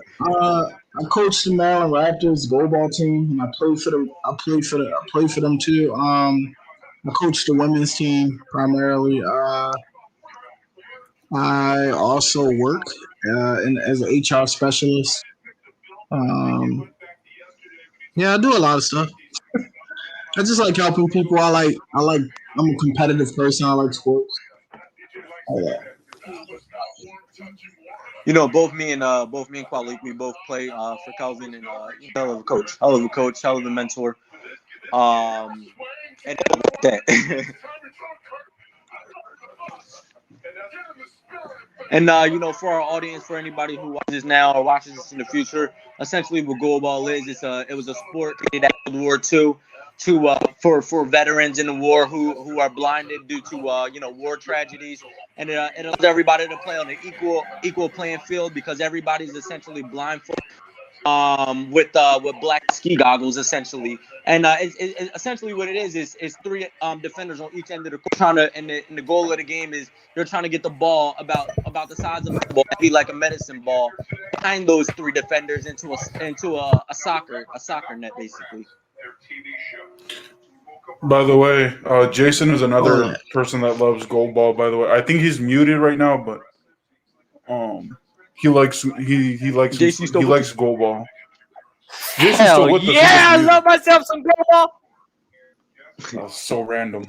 coach the Maryland Raptors goalball team, and I play for them too. I coach the women's team primarily. I also work as an HR specialist. Um, yeah, I do a lot of stuff. I just like helping people. I'm a competitive person. I like sports. Both me and Kwalik, we both play for Calvin, and hell of a coach, hell of a mentor. And that. And for our audience, for anybody who watches now or watches this in the future, essentially what goalball is, it was a sport created after World War II for veterans in the war who are blinded due to war tragedies, and it allows everybody to play on an equal playing field because everybody's essentially blindfolded with black ski goggles essentially, and essentially what it is three defenders on each end of the court trying to, and the goal of the game is they're trying to get the ball about the size of a ball, be like a medicine ball, behind those three defenders into a soccer net basically. By the way, Jason is another person that loves goalball. By the way, I think he's muted right now, but he likes goalball. Hell yeah, I love myself some goalball. That's so random.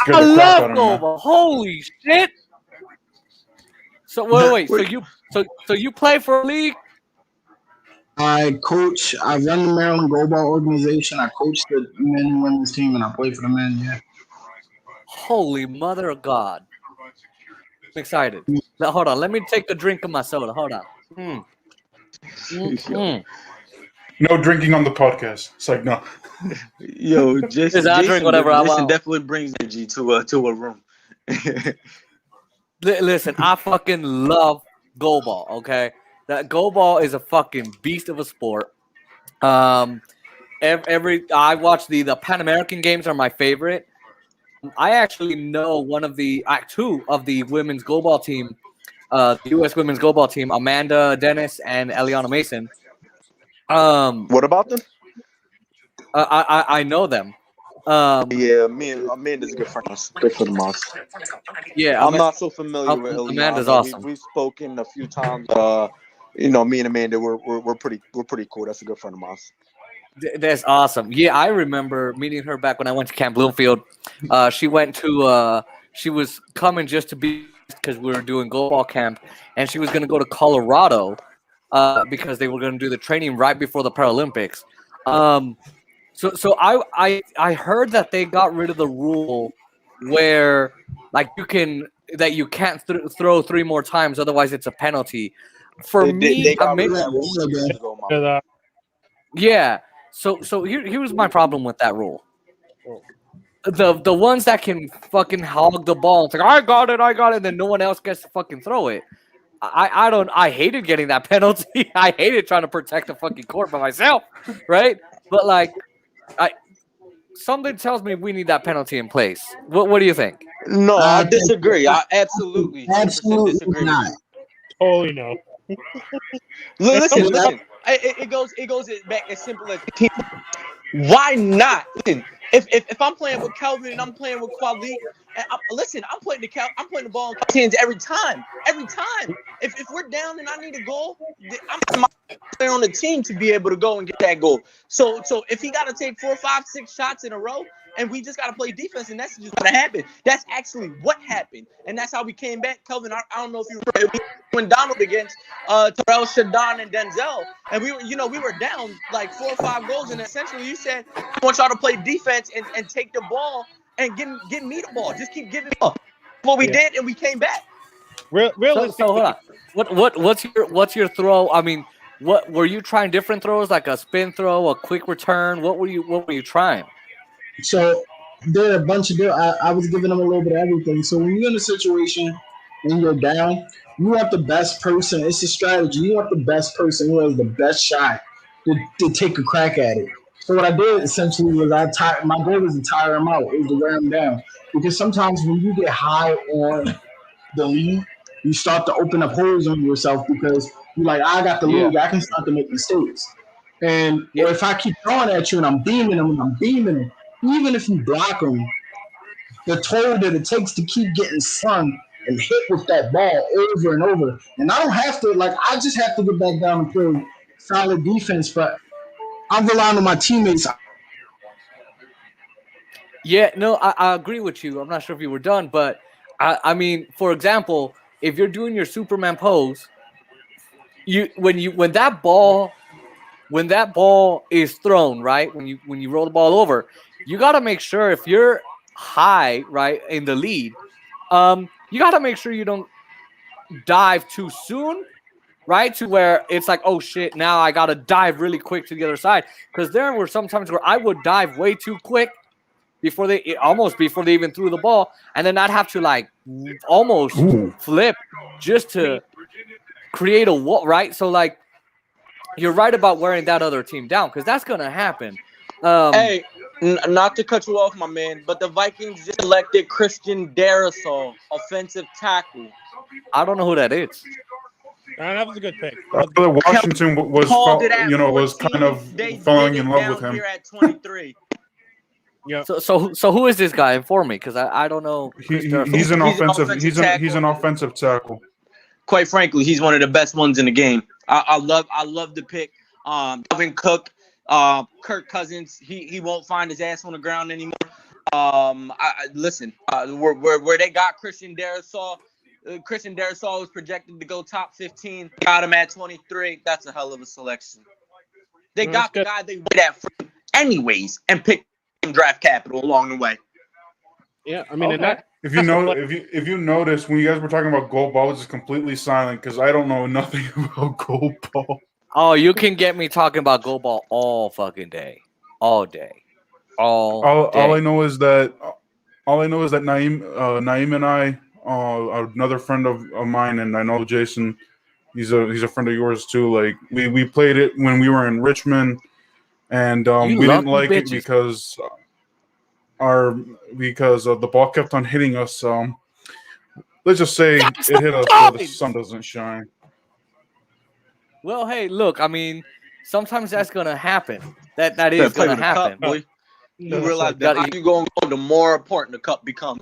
I love goalball. Holy shit! So wait. So you play for a league? I run the Maryland goalball organization. I coach the men and women's team, and I play for the men. Yeah. Holy mother of God! I'm excited. Now, hold on, let me take a drink of my soda. Hold on. No drinking on the podcast. It's like no. Yo, Jason drink whatever I want. Definitely brings energy to a room. Listen, I fucking love goalball. Okay, that goalball is a fucking beast of a sport. I watch the Pan American games are my favorite. I actually know two of the women's goalball team, the U.S. women's goalball team, Amanda Dennis and Eliana Mason. What about them? I know them. Yeah, me and Amanda's good friends. Good for the moms. Yeah, I'm not so familiar with Eliana. Amanda's awesome. We've spoken a few times. Me and Amanda, we're pretty cool. That's a good friend of mine. That's awesome. Yeah, I remember meeting her back when I went to Camp Bloomfield. She was coming just to be because we were doing goalball camp, and she was going to go to Colorado because they were going to do the training right before the Paralympics. So I heard that they got rid of the rule where like you can't throw three more times, otherwise it's a penalty. For me, yeah. So here was my problem with that rule. The ones that can fucking hog the ball, it's like I got it, and then no one else gets to fucking throw it. I hated getting that penalty. I hated trying to protect the fucking court by myself, right? But like, something tells me we need that penalty in place. What do you think? No, I disagree. I absolutely disagree. Not. Totally no. Listen. It goes back as simple as why not? Listen, if I'm playing with Kelvin and I'm playing with Kwalik, I'm putting the ball in Kelvin's hands every time. If we're down and I need a goal, I'm my player on the team to be able to go and get that goal. So if he got to take 4, 5, 6 shots in a row, and we just got to play defense, and that's just what happened. That's actually what happened, and that's how we came back. Kelvin, I don't know if you remember when Donald against Terrell, Shadon, and Denzel, and we were down like 4 or 5 goals, and essentially you said, I want y'all to play defense and take the ball and get me the ball. Just keep getting the ball. What we did, and we came back. Realistically, So hold on. What's your throw? I mean, what were you trying? Different throws, like a spin throw, a quick return. What were you trying? So there are a bunch of I was giving them a little bit of everything. So when you're in a situation and you're down, you want the best person. It's a strategy. You want the best person who has the best shot to take a crack at it. So what I did essentially was my goal was to tire him out, it was to wear him down. Because sometimes when you get high on the lead, you start to open up holes on yourself because you're like, I got the lead, I can start to make mistakes. And or if I keep throwing at you and I'm beaming them, even if you block them, the toll that it takes to keep getting slung and hit with that ball over and over. And I don't have to, I just have to get back down and play solid defense, but I'm relying on my teammates. Yeah, no, I agree with you. I'm not sure if you were done, but I mean, for example, if you're doing your Superman pose, when that ball is thrown, right? When you roll the ball over, you got to make sure if you're high, right, in the lead, you got to make sure you don't dive too soon, right? To where it's like, oh shit, now I got to dive really quick to the other side. Because there were some times where I would dive way too quick before they even threw the ball, and then I'd have to almost flip just to create a wall, right? So you're right about wearing that other team down because that's gonna happen. Hey, not to cut you off, my man, but the Vikings just elected Christian Darrisaw, offensive tackle. I don't know who that is. That was a good pick. Washington was kind of falling in love with him. Here at 23. Yeah. So who is this guy? Inform me, because I don't know. He's an offensive tackle. Quite frankly, he's one of the best ones in the game. I love the pick. Dalvin Cook, Kirk Cousins. He won't find his ass on the ground anymore. Listen, where they got Christian Darrisaw. Christian Darrisaw was projected to go top 15. Got him at 23. That's a hell of a selection. They got the guy they went at free anyways and picked draft capital along the way. Yeah, I mean, if you notice when you guys were talking about gold ball, I was just completely silent because I don't know nothing about gold ball. Oh, you can get me talking about gold ball all fucking day, all day, all day. All I know is that Naeem and I, another friend of mine, and I know Jason, he's a friend of yours too. Like we played it when we were in Richmond. And we didn't like it because the ball kept on hitting us. Let's just say it hit us where the sun doesn't shine. Well, hey, look, I mean, sometimes that's gonna happen. That is gonna happen. Cup, you realize that how you going, the more important the cup becomes.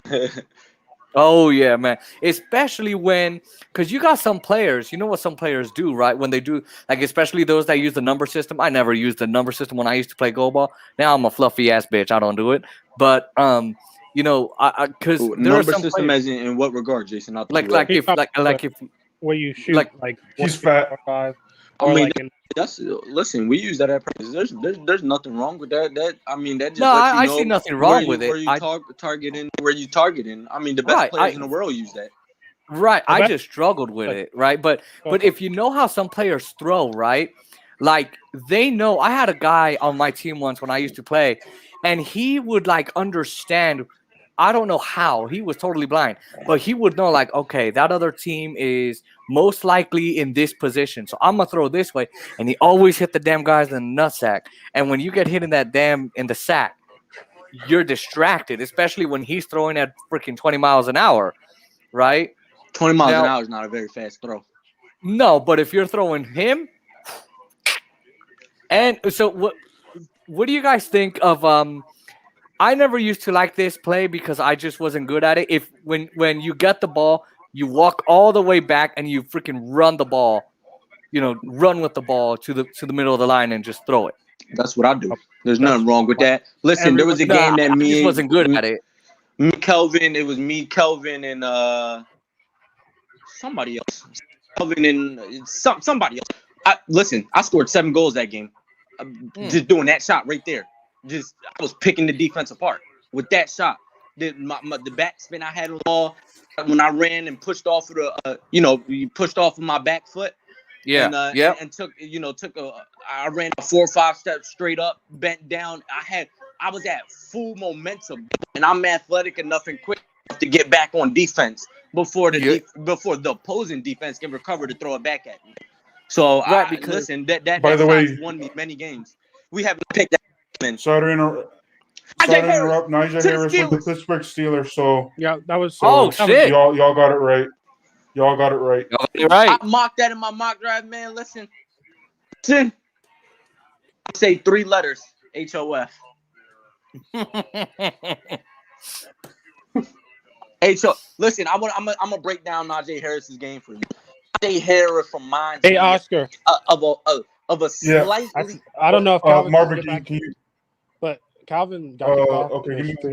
Oh yeah, man. Especially because you got some players, you know what some players do, right? When they do, especially those that use the number system. I never used the number system when I used to play goal ball. Now I'm a fluffy ass bitch. I don't do it. But because number system as in what regard, Jason? Not if where you shoot he's fat. Listen. We use that at practice. There's nothing wrong with that. That just I see nothing wrong with it. Where you targeting? I mean, the best players in the world use that. Right. I just struggled with it. Right. But if you know how some players throw, right? They know. I had a guy on my team once when I used to play, and he would understand. I don't know how. He was totally blind, but he would know okay, that other team is most likely in this position, so I'm gonna throw this way, and he always hit the damn guys in the nutsack. And when you get hit in the sack, you're distracted, especially when he's throwing at freaking 20 miles an hour, right? 20 miles an hour is not a very fast throw. No, but if you're throwing him, and so what do you guys think of I never used to like this play because I just wasn't good at it. If when you get the ball, you walk all the way back and you freaking run the ball, run with the ball to the middle of the line and just throw it. That's what I do. There's nothing wrong with that. Listen, there was a Nah, game that I just wasn't good at it. Kelvin, it was me, Kelvin, and somebody else. Kelvin and somebody else. Listen, I scored 7 goals that game. Just doing that shot right there. I was picking the defense apart with that shot. The back spin I had on the ball when I ran and pushed off of you pushed off of my back foot. Yeah. And I ran a 4 or 5 steps straight up, bent down. I was at full momentum, and I'm athletic enough and quick enough to get back on defense before the opposing defense can recover to throw it back at me. So listen, that by the way, won me many games. We haven't picked that in. Sorry to interrupt. Najee Harris with the Pittsburgh Steelers. So yeah, that was. Shit! Y'all got it right. Y'all got it right. You're right. I mocked that in my mock draft, man. Listen. I say 3 letters. HOF. Listen, I'm gonna break down Najee Harris's game for you. Najee Harris reminds me Oscar of a slightly. I don't know if Calvin Marvin, but Calvin got kicked off. Okay, give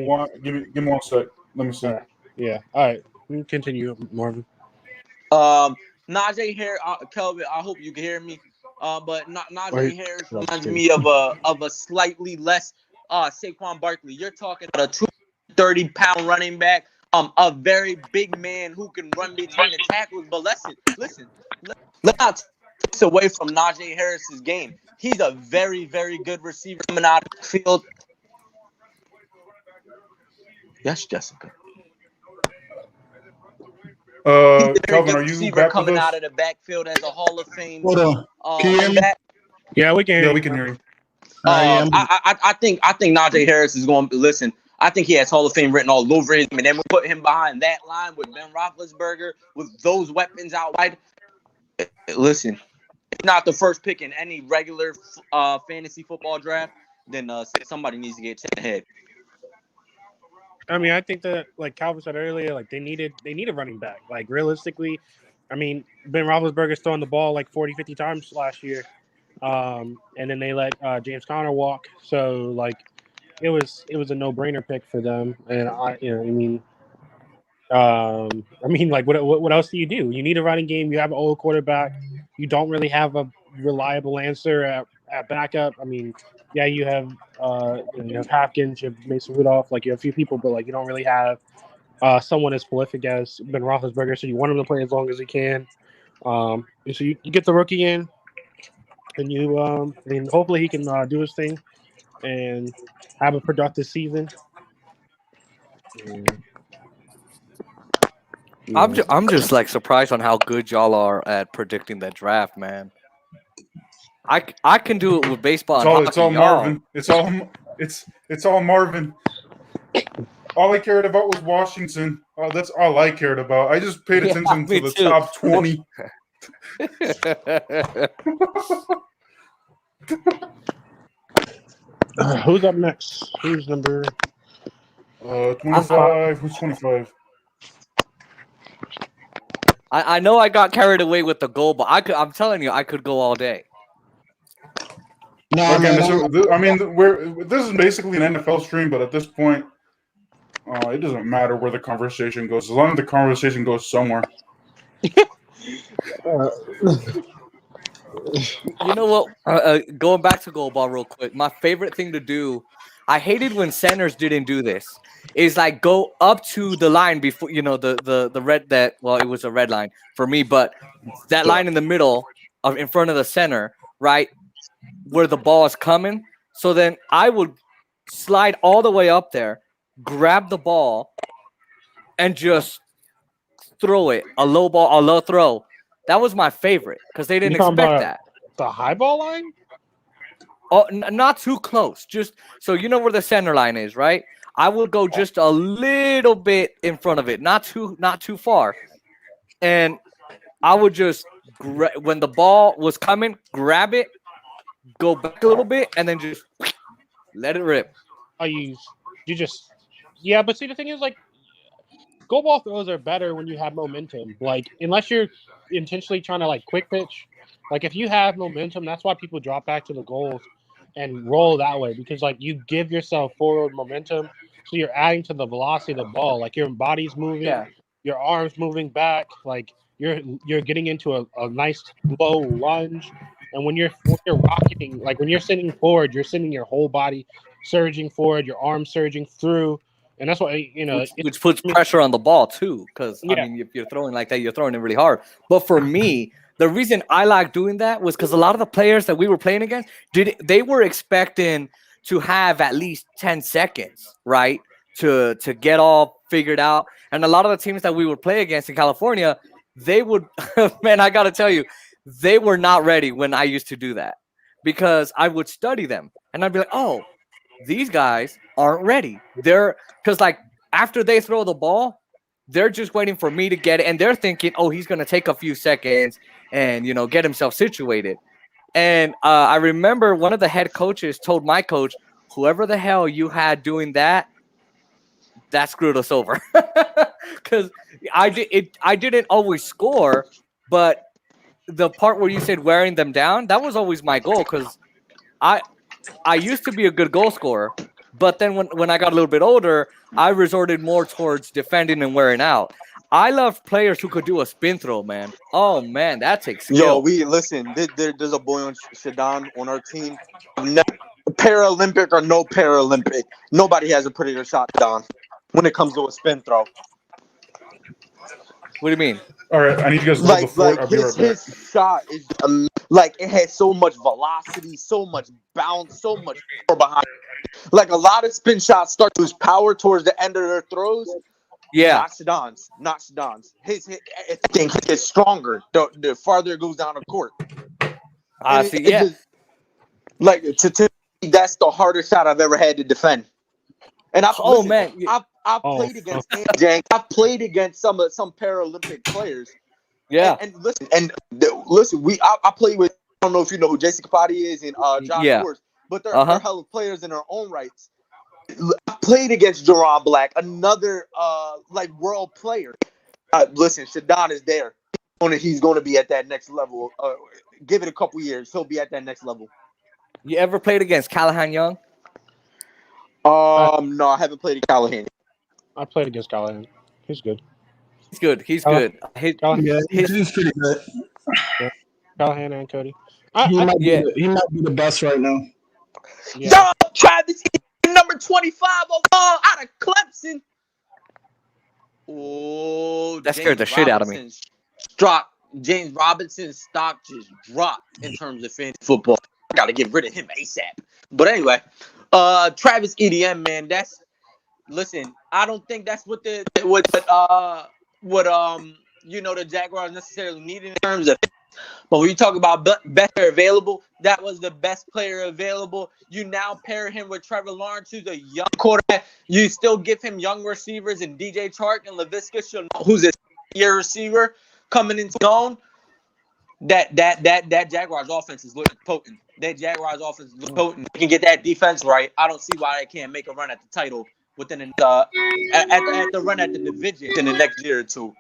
me 1 sec. Let me see. All right. Yeah. All right. We can continue, Marvin. Najee Harris, Kelvin. I hope you can hear me. But Najee Harris reminds me of a slightly less Saquon Barkley. You're talking about a 230-pound running back, a very big man who can run between the tackles. But listen, let's not take this away from Najee Harris's game. He's a very, very good receiver coming out of the field. Yes, Jessica. Calvin, are you back coming with us? out of the backfield as a Hall of Fame? Hold on. Can you hear me? Yeah, we can hear you. Yeah, we can hear you. I think Najee Harris is going to listen. I think he has Hall of Fame written all over him, and then we put him behind that line with Ben Roethlisberger with those weapons out wide. Listen, if not the first pick in any regular fantasy football draft, then somebody needs to get ahead. I mean, I think that, like Calvin said earlier, like they need a running back. Like realistically, I mean, Ben Roethlisberger's throwing the ball like 40, 50 times last year, and then they let James Conner walk. So like, it was a no-brainer pick for them. And like what else do? You need a running game. You have an old quarterback. You don't really have a reliable answer at backup. I mean, yeah, you have Hopkins, you have Mason Rudolph, like you have a few people, but like you don't really have someone as prolific as Ben Roethlisberger. So you want him to play as long as he can. And so you get the rookie in, and hopefully he can do his thing and have a productive season. I'm just like surprised on how good y'all are at predicting the draft, man. I can do it with baseball. It's all Marvin. It's all Marvin. All I cared about was Washington. Oh, that's all I cared about. I just paid attention to the top 20. Who's up next? Who's number 25? Who's 25? I know I got carried away with the goal, but I'm telling you, I could go all day. No, this is basically an NFL stream, but at this point, it doesn't matter where the conversation goes, as long as the conversation goes somewhere. You know what? Going back to goal ball real quick, my favorite thing to do, I hated when centers didn't do this, is like go up to the line before, the red it was a red line for me, but that line in the middle in front of the center, right, where the ball is coming. So then I would slide all the way up there, grab the ball, and just throw it. A low ball, a low throw. That was my favorite because they didn't expect that. The high ball line? Oh, not too close. Just so you know where the center line is, right? I would go just a little bit in front of it, not too far, and I would just when the ball was coming, grab it, go back a little bit, and then just let it rip. But see, the thing is, like, goal ball throws are better when you have momentum. Like, unless you're intentionally trying to like quick pitch, like if you have momentum, that's why people drop back to the goals. and roll that way because like you give yourself forward momentum, so you're adding to the velocity of the ball. Like your body's moving, Yeah. your arms moving back, like you're getting into a nice low lunge. And when you're rocketing, like when you're sitting forward, you're sending your whole body surging forward, your arms surging through, and that's why which puts pressure on the ball too. Because I Yeah. mean, if you're throwing like that, you're throwing it really hard. But for me, the reason I like doing that was because a lot of the players that we were playing against they were expecting to have at least 10 seconds, right, to get all figured out. And a lot of the teams that we would play against in California, they would, man, I gotta tell you, they were not ready when I used to do that because I would study them and I'd be like, oh, these guys aren't ready. They're because like after they throw the ball, they're just waiting for me to get it, and they're thinking, oh, he's gonna take a few seconds and get himself situated. And I remember one of the head coaches told my coach, whoever the hell you had doing that screwed us over because I didn't always score, but the part where you said wearing them down, that was always my goal because I used to be a good goal scorer, but then when I got a little bit older, I resorted more towards defending and wearing out. I love players who could do a spin throw, man. Oh man, that takes skill. Yo, we listen. There's a boy on Shadon on our team. Paralympic or no Paralympic, nobody has a prettier shot than when it comes to a spin throw. What do you mean? All right, I need you guys to hold the fort. I'll be right back. His shot is like it has so much velocity, so much bounce, so much power behind it. Like a lot of spin shots start to lose power towards the end of their throws. Yeah, not Shadon's. His thing is stronger the farther it goes down the court. See, yeah. Like to me, that's the hardest shot I've ever had to defend. And I've played against Jank. I've played against some Paralympic players. Yeah. And listen, I play with. I don't know if you know who Jason Capati is and John Force, but they're hell of players in their own rights. I played against Jerron Black, another like world player. Listen, Shadon is there. He's going to be at that next level. Give it a couple years, he'll be at that next level. You ever played against Callahan Young? No, I haven't played against Callahan. I played against Callahan. He's good. He's good. He's good. He's pretty good. Yeah. Callahan and Cody. He might be the best right now. Yeah. Yo, Travis, number 25 overall out of Clemson. Oh, that scared the shit out of me. James Robinson's stock just dropped in terms of fantasy football. I got to get rid of him ASAP. But anyway, Travis Etienne, man, listen. I don't think that's what the Jaguars necessarily need in terms of. But when you talk about best player available, that was the best player available. You now pair him with Trevor Lawrence, who's a young quarterback. You still give him young receivers and DJ Chark and Laviska Shenault, who's a year receiver coming into zone. That Jaguars offense is looking potent. That Jaguars offense is looking potent. They can get that defense right. I don't see why they can't make a run at the title within at the run at the division in the next year or two.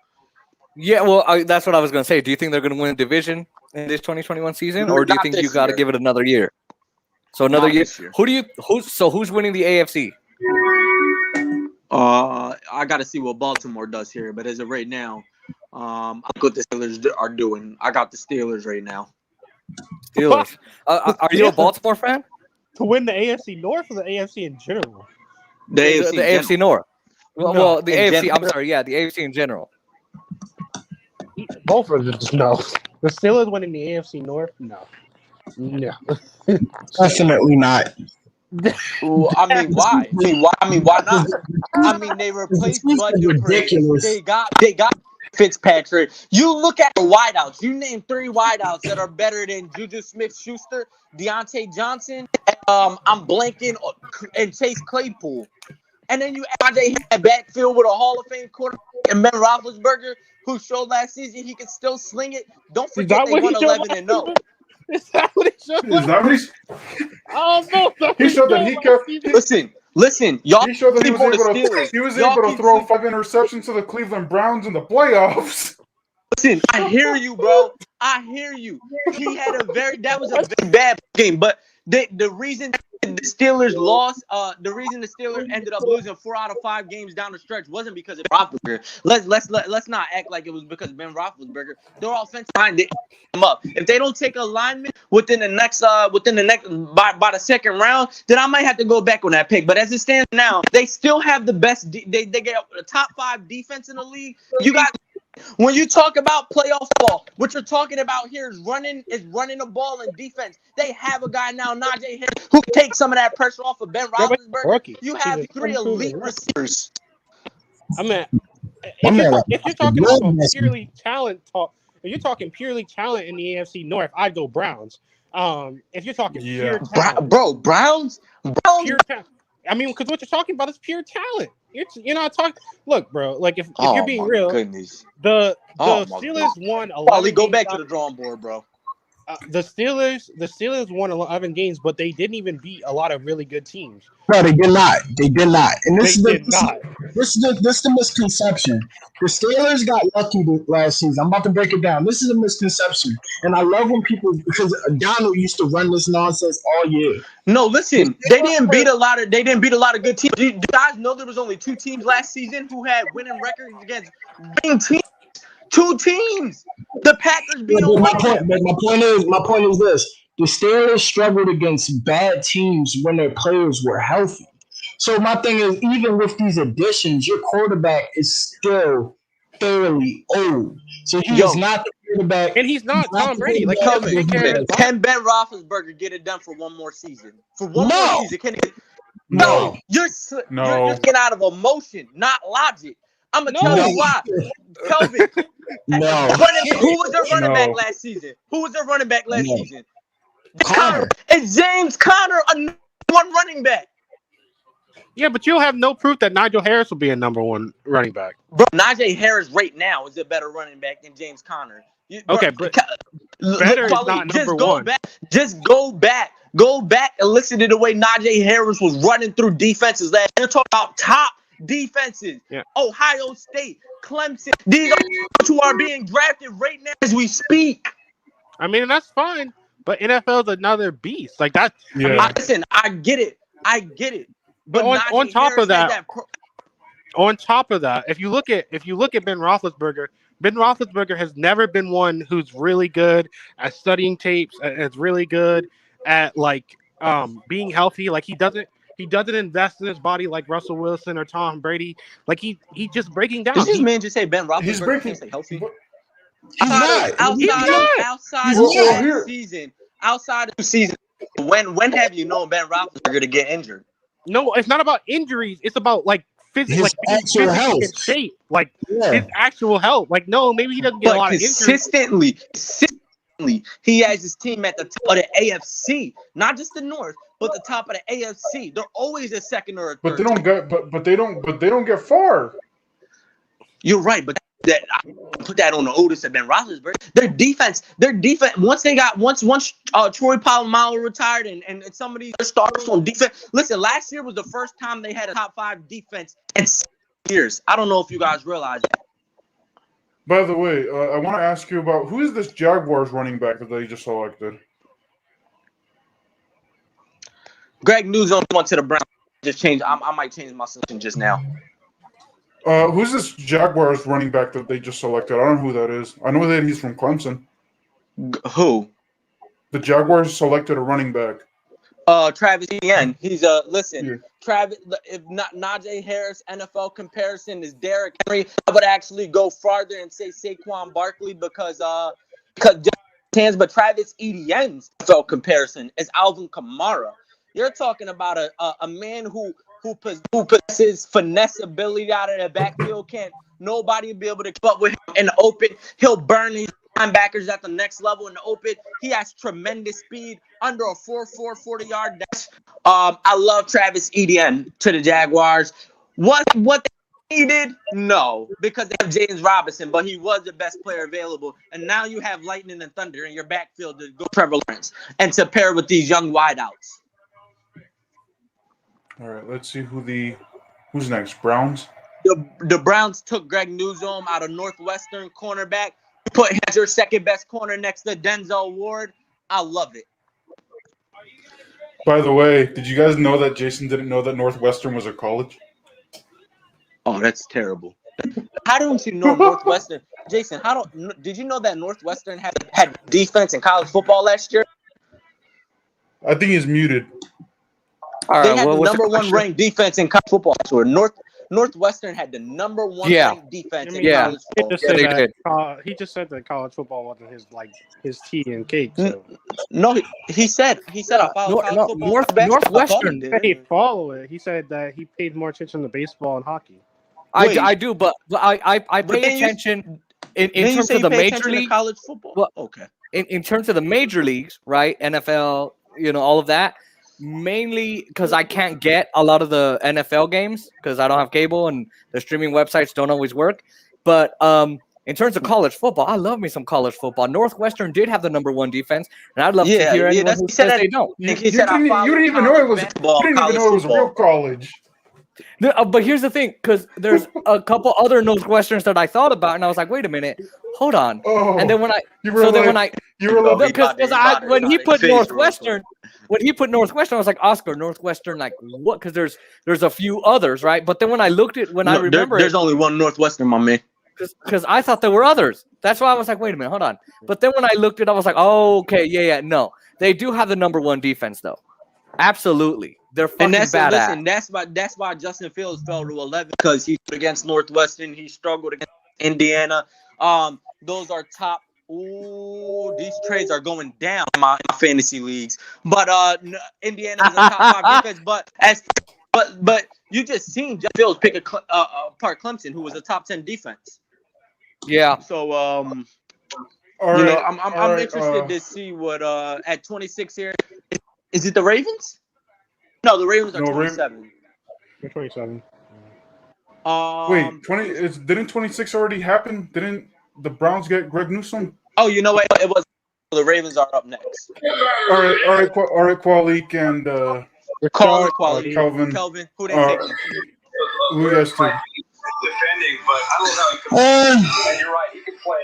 Yeah, well, that's what I was going to say. Do you think they're going to win a division in this 2021 season, or do you think you got to give it another year? So another year. Who's winning the AFC? I got to see what Baltimore does here, but as of right now, I look what the Steelers are doing. I got the Steelers right now. Steelers. Are you a Baltimore fan? To win the AFC North or the AFC in general? The AFC North. Well, the AFC. I'm sorry. Yeah, the AFC in general. Both of them, no. The Steelers winning the AFC North, no. Definitely not. Well, I mean, why? Why not? I mean, they replaced Bud Dupree. They got Fitzpatrick. You look at the wideouts. You name 3 wideouts that are better than Juju Smith-Schuster, Deontay Johnson, I'm blanking, and Chase Claypool. And then you add a backfield with a Hall of Fame quarterback and Ben Roethlisberger, who showed last season he can still sling it. Don't forget they won 11-0. Is that what he showed? Is that what he's? Oh no! He showed that he kept. Listen, y'all. He showed that he was able to throw 5 interceptions to the Cleveland Browns in the playoffs. Listen, I hear you, bro. I hear you. That was a very bad game, but The reason the Steelers lost, the reason the Steelers ended up losing 4 out of 5 games down the stretch wasn't because of Roethlisberger. Let's not act like it was because of Ben Roethlisberger. Their offensive line didn't them up. If they don't take alignment within the next by the second round, then I might have to go back on that pick. But as it stands now, they still have the best. They get the top 5 defense in the league. You got. When you talk about playoff ball, what you're talking about here is running the ball and defense. They have a guy now, Najee Harris, who can take some of that pressure off of Ben Roethlisberger. You have 3 elite receivers. I mean, if you're talking about purely talent talk, if you're talking purely talent in the AFC North, I'd go Browns. If you're talking pure talent, Browns. Pure talent. I mean, because what you're talking about is pure talent. You're not talking. Look, bro. Like if you're being real, goodness. the Steelers won 11. Probably go back to the drawing board, bro. The Steelers won 11 games, but they didn't even beat a lot of really good teams. No, they did not. They did not. And this They is did not. This is the misconception. The Steelers got lucky last season. I'm about to break it down. This is a misconception, and I love when people because Donald used to run this nonsense all year. No, listen, they didn't beat a lot of good teams. Do you guys know there was only 2 teams last season who had winning records against winning teams? 2 teams. The Packers beat them. My point is this: the Steelers struggled against bad teams when their players were healthy. So my thing is, even with these additions, your quarterback is still fairly old. So he's not the quarterback, and he's not Tom Brady. Like, can Ben Roethlisberger get it done for one more season? For one more season, can he? No, you're getting out of emotion, not logic. I'm gonna tell you why. Kelvin. No. Who was their running back last season? Season? Connor. Is James Conner a number 1 running back? Yeah, but you'll have no proof that Nigel Harris will be a number 1 running back. Bro, Najee Harris right now is a better running back than James Conner. Okay, but better is not number 1. Just go back and listen to the way Najee Harris was running through defenses last year. You're talking about top defenses. Yeah. Ohio State, Clemson. These are who are being drafted right now as we speak. I mean, that's fine, but NFL's another beast. Like that. Yeah. Listen, I get it. But on top of that, if you look at Ben Roethlisberger has never been one who's really good at studying tapes, is really good at being healthy. Like he doesn't invest in his body like Russell Wilson or Tom Brady. Like he's just breaking down. Does this man just say Ben Roethlisberger can't stay healthy? Outside of the season, when have you known Ben Roethlisberger to get injured? No, it's not about injuries. It's about physical, health, in shape, his actual health. Like, no, maybe he doesn't get a lot of injuries. Consistently, he has his team at the top of the AFC, not just the North, but the top of the AFC. They're always a second or a third. But they don't get far. You're right, but that I put that on the Otis and Ben Roethlisberger. Their defense. Once Troy Polamalu retired and some of these starters on defense. Listen, last year was the first time they had a top 5 defense in 6 years. I don't know if you guys realize that. By the way, I want to ask you about who is this Jaguars running back that they just selected? Greg Newsome went to the Browns. Just change. I might change my selection just now. Who's this Jaguars running back that they just selected? I don't know who that is. I know that he's from Clemson. Who? The Jaguars selected a running back. Travis Etienne. He's listen. Yeah. Travis, if not Najee Harris, NFL comparison is Derrick Henry. I would actually go farther and say Saquon Barkley because but Travis Etienne's NFL comparison is Alvin Kamara. You're talking about a man who possesses finesse ability out of the backfield. Can't nobody be able to keep up with him in the open. He'll burn these linebackers at the next level in the open. He has tremendous speed under a 4.4 40-yard dash. I love Travis Etienne to the Jaguars. What they needed? No, because they have James Robinson, but he was the best player available. And now you have Lightning and Thunder in your backfield to go Trevor Lawrence and to pair with these young wideouts. All right, let's see who's next. Browns? The Browns took Greg Newsome out of Northwestern cornerback, put him as your second best corner next to Denzel Ward. I love it. By the way, did you guys know that Jason didn't know that Northwestern was a college? Oh, that's terrible. How don't you know Northwestern? Jason, did you know that Northwestern had defense in college football last year? I think he's muted. All They right, had what the was number the one question? ranked defense in college football last year. Northwestern had the number one Yeah. ranked defense in Yeah. college He football. just Yeah, said they that. did. He just said that college football wasn't his tea and cake. N- So No, he said I follow college football and basketball. I thought he Northwestern. did. he follow it. He said that he paid more attention to baseball and hockey. I do, but I But pay then attention in then you terms say of you the pay major attention to league. college football. Well, Okay. in terms of the major leagues, right? NFL, all of that. Mainly because I can't get a lot of the NFL games because I don't have cable and the streaming websites don't always work. But in terms of college football, I love me some college football. Northwestern did have the number one defense, and I'd love to hear anyone That's who he said says that. they don't. You He said I didn't follow even know it college was. basketball, You didn't even college know it was a real football. college. No, but here's the thing, because there's a couple other Northwesterns that I thought about, and I was like, wait a minute, hold on. Oh, And then when I you were like, because when he put Northwestern, I was like, Oscar, Northwestern, like what? Because there's a few others, right? But then when I looked at I remember there's only one Northwestern, my man. because I thought there were others. That's why I was like, wait a minute, hold on. But then when I looked at it, I was like, oh, okay, yeah, no, they do have the number one defense though. Absolutely, they're fucking And badass. that's why Justin Fields fell to 11 because he against Northwestern, he struggled against Indiana. Those are top. Ooh, these trades are going down in my fantasy leagues. But Indiana is a top 5 defense. But you just seen Justin Fields pick apart Clemson, who was a top 10 defense. Yeah. So I'm interested to see what at 26 here. Is it the Ravens? No, the Ravens are 27. They're 27. Wait, 20? Didn't 26 already happen? Didn't the Browns get Greg Newsom? Oh, you know what? It was the Ravens are up next. All right, Kwalik and Kelvin. Who they taking? Who you guys take? Defending, but I don't know. You're right. He can play.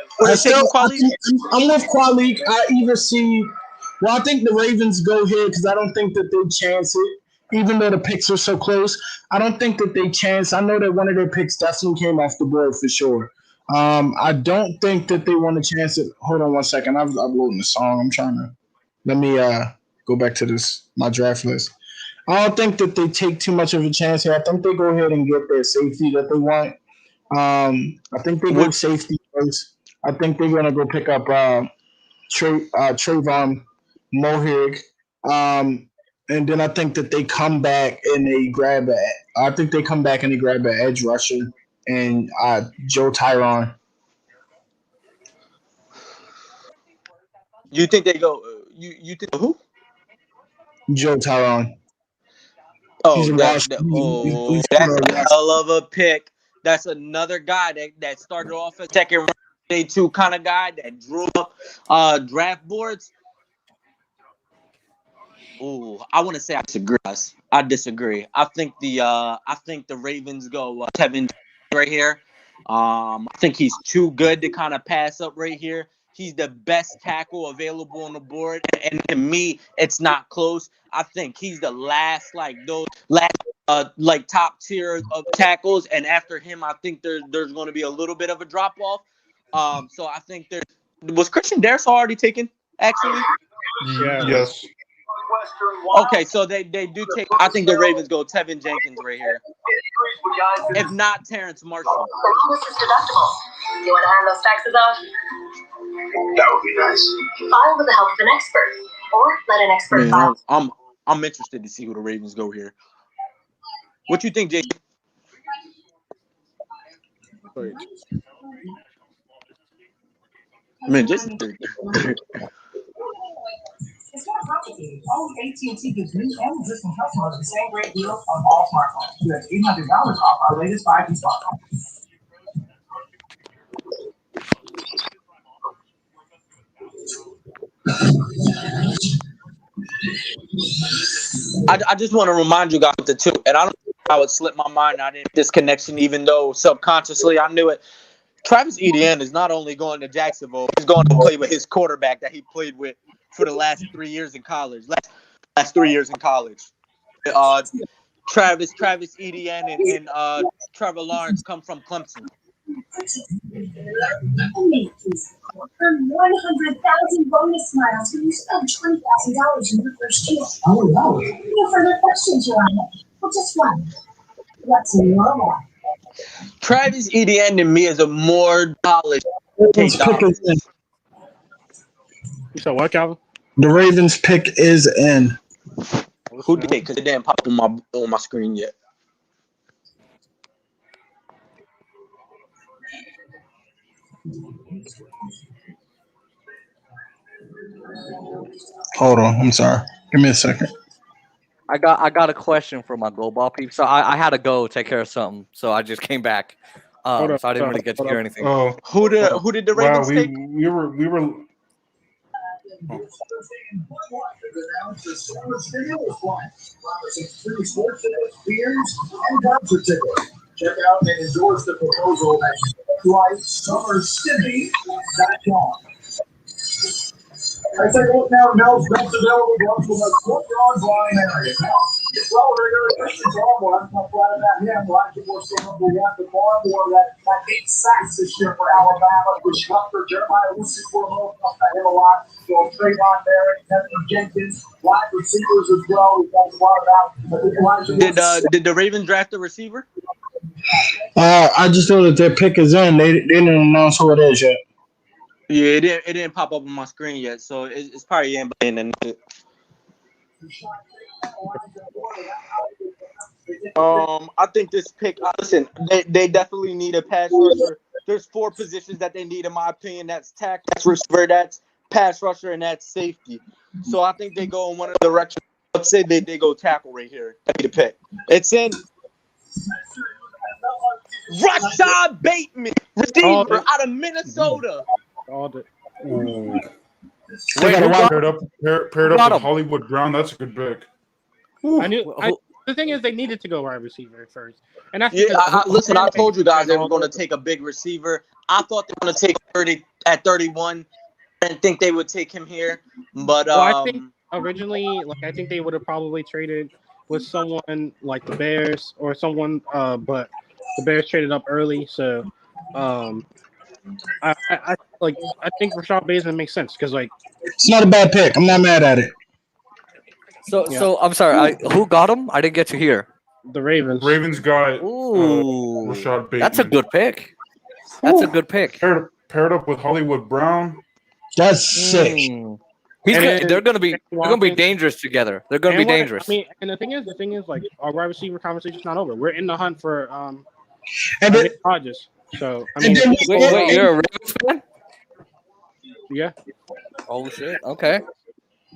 I'm with Kwalik. I either see. Well, I think the Ravens go here because I don't think that they chance it. Even though the picks are so close, I don't think that they chance. I know that one of their picks definitely came off the board for sure. I don't think that they want to chance it. Hold on one second. I'm uploading the song. I'm trying to. Let me go back to my draft list. I don't think that they take too much of a chance here. I think they go ahead and get their safety that they want. I think they go safety first. I think they're gonna go pick up Trayvon Mohig. And then I think that they come back and they grab an edge rusher and Joe Tyron. You think they go? You think who? Joe Tyron. That's a hell of a pick. That's another guy that started off as second round day 2 kind of guy that drew up draft boards. Ooh, I want to say I disagree. I think the Ravens go Kevin right here. I think he's too good to kind of pass up right here. He's the best tackle available on the board, and to me, it's not close. I think he's the last top tier of tackles, and after him, I think there's going to be a little bit of a drop off. So I think was Christian Darrisaw already taken actually? Yes. Okay, so they do take. I think the Ravens go Tevin Jenkins right here. If not Terrence Marshall. This is deductible. You want to hand those taxes off? That would be nice. File with the help of an expert, or let an expert file. I'm interested to see who the Ravens go here. What you think, Jason? Man, Jason. It's not complicated. Only AT&T gives new and existing customers the same great deals on all smartphones. You have $800 off our latest 5G smartphone. I just want to remind you guys the two, and I don't know how it slipped my mind. I didn't this connection, even though subconsciously I knew it. Travis Etienne is not only going to Jacksonville, he's going to play with his quarterback that he played with for the last 3 years in college. last 3 years in college. Travis Etienne, and Trevor Lawrence come from Clemson. Earn 100,000 bonus miles when you spend $20,000 in your first year. Oh, wow. No further questions, Your Honor. Well, just one. What's in your wallet? Travis Etienne to me is a more college Ravens pick is in. You said what, Calvin? The Ravens pick is in. Who did? Because it didn't pop on my screen yet. Hold on, I'm sorry. Give me a second. I got a question for my goal ball peeps. So I had to go take care of something, so I just came back. Hold up, So I didn't hold really up, get to hold hear up. anything. Oh, Who did the wow. Ravens take? We were. Check out and endorse the proposal at LifeSummerStimmy.com. I say, look now, Mel's best available drugs from the Look Online area. Now, well, we're going to question Barmore. I'm not flat about him. Why people are still number one? The Barmore, that 8 sacks this year for Alabama, for Schlucker, Jeremiah Lucy, for him a lot. So, Trayvon Merrick, Kevin Jenkins, wide receivers as well. We've got a lot about. Did the Ravens draft a receiver? I just know that their pick is in. They didn't announce who it is yet. Yeah, it didn't pop up on my screen yet, so it's probably in. I think this pick. Listen, they definitely need a pass rusher. There's 4 positions that they need, in my opinion. That's tackle, that's receiver, that's pass rusher, and that's safety. So I think they go in one of the directions. Let's say they go tackle right here. That'd be the pick. It's in. Rashad Bateman, receiver out of Minnesota. Ooh. Wait, who got Paired up with Hollywood Brown. That's a good pick. The thing is, they needed to go wide receiver first, and that's listen. I told you guys they were going to take a big receiver. I thought they were going to take 30 at 31. I didn't think they would take him here, but I think originally, I think they would have probably traded with someone like the Bears or someone, but the Bears traded up early, so I think Rashad Bateman makes sense because it's not a bad pick. I'm not mad at it. So I'm sorry. Who got him? I didn't get to hear. The Ravens. Ravens got Rashad Bateman. That's a good pick. That's a good pick. Paired up with Hollywood Brown. That's sick. They're gonna be dangerous together. They're gonna be dangerous. I mean, and the thing is, our wide receiver conversation's not over. We're in the hunt for Rodgers. So I mean, wait, you're a Ravens fan? Yeah. Oh shit. Okay.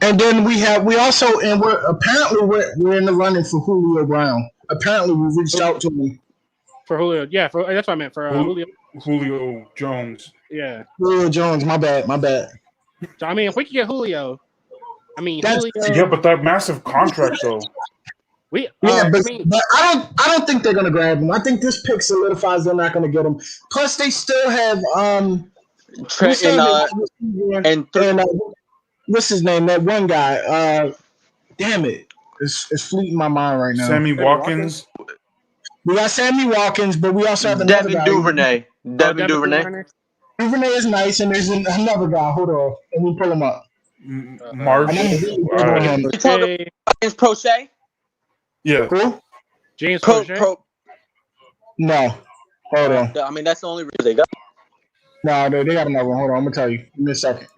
And then we're in the running for Julio Brown. Apparently, we reached out to him for Julio. Yeah, that's what I meant for Julio Jones. Yeah, Julio Jones. My bad. So I mean, if we could get Julio, Julio. Yeah, but that massive contract though. But I don't think they're gonna grab him. I think this pick solidifies they're not gonna get him. Plus, they still have what's his name? That one guy. Damn it, it's fleeting my mind right now. Sammy Watkins. We got Sammy Watkins, but we also have another guy. Devin Duvernay. Duvernay is nice, and there's another guy. Hold on, let me pull him up. Marsh. James Prochet. Yeah. Who? James Prochet. No. Hold on. I mean, that's the only reason they got. No, they got another one. Hold on, I'm gonna tell you. Give me a second.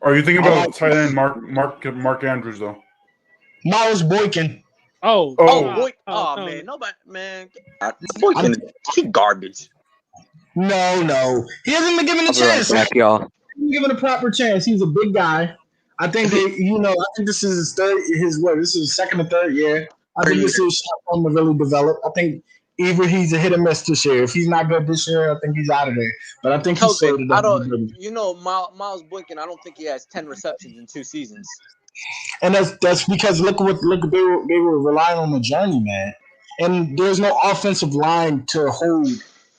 Are you thinking about tight end Mark Andrews though? Miles Boykin. Man, nobody, man. Boykin, he garbage. No, he hasn't been given a chance. Back, y'all. He hasn't given a proper chance. He's a big guy. I think I think this is this is his second or third year. I think this is a shot for him to really develop. I think either he's a hit or miss this year. If he's not good this year, I think he's out of there. But I think he's slated. Miles Boykin, I don't think he has 10 receptions in 2 seasons. And that's because look they were relying on the journey, man. And there's no offensive line to hold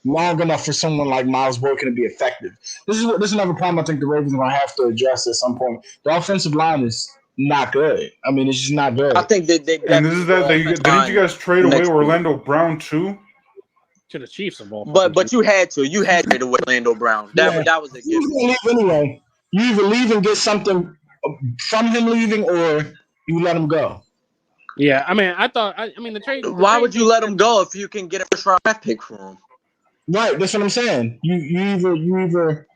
long enough for someone like Miles Boykin to be effective. This is another problem I think the Ravens are gonna have to address at some point. The offensive line is not good. I mean, it's just not good. I think that they And this is that didn't you guys trade away Orlando Brown too? To the Chiefs of all. But you had to trade away Orlando Brown. That was a He was gift. gonna leave anyway. You either leave and get something from him leaving, or you let him go. Yeah, I mean, I mean, the trade. Why would you let him go if you can get a first round draft pick for him? Right, that's what I'm saying. You either You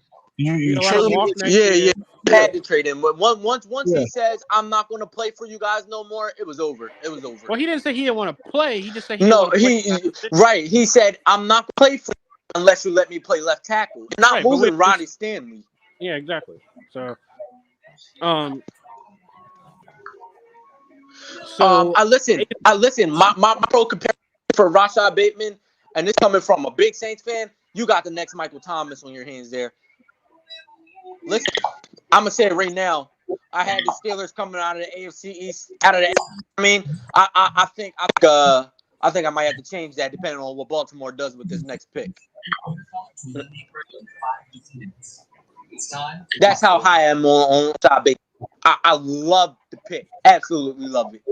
let trade him walk it. next year. Yeah. Had to trade him. But once Yeah. he says, I'm not going to play for you guys no more, it was over. It was over. Well, he didn't say he didn't want to play. He just said he No, didn't want to play. right. He said, I'm not going to play for you unless you let me play left tackle. You're not Right, but moving we- Ronnie Stanley. Yeah, exactly. So, I listen. My pro comparison for Rashad Bateman, and this coming from a big Saints fan, you got the next Michael Thomas on your hands there. Listen, I'm gonna say it right now. I had the Steelers coming out of the AFC East, out of the. I mean, I think I might have to change that depending on what Baltimore does with this next pick. That's how high I am on Rashad Bateman. I love the pick. Absolutely love it.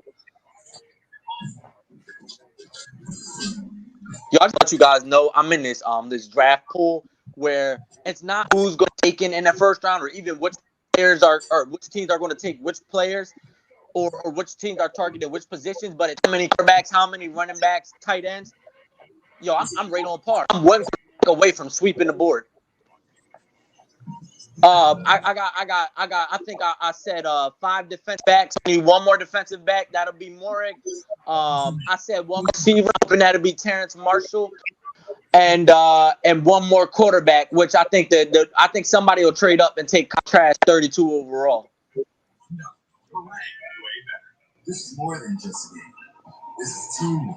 Y'all just let you guys know I'm in this draft pool where it's not who's going to take in the first round or even which players are or which teams are going to take which players or which teams are targeting which positions, but it's how many quarterbacks, how many running backs, tight ends. Yo, I'm right on par. I'm one away from sweeping the board. I think I said 5 defensive backs. I need one more defensive back. That'll be Morik. I said one receiver, and that'll be Terrence Marshall, and one more quarterback, which I think I think somebody will trade up and take trash 32 overall. This is more than just a game. This is teamwork.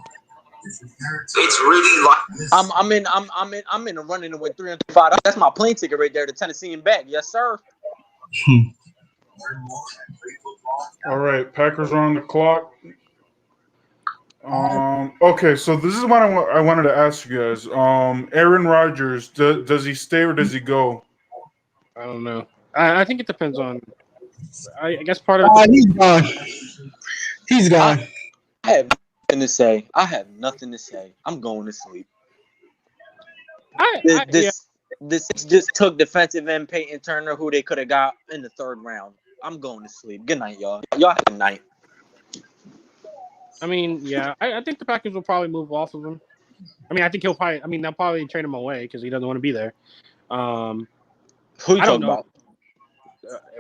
It's really like I'm in a running to win $305. That's my plane ticket right there to Tennessee and back. Yes, sir. All right, Packers are on the clock. Okay, so this is what I wanted to ask you guys. Aaron Rodgers, does he stay or does he go? I don't know. I think it depends on. I guess part of it. He's gone. He's gone. I have nothing to say. I'm going to sleep. This just took defensive end Peyton Turner, who they could have got in the 3rd round. I'm going to sleep. Good night, y'all. Y'all have a good night. I mean, yeah, I think the Packers will probably move off of him. I mean, I think they'll probably trade him away because he doesn't want to be there. Who you I don't talking know. about?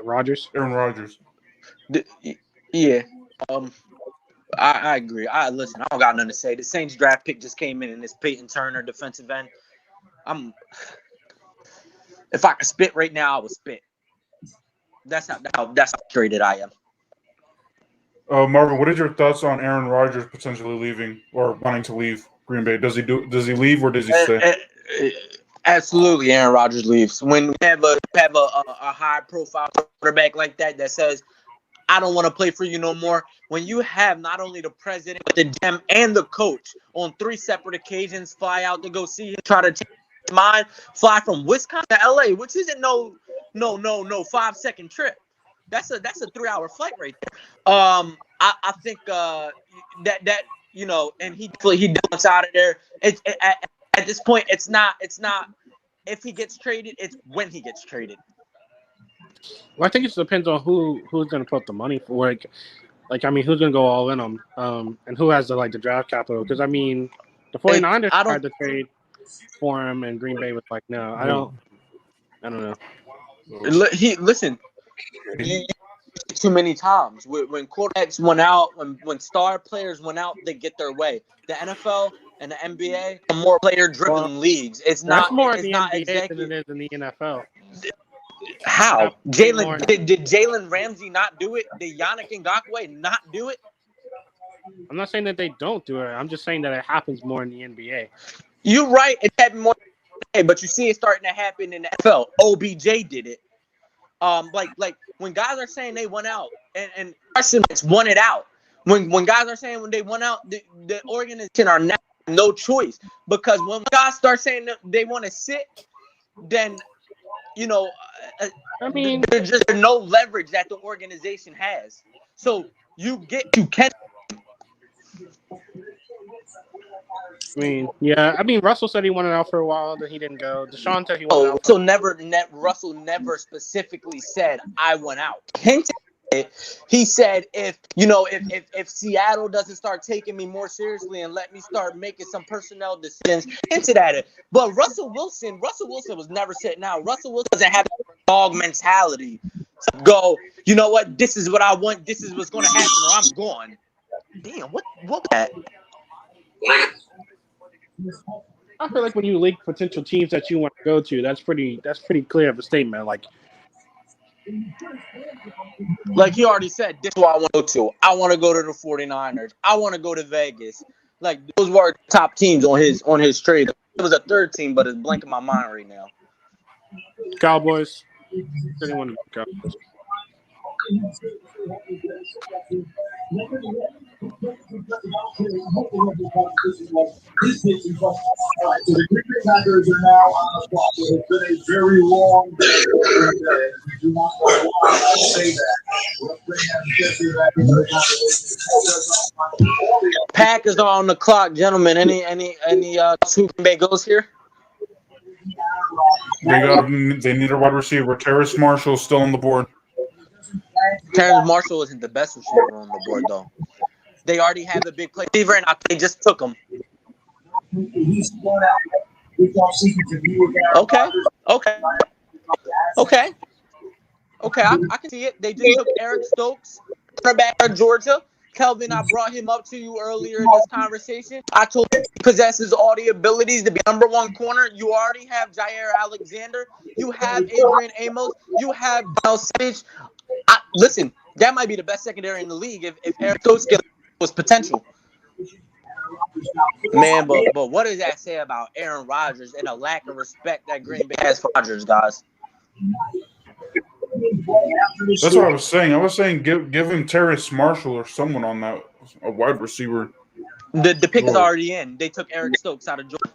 Rodgers. Aaron Rodgers. Yeah. I agree. Listen, I don't got nothing to say. The Saints draft pick just came in, and it's Peyton Turner, defensive end. If I could spit right now, I would spit. That's how frustrated I am. Marvin, what is your thoughts on Aaron Rodgers potentially leaving or wanting to leave Green Bay? Does he leave or does he stay? Absolutely, Aaron Rodgers leaves. When we have a high profile quarterback like that says, I don't want to play for you no more. When you have not only the president, but the GM and the coach on 3 separate occasions fly out to go see him, try to change his mind, fly from Wisconsin to LA, which isn't no 5-second trip. That's a 3-hour flight right there. I think that you know, and he dumps out of there. At this point, it's not if he gets traded, it's when he gets traded. Well, I think it just depends on who's going to put the money for it. Like, I mean, who's going to go all in on and who has the draft capital? Because I mean, the 49ers tried to trade for him, and Green Bay was like, no, I don't know. Listen. Too many times when quarterbacks went out, when star players went out, they get their way. The NFL and the NBA are more player-driven leagues. It's not more it's in the not NBA exactly than it is in the NFL. How did Jalen Ramsey not do it? Did Yannick Ngakoue not do it? I'm not saying that they don't do it. I'm just saying that it happens more in the NBA. You're right. It happened more, but you see it starting to happen in the NFL. OBJ did it. Like when guys are saying they went out and Carson Wentz won it out. When guys are saying when they went out, the organization are now no choice, because when guys start saying that they want to sit, then I mean there's no leverage that the organization has. So you can. I mean, yeah. I mean, Russell said he wanted out for a while, then he didn't go. Deshaun said he wanted Oh, out for. Russell never specifically said I went out. Hinted it. He said if Seattle doesn't start taking me more seriously and let me start making some personnel decisions, hinted at it. But Russell Wilson was never sitting out. Russell Wilson doesn't have a dog mentality to go, you know what, this is what I want, this is what's gonna happen, or I'm gone. Damn, what was that? I feel like when you link potential teams that you want to go to, that's pretty clear of a statement. Like he already said, this is what I want to go to. I want to go to the 49ers. I want to go to Vegas. Like those were top teams on his trade. It was a third team, but it's blanking my mind right now. Cowboys. Said he wanted to go Cowboys. The Green Bay Packers are now on the clock. It has been a very long day. You do not know why I say that. Let's bring Jesse back into the conversation. Packers are on the clock, gentlemen. Any who Green Bay goes here? They need a wide receiver. Terrace Marshall still on the board. Terrace Marshall isn't the best receiver on the board, though. They already have a big play receiver, and they just took him. Okay. I can see it. They just took Eric Stokes, cornerback of Georgia. Kelvin, I brought him up to you earlier in this conversation. I told you he possesses all the abilities to be number one corner. You already have Jair Alexander. You have Adrian Amos. You have Donald Savage. Listen, that might be the best secondary in the league if Eric Stokes was potential. Man, but what does that say about Aaron Rodgers and a lack of respect that Green Bay has for Rodgers, guys? That's what I was saying. I was saying give him Terrace Marshall or someone on that, a wide receiver. The pick is already in. They took Eric Stokes out of Georgia.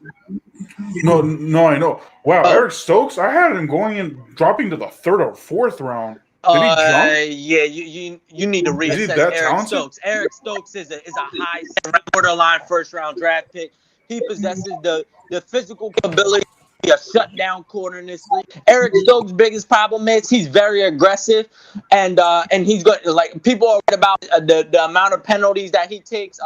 No, I know. Wow, Eric Stokes, I had him dropping to the third or fourth round. Did he jump? Yeah, you need to reassess Eric Stokes. Eric Stokes is a high borderline first round draft pick. He possesses the physical ability to be a shutdown corner in this league. Eric Stokes' biggest problem is he's very aggressive, and he's good. Like people are worried about the amount of penalties that he takes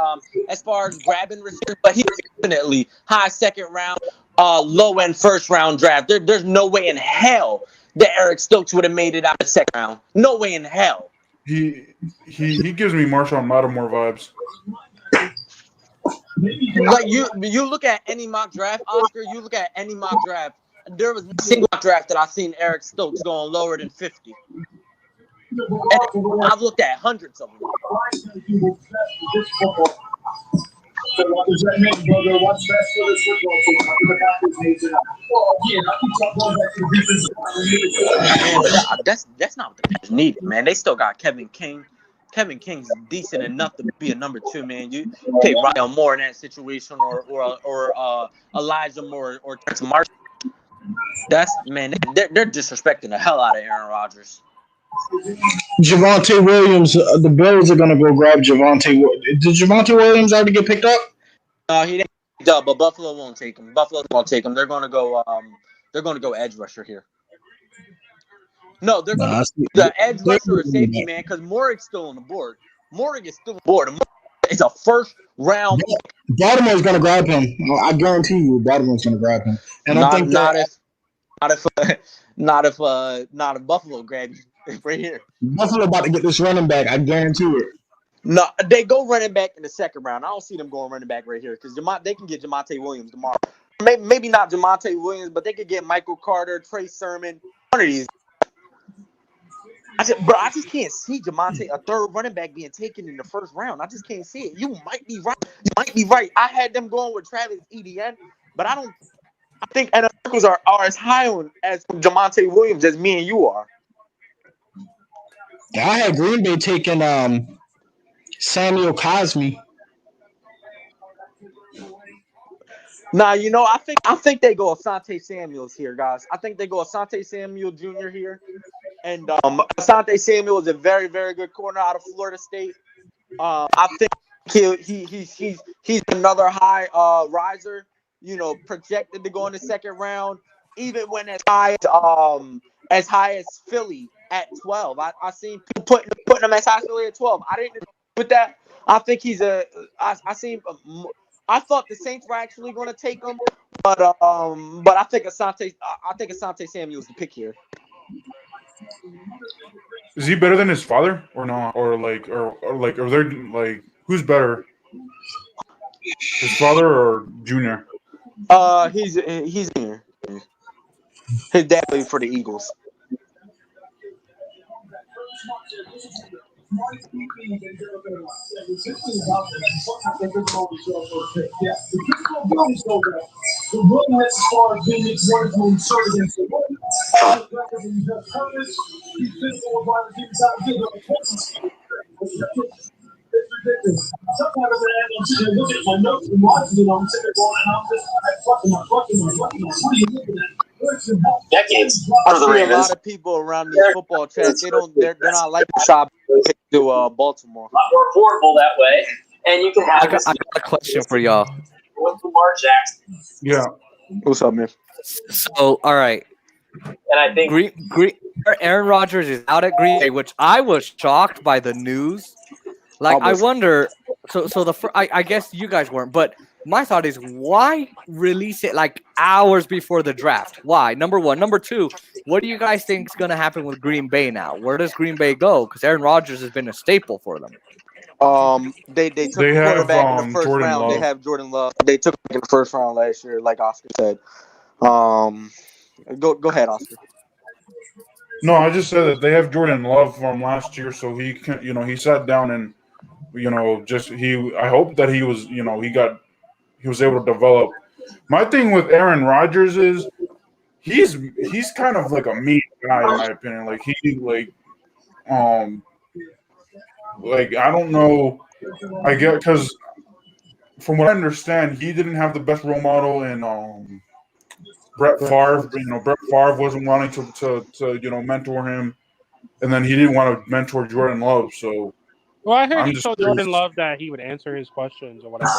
as far as grabbing receivers, but he's definitely high second round, low end first round draft. There's no way in hell that Eric Stokes would have made it out of the second round. No way in hell. He gives me Marshawn Lattimore vibes. Like you look at any mock draft, Oscar. You look at any mock draft. There was a single mock draft that I've seen Eric Stokes going lower than 50. And I've looked at hundreds of them. So what does that mean, brother? What's best for this football team? What do the Packers need tonight? Yeah, I keep going back to the defense. Man, that's not what the Packers needed, man. They still got Kevin King. Kevin King's decent enough to be a number 2, man. You take Ryan Moore in that situation, or Elijah Moore or Terrence Marshall. That's man, they're disrespecting the hell out of Aaron Rodgers. Javonte Williams, the Bills are gonna go grab Javonte. Did Javonte Williams already get picked up? He didn't get picked up, but Buffalo won't take him. Buffalo won't take him. They're gonna go edge rusher here. No, they're going to the edge rusher or safety, man, because Morig's still on the board. Morig is still on the board. It's a first round. Baltimore's going to grab him. I guarantee you, Baltimore's going to grab him. And I think not if Buffalo grabs you right here. Buffalo about to get this running back. I guarantee it. No, they go running back in the second round. I don't see them going running back right here because they can get Javonte Williams tomorrow. Maybe not Javonte Williams, but they could get Michael Carter, Trey Sermon, one of these. I just can't see Javonte, a third running back, being taken in the first round. I just can't see it. You might be right. I had them going with Travis Etienne, but I think NFL circles are as high on as Javonte Williams as me and you are. Yeah, I had Green Bay taking Samuel Cosme. Nah, I think they go Asante Samuels here, guys. I think they go Asante Samuel Jr. here. And Asante Samuel is a very, very good corner out of Florida State. I think he's another high riser. You know, projected to go in the second round, even when as high as Philly at 12. I seen people putting him as high as Philly at 12. I didn't agree with that. I think he's I thought the Saints were actually going to take him, but I think Asante Samuel's the pick here. Is he better than his father or not? Or are there like who's better? His father or Junior? He's here. His dad played for the Eagles. The willingness as far as being exerted to insert against the woman. It's ridiculous. Sometimes I'm sitting there looking at my notes and watching it. I'm sitting there going, and I'm just fucking. What are you looking at? Decades. I see a lot of people around these football chats. They're not like the shop to Baltimore. A lot more affordable that way, and you can have. I got a question for y'all. With Lamar Jackson. Yeah. What's up, man? So, all right. And I think Aaron Rodgers is out at Green Bay, which I was shocked by the news. Like, I wonder. I guess you guys weren't, but my thought is, why release it like hours before the draft? Why? Number one. Number two, what do you guys think is going to happen with Green Bay now? Where does Green Bay go? Because Aaron Rodgers has been a staple for them. They took a quarterback in the first Jordan round. Love. They have Jordan Love. They took him in the first round last year, like Oscar said. Go ahead, Oscar. No, I just said that they have Jordan Love from last year, so he can, he sat down and, I hope that he was, he was able to develop. My thing with Aaron Rodgers is he's kind of like a mean guy in my opinion. I don't know. I get because from what I understand, he didn't have the best role model in Brett Favre. Brett Favre wasn't wanting to mentor him, and then he didn't want to mentor Jordan Love. So, well, I heard he told Jordan Love that he would answer his questions or whatever.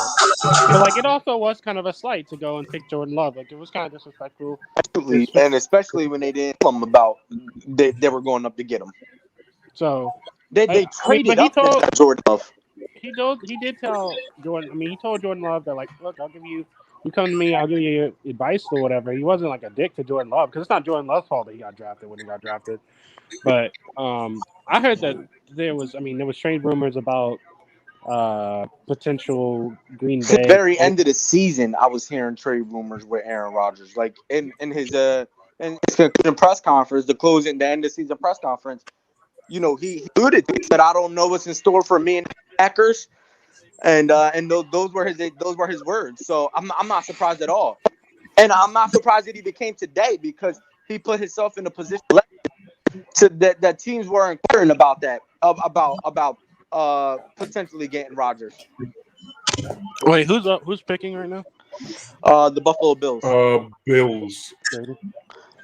But it also was kind of a slight to go and pick Jordan Love. Like, it was kind of disrespectful. Absolutely, and especially when they didn't tell him about they were going up to get him. So they traded up to Jordan Love. He did tell Jordan. I mean, he told Jordan Love that, like, look, I'll give you. You come to me, I'll give you advice or whatever. He wasn't like a dick to Jordan Love because it's not Jordan Love's fault that he got drafted when he got drafted. But I heard that there was trade rumors about potential Green Bay. At the very end of the season, I was hearing trade rumors with Aaron Rodgers. Like in his press conference, the end of season press conference, he alluded to it, but I don't know what's in store for me and the Packers. And those were his words. So I'm not surprised at all, and I'm not surprised that he became today because he put himself in a position that teams were inquiring about that about potentially getting Rodgers. Wait, who's picking right now? The Buffalo Bills. Bills.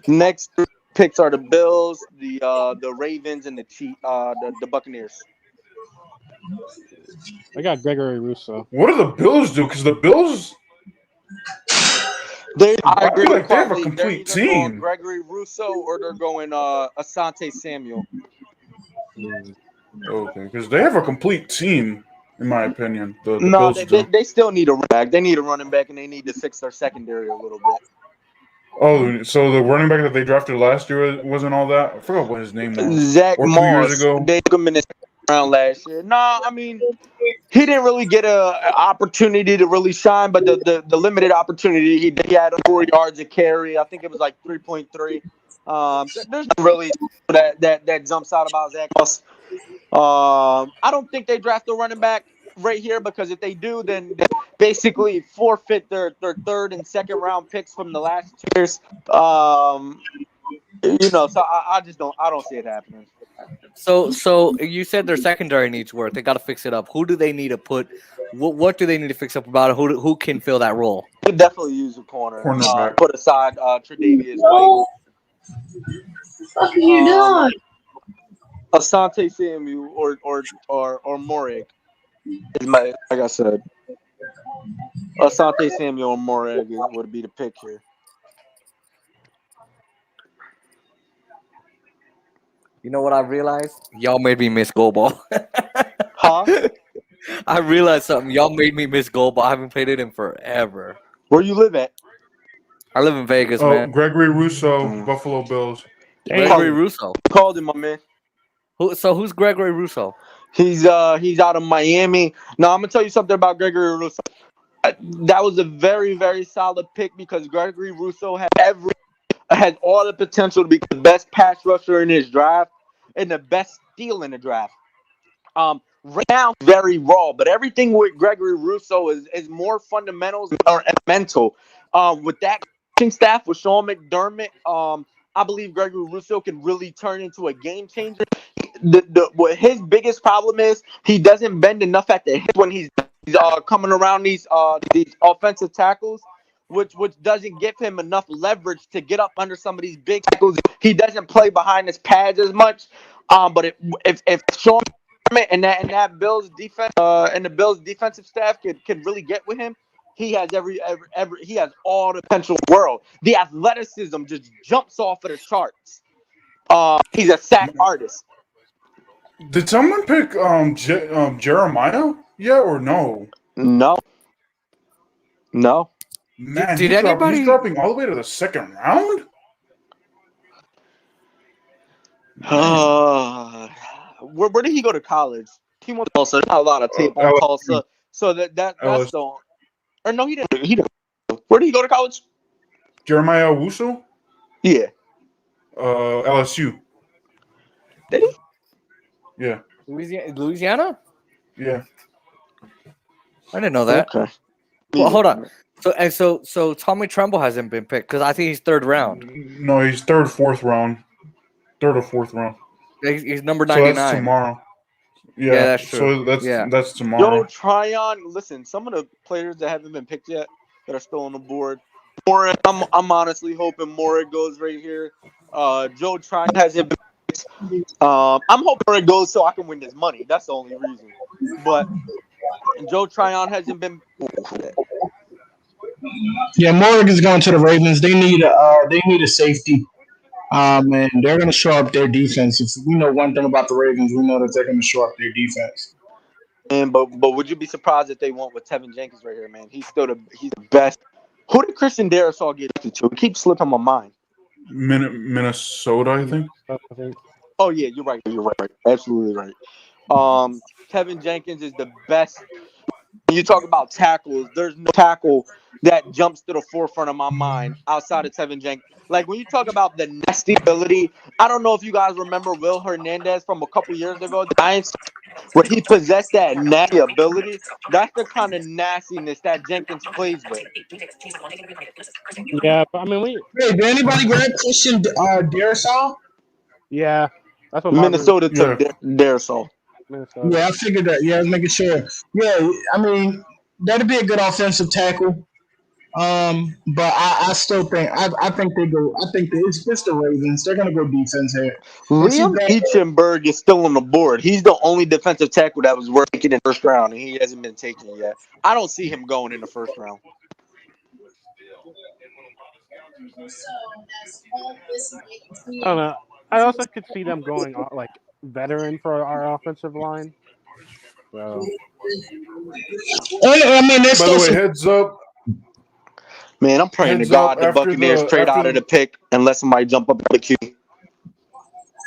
Next picks are the Bills, the Ravens, and the Buccaneers. I got Gregory Rousseau. What do the Bills do? Because the Bills, I agree feel with like they have a Carly. complete They're either going team. Gregory Rousseau or they're going Asante Samuel. Okay, because they have a complete team, in my opinion. The No, Bills they still need a running back. They need a running back, and they need to fix their secondary a little bit. Oh, so the running back that they drafted last year wasn't all that? I forgot what his name was. Zach or 2 Moss. years ago. They took him in the second round last year. No, I mean, he didn't really get an opportunity to really shine, but the limited opportunity he had 4 yards a carry. I think it was like 3.3. There's not really that jumps out about Zach Moss. I don't think they draft a running back right here because if they do, then they basically forfeit their third and second round picks from the last 2 years. So I don't see it happening. So you said their secondary needs work. They got to fix it up. Who do they need to put? What do they need to fix up about it? Who can fill that role? They definitely use a Cornerback. Put aside Tre'Davious White. What are you doing? Asante Samuel or Moreg is my, like I said. Asante Samuel or Moreg would be the pick here. You know what I realized? Y'all made me miss goal ball. Huh? I realized something. Y'all made me miss goal ball. I haven't played it in forever. Where you live at? I live in Vegas, Oh, man. Gregory Russo, Mm. Buffalo Bills. Gregory Russo. Called him, my man. Who's Gregory Russo? He's out of Miami. Now I'm gonna tell you something about Gregory Russo. That was a very, very solid pick because Gregory Russo has all the potential to be the best pass rusher in his draft and the best steal in the draft. Right now, very raw, but everything with Gregory Russo is more fundamentals and mental. With that coaching staff with Sean McDermott, I believe Gregory Russo can really turn into a game changer. What his biggest problem is, he doesn't bend enough at the hip when he's coming around these offensive tackles, which doesn't give him enough leverage to get up under some of these big tackles. He doesn't play behind his pads as much. But if Sean and that Bills defense and the Bills defensive staff can really get with him, he has he has all the potential in the world. The athleticism just jumps off of the charts. He's a sack artist. Did someone pick Jeremiah yet or no? No. Man, Did he's anybody? dropping all the way to the second round? Where did he go to college? He went to Tulsa. There's not a lot of tape on LSU. Tulsa, so that's LSU. the. Or no, he didn't. He didn't. Where did he go to college? Jeremiah Wusu? Yeah. LSU. Did he? Yeah. Louisiana? Yeah. I didn't know that. Okay. Well, hold on. So Tommy Tremble hasn't been picked because I think he's third round. No, he's third or fourth round. He's number So 99. that's tomorrow. Yeah, that's true. So that's tomorrow. Yo, Tryon. Listen, some of the players that haven't been picked yet that are still on the board. Morrig, I'm honestly hoping Morrig goes right here. Joe Tryon hasn't been picked. I'm hoping Morrig goes so I can win this money. That's the only reason. But Joe Tryon hasn't been. Yeah, Morgan is going to the Ravens. They need a safety. And they're going to show up their defense. If we know one thing about the Ravens, we know that they're going to show up their defense. And but would you be surprised if they went with Tevin Jenkins right here, man? He's the best. Who did Christian Darrisaw get to? It keeps slipping my mind. Minnesota, I think. Oh yeah, you're right. Absolutely right. Tevin Jenkins is the best. When you talk about tackles, there's no tackle that jumps to the forefront of my mind outside of Tevin Jenkins. Like when you talk about the nasty ability, I don't know if you guys remember Will Hernandez from a couple years ago, the Giants, where he possessed that nasty ability. That's the kind of nastiness that Jenkins plays with. Yeah, but I mean, Hey, did anybody grab Christian Darrisaw? Yeah, that's what Minnesota took Darrisaw. Minnesota. Yeah, I figured that. Yeah, I was making sure. Yeah, I mean that'd be a good offensive tackle. But I still think I think they go. I think it's the Ravens. They're gonna go defense here. Liam Eichenberg is still on the board. He's the only defensive tackle that was worth taking in the first round, and he hasn't been taken yet. I don't see him going in the first round. I don't know. I also could see them going like veteran for our offensive line. So. I mean, by the way, heads up. Man, I'm praying to God the Buccaneers trade out of the pick and let somebody jump up the queue. Heads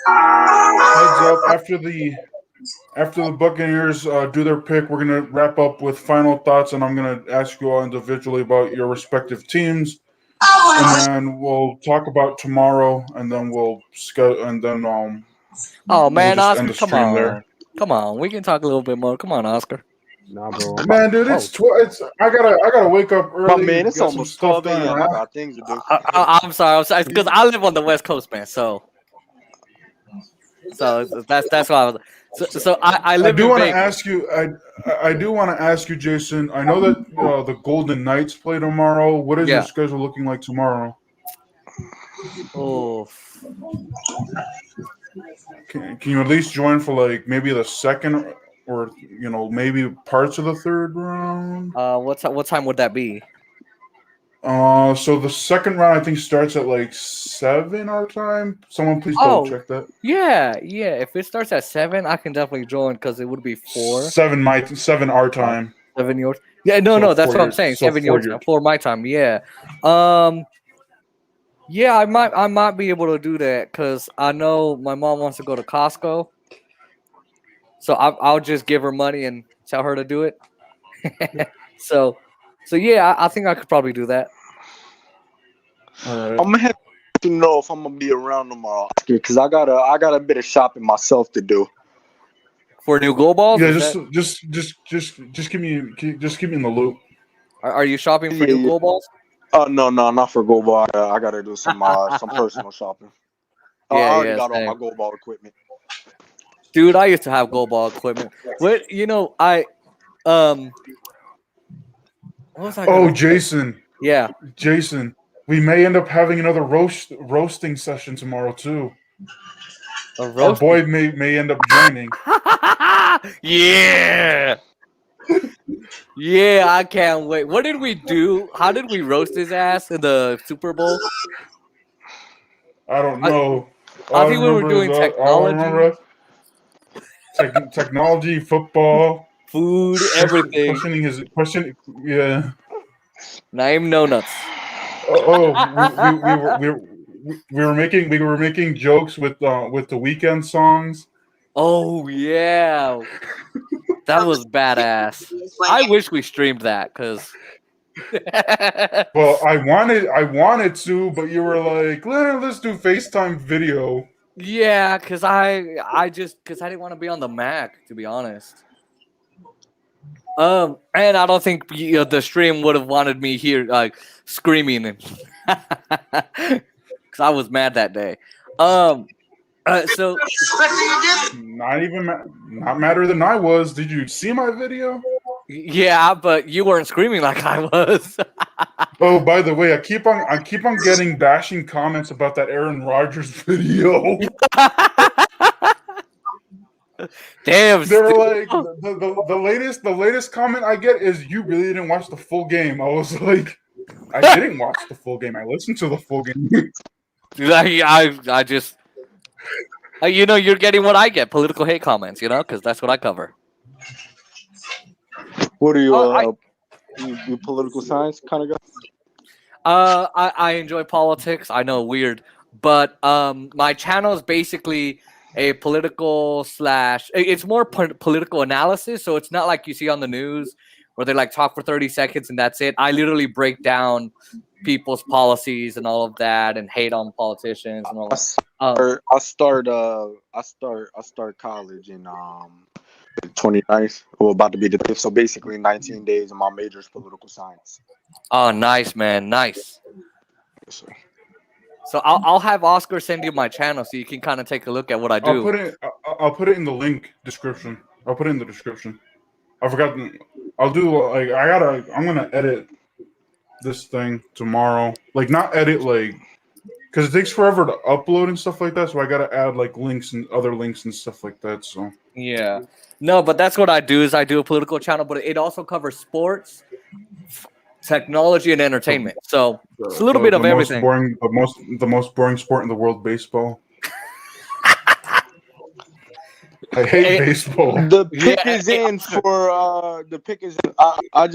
up after the Buccaneers do their pick, we're gonna wrap up with final thoughts, and I'm gonna ask you all individually about your respective teams, and then we'll talk about tomorrow, and then we'll Oh man, we'll Oscar, come on, we can talk a little bit more. Come on, Oscar. Nah, bro. Man, dude, it's I gotta wake up early. Oh man, it's almost 12 a.m. I got things to do. I'm sorry, because I live on the West Coast, man. So that's why I was. So I live. I do want to ask you. I do want to ask you, Jason. I know that the Golden Knights play tomorrow. What is your schedule looking like tomorrow? Oh, Can you at least join for like maybe the second or maybe parts of the third round? What time would that be? So the second round I think starts at like 7 our time. Someone please double Oh, check that. yeah. If it starts at 7, I can definitely join because it would be 4. 7 our time. 7 yours. Yeah, no, So no, that's for what I'm your- saying. so 7 for your your- time, 4 my time. Yeah. Yeah, I might be able to do that because I know my mom wants to go to Costco, so I'll just give her money and tell her to do it. so yeah, I think I could probably do that. All right. I'm gonna have to know if I'm gonna be around tomorrow because I got a bit of shopping myself to do. For new goal balls? Yeah, Is just keep me in the loop. are you shopping for new Yeah. goal balls? Oh no, not for goal ball. I gotta do some personal shopping. I Yeah, already yeah, got all same. my goal ball equipment. Dude, I used to have goal ball equipment. What I what was I Oh, gonna say? Jason, Yeah, we may end up having another roasting session tomorrow too. a Our roast. boy may end up joining. Yeah. Yeah, I can't wait. What did we do? How did we roast his ass in the Super Bowl? I don't I- know. I think we were doing All I remember technology, technology, football, food, everything. question. Yeah. Name no nuts. We were making jokes with the weekend songs. Oh yeah, that was badass. I wish we streamed that because. Well, I wanted to, but you were like, let's do FaceTime video. Yeah, because I didn't want to be on the Mac, to be honest. And I don't think the stream would have wanted me here like screaming and because I was mad that day. So Not madder than I was. Did you see my video? yeah, but you weren't screaming like I was. Oh, by the way, I keep on getting bashing comments about that Aaron Rodgers video. Damn, They're like the latest comment I get is you really didn't watch the full game. I was like, I didn't watch the full game. I listened to the full game. I just you're getting what I get, political hate comments, because that's what I cover. What are you? You political science kind of guy? I enjoy politics. I know, weird, but my channel is basically a political slash. It's more political analysis, so it's not like you see on the news where they like talk for 30 seconds and that's it. I literally break down people's policies and all of that and hate on politicians and all that. I start college in 29th. Well, about to be the 5th. So basically 19 days, and my major is political science. Oh, nice, man, nice. Yes, sir. So I'll have Oscar send you my channel so you can kind of take a look at what I do. I'll put it in the link description. I'll put it in the description. I forgot. I'll do like I'm gonna edit this thing tomorrow. Like not edit because it takes forever to upload and stuff like that. So I gotta add like links and other links and stuff like that. So yeah, no, but that's what I do. Is I do a political channel, but it also covers sports, technology, and entertainment. So it's a little bit of everything. The most boring sport in the world, baseball. I hate baseball. The pick is in for the pick is in. I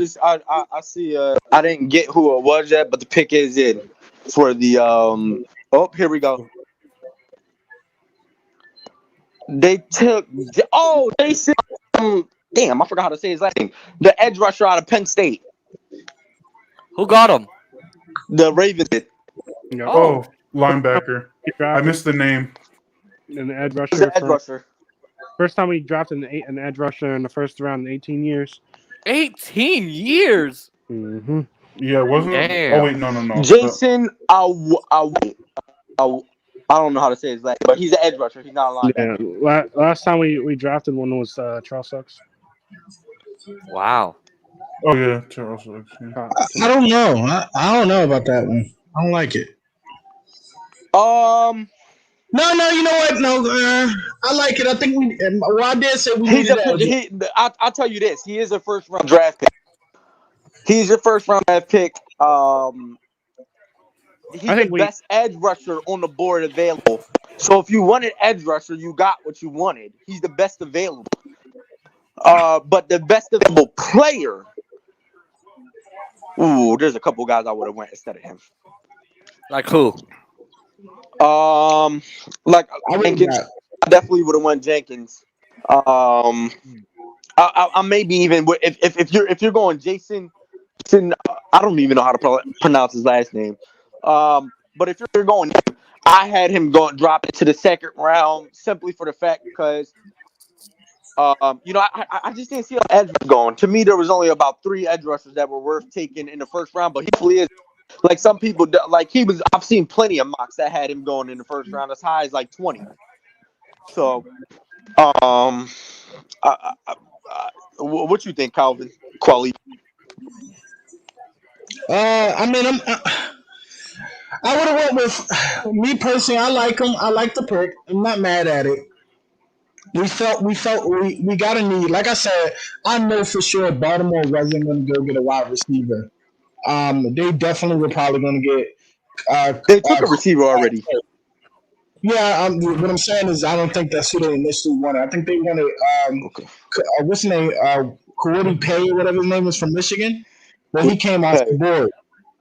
see I didn't get who it was yet, but the pick is in for the oh, here we go. They took Jason damn, I forgot how to say his last name. The edge rusher out of Penn State. Who got him? The Ravens did. Oh, linebacker. I missed the name. An edge He's the edge rusher. First time we drafted an edge rusher in the first round in 18 years. 18 years? Mm-hmm. Yeah, wasn't it? Damn. Oh, wait, no. Jason, I don't know how to say his last name, but he's an edge rusher. He's not a linebacker. Yeah, last time we drafted one was Charles Suggs. Wow. Oh, yeah, Charles Suggs. Yeah. I don't know. I don't know about that one. I don't like it. No, you know what? No, I like it. I think we. Well, I did say we He's needed a. that. I'll tell you this. He is a first round draft pick. He's your first round draft pick. He's I the think we. best edge rusher on the board available. So if you wanted edge rusher, you got what you wanted. He's the best available. But the best available player. Ooh, there's a couple guys I would have went instead of him. Like who? Like I really Jenkins. got. I definitely would have went Jenkins. I maybe even if you're going Jason, I don't even know how to pronounce his last name. But if you're going, I had him drop into the second round simply for the fact because I just didn't see how edge was going. To me, there was only about 3 edge rushers that were worth taking in the first round, but he really is. Like some people, like he was. I've seen plenty of mocks that had him going in the first round as high as like 20. So, what you think, Calvin? Quali? I mean, I would have went with me personally. I like him. I like the pick. I'm not mad at it. We got a need. Like I said, I know for sure Baltimore wasn't going to go get a wide receiver. They definitely were probably going to get. They took a receiver already. Yeah, what I'm saying is I don't think that's who they initially wanted. I think they wanted Okay. what's his name? Cordy Pay, whatever his name is from Michigan. Well, he came off the Okay. board.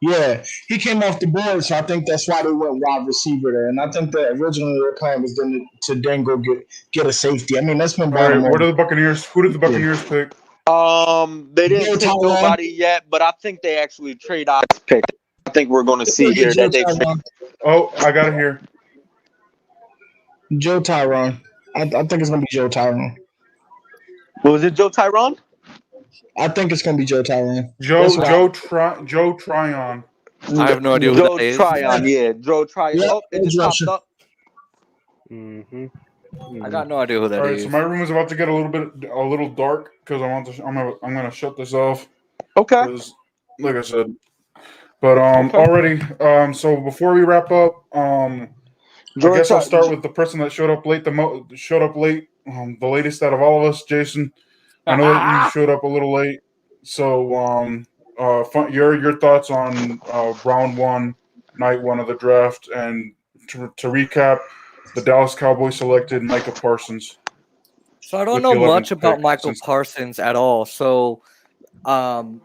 Yeah, he came off the board, so I think that's why they went wide receiver there. And I think that originally their plan was to then go get a safety. I mean, that's been All right, Baltimore. what are the Buccaneers? Who did the Buccaneers pick? They didn't Joe pick Tyrone. nobody yet, but I think they actually trade out this pick. I think we're going to see here Joe that they trade. Tyrone. Oh, I got it here. Joe Tyrone. I think it's gonna be Joe Tyrone. What was it, Joe Tyrone? I think it's gonna be Joe Tyrone. Joe Tryon. I have no idea who Joe that is. Tryon, yeah, Joe Tryon. Yeah, Oh, it just edge rusher. popped up. I got no idea who that All right, is. so my room is about to get a little dark because I'm gonna shut this off. Okay. 'Cause, like I said, but Okay. already so before we wrap up, I guess I'll start with the person that showed up late. The latest out of all of us, Jason. I know that you showed up a little late, so your thoughts on round 1, night 1 of the draft, and to recap, the Dallas Cowboys selected Micah Parsons. So I don't with know the 11th much about pick Michael since- Parsons at all. So, I'm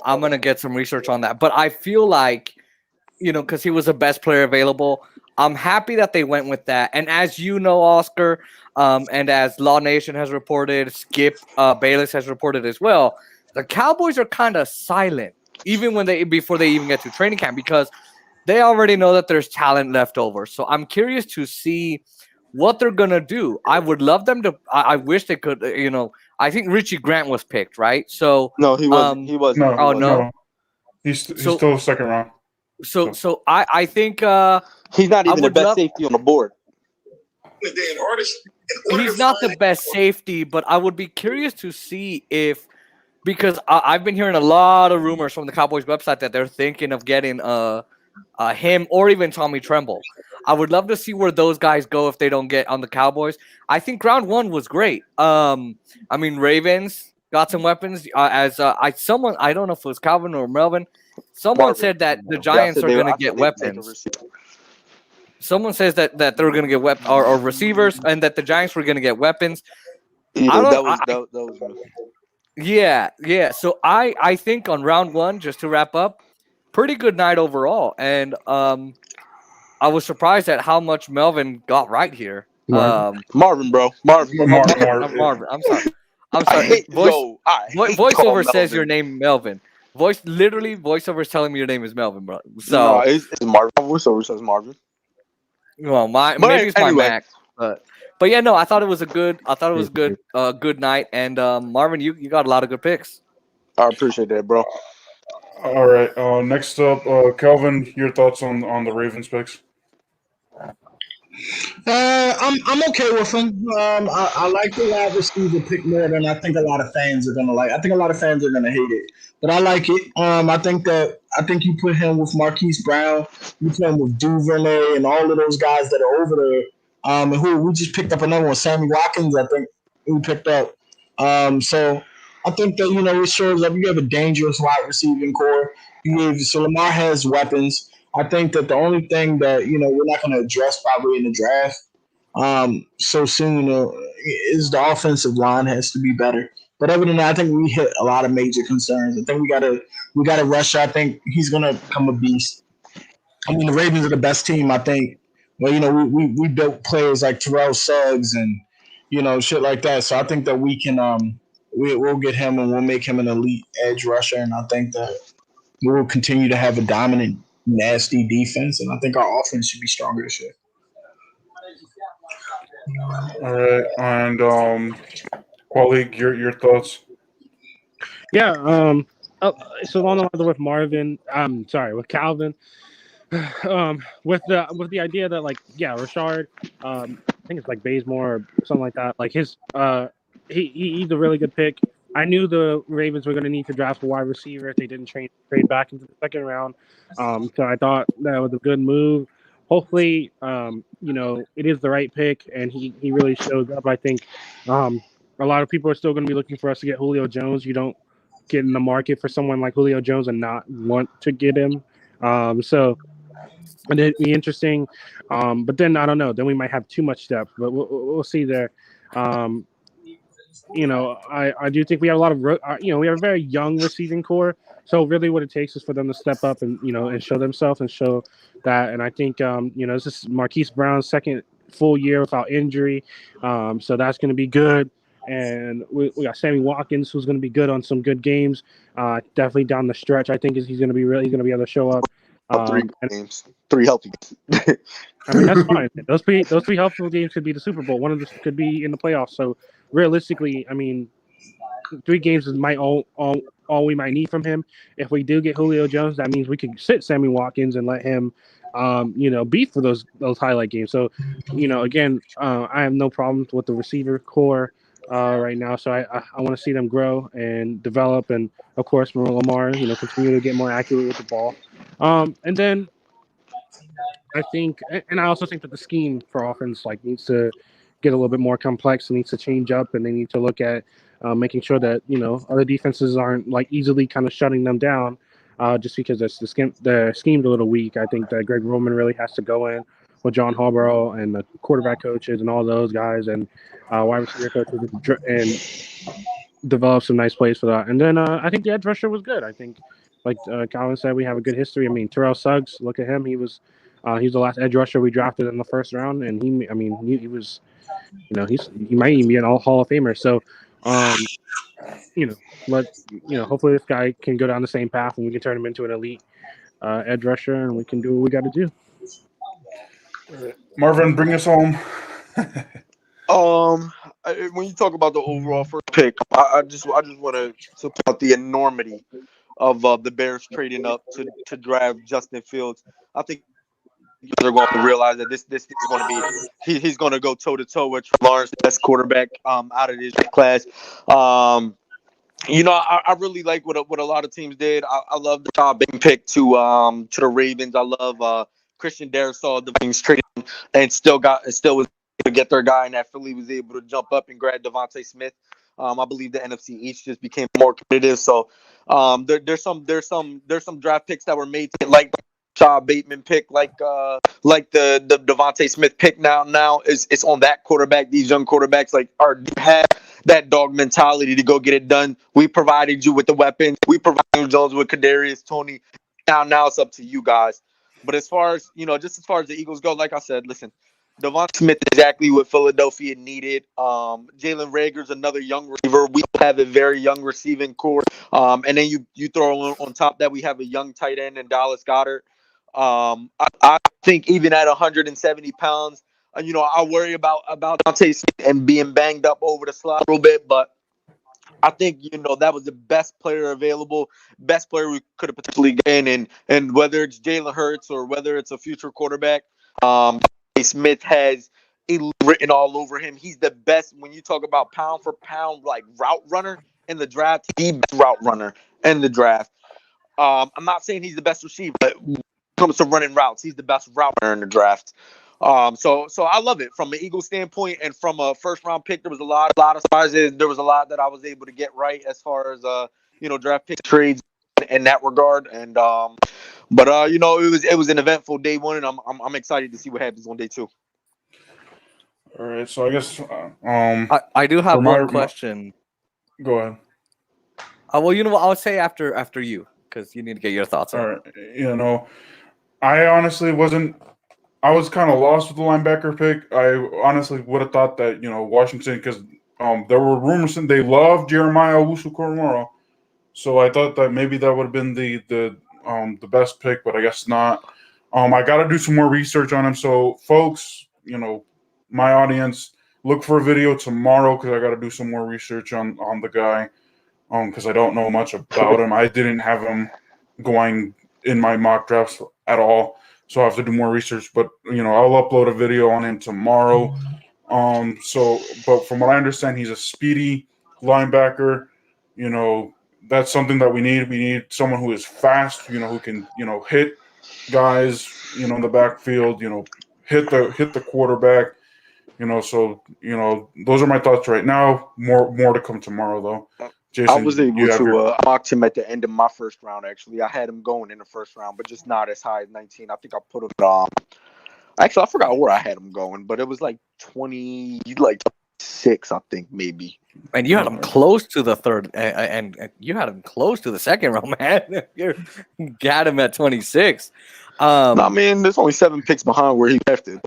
gonna get some research on that. But I feel like, because he was the best player available, I'm happy that they went with that. And as you know, Oscar, and as Law Nation has reported, Skip Bayless has reported as well, the Cowboys are kind of silent, even before they even get to training camp, because they already know that there's talent left over. So I'm curious to see what they're gonna do. I would love them to. I wish they could. I think Richie Grant was picked, right? So No, he wasn't. He wasn't. No, He wasn't. no. He's So- still second round. So I think He's not I even the would best love- safety on the board. he's not the best safety, but I would be curious to see because I've been hearing a lot of rumors from the Cowboys website that they're thinking of getting him or even Tommy Tremble. I would love to see where those guys go if they don't get on the Cowboys. I think round 1 was great. Ravens got some weapons. I don't know if it was Calvin or Melvin. Someone Marvin. said that the Yeah, I Giants said are they- going I to said get they would take a weapons. receiver. Someone says that they're going to get weapons or receivers, and that the Giants were going to get weapons. Yeah, that was me. Yeah. So I think on round 1, just to wrap up, pretty good night overall, and I was surprised at how much Melvin got right here. Marvin, bro. Marvin. Marvin. I'm sorry. I hate Voiceover calling says Melvin. your name Melvin. Voiceover is telling me your name is Melvin, bro. No, So it's Marvin. Voiceover says Marvin. well, maybe it's my Mac, but yeah, no, I thought it was a good good night, and Marvin, you got a lot of good picks. I appreciate that, bro. All right. Next up, Kelvin, your thoughts on the Ravens picks? I'm okay with him. I like the wide receiver pick more than I think a lot of fans are gonna like. I think a lot of fans are gonna hate it, but I like it. I think you put him with Marquise Brown, you put him with Duvernay, and all of those guys that are over there. And who we just picked up another one, Sammy Watkins. I think we picked up. So I think that it shows up. You have a dangerous wide receiving core. So Lamar has weapons. I think that the only thing that we're not going to address probably in the draft so soon is the offensive line has to be better. But other than that, I think we hit a lot of major concerns. I think we gotta rush. I think he's gonna become a beast. I mean, the Ravens are the best team. I think. Well, we built players like Terrell Suggs and shit like that. So I think that we can we'll get him and we'll make him an elite edge rusher. And I think that we will continue to have a dominant, nasty defense. And I think our offense should be stronger this year. All right, and colleague, your thoughts? Yeah. So along the lines with Marvin, sorry, with Calvin, with the idea that like Rashard, I think it's like Bazemore or something like that. Like he's a really good pick. I knew the Ravens were going to need to draft a wide receiver if they didn't trade back into the second round. So I thought that was a good move. Hopefully, it is the right pick, and he really shows up. I think a lot of people are still going to be looking for us to get Julio Jones. You don't get in the market for someone like Julio Jones and not want to get him. So it'd be interesting. But then I don't know. Then we might have too much depth, but we'll see there. Um, I do think we have a lot of we have a very young receiving core. So really, what it takes is for them to step up and and show themselves and show that. And I think this is Marquise Brown's second full year without injury, so that's going to be good. And we got Sammy Watkins, who's going to be good on some good games. Definitely down the stretch, I think he's going to be able to show up. Three games, 3 healthy games. I mean, that's fine. Those three helpful games could be the Super Bowl. One of them could be in the playoffs. So realistically, I mean, 3 games is all we might need from him. If we do get Julio Jones, that means we could sit Sammy Watkins and let him, be for those highlight games. So, again, I have no problems with the receiver core right now. So I want to see them grow and develop, and of course, Lamar, continue to get more accurate with the ball. And then I think, and I also think that the scheme for offense needs to get a little bit more complex. It needs to change up, and they need to look at making sure that other defenses aren't easily kind of shutting them down, just because the scheme's a little weak. I think that Greg Roman really has to go in with John Harbaugh and the quarterback coaches and all those guys and wide receiver coaches and develop some nice plays for that. And then I think the edge rusher was good. I think, like Colin said, we have a good history. I mean, Terrell Suggs, look at him. He was the last edge rusher we drafted in the first round, and he was, he might even be an Hall of Famer. So, hopefully this guy can go down the same path, and we can turn him into an elite edge rusher, and we can do what we got to do. Marvin, bring us home. When you talk about the overall first pick, I just want to support the enormity of the Bears trading up to draft Justin Fields. I think they're going to realize that this is going to be he's going to go toe to toe with Lawrence, the best quarterback out of this class. I really like what a lot of teams did. I love the job being picked to the Ravens. I love Christian Darrisaw, the Wings trading and still was able to get their guy, and that Philly was able to jump up and grab Devontae Smith. I believe the NFC East just became more competitive. So there's some draft picks that were made like Shaw Bateman pick, like the Devontae Smith pick. Now it's on that quarterback. These young quarterbacks have that dog mentality to go get it done. We provided you with the weapons. We provided you Jones with Kadarius Toney. Now it's up to you guys. But as far as just as far as the Eagles go, like I said, listen, Devontae Smith is exactly what Philadelphia needed. Jalen Rager's another young receiver. We have a very young receiving core. And then you throw on top that we have a young tight end in Dallas Goedert. I think even at 170 pounds, I worry about Devontae Smith and being banged up over the slot a little bit, but I think that was the best player available, best player we could have potentially gotten, and whether it's Jalen Hurts or whether it's a future quarterback, Smith has elite written all over him. He's the best when you talk about pound for pound route runner in the draft. He's the best route runner in the draft. I'm not saying he's the best receiver, but when it comes to running routes, he's the best route runner in the draft. So I love it from an Eagle standpoint, and from a first round pick. There was a lot of surprises. There was a lot that I was able to get right as far as draft pick trades in that regard. And but it was an eventful day one, and I'm excited to see what happens on day two. All right, so I guess I do have one question. Go ahead. Well, you know what? I'll say after you, because you need to get your thoughts on All right. I honestly wasn't. I was kind of lost with the linebacker pick. I honestly would have thought that Washington, because there were rumors that they loved Jeremiah Owusu-Koramoah, so I thought that maybe that would have been the best pick, but I guess not. I got to do some more research on him. So, folks, my audience, look for a video tomorrow because I got to do some more research on the guy because I don't know much about him. I didn't have him going in my mock drafts at all, so I have to do more research. But I'll upload a video on him tomorrow. But from what I understand, he's a speedy linebacker. That's something that we need. We need someone who is fast. Who can hit guys. In the backfield. Hit the quarterback. So those are my thoughts right now. More to come tomorrow, though. Jason, I was able to mock him at the end of my first round. Actually, I had him going in the first round, but just not as high as 19. I think I put him. Actually, I forgot where I had him going, but it was like 26, I think, maybe. And you had him close to the third, and you had him close to the second round, man. You got him at 26. I mean, there's only 7 picks behind where he drafted.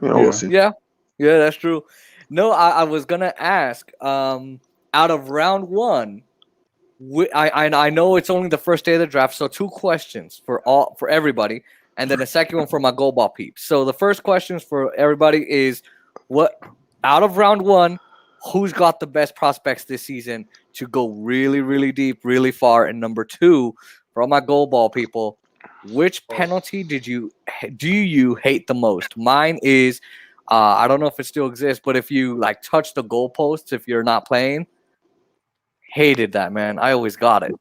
We'll see. Yeah, that's true. No, I was gonna ask. Out of round one, I know it's only the first day of the draft, so 2 questions for everybody, and then a second one for my gold ball peeps. So the first questions for everybody is, what out of round one, who's got the best prospects this season to go really, really deep, really far? And number 2, for all my gold ball people, which penalty do you hate the most? Mine is, I don't know if it still exists, but if you touch the goalposts if you're not playing. Hated that, man. I always got it.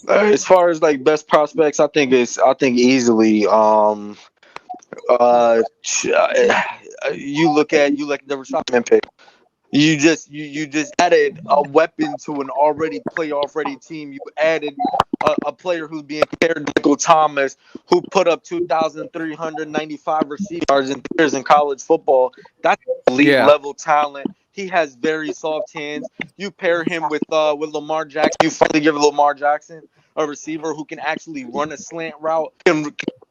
As far as best prospects, I think easily. You look at the Rashad pick. You just added a weapon to an already playoff ready team. You added a player who's being compared to Michael Thomas, who put up 2,395 receiving yards in 3 years in college football. That's elite level talent. He has very soft hands. You pair him with Lamar Jackson. You finally give Lamar Jackson a receiver who can actually run a slant route, can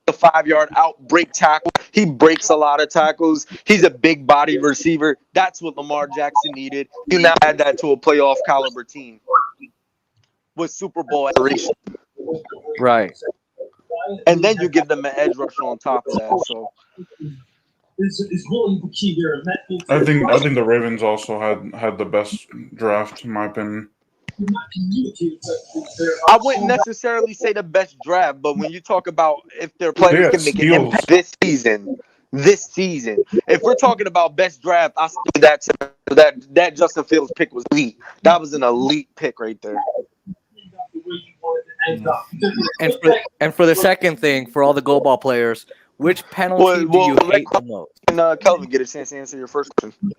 the 5-yard out, break tackle. He breaks a lot of tackles. He's a big body receiver. That's what Lamar Jackson needed. You now add that to a playoff caliber team with Super Bowl aspiration. Right. And then you give them an edge rusher on top of that. So it's really the key there. I think the Ravens also had the best draft in my opinion. I wouldn't necessarily say the best draft, but when you talk about if their players can make an impact this season, if we're talking about best draft, I think that Justin Fields pick was elite. That was an elite pick right there. And for the second thing, for all the goal ball players, which penalty do you hate the most? And Kelvin get a chance to answer your first question.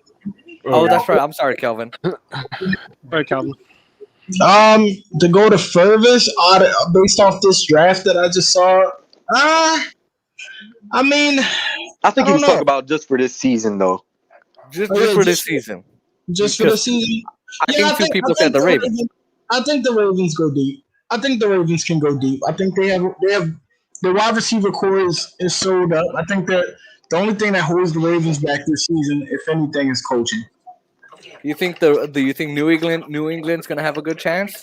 Oh, that's right. I'm sorry, Kelvin. All right, Kelvin. To go the furthest based off this draft that I just saw, I mean, I think he was talking about just for this season, though. Just for this season. Just for the season. I think 2 people said the Ravens. I think the Ravens go deep. I think the Ravens can go deep. I think they have the wide receiver core is sold up. I think that the only thing that holds the Ravens back this season, if anything, is coaching. Do you think New England's gonna have a good chance?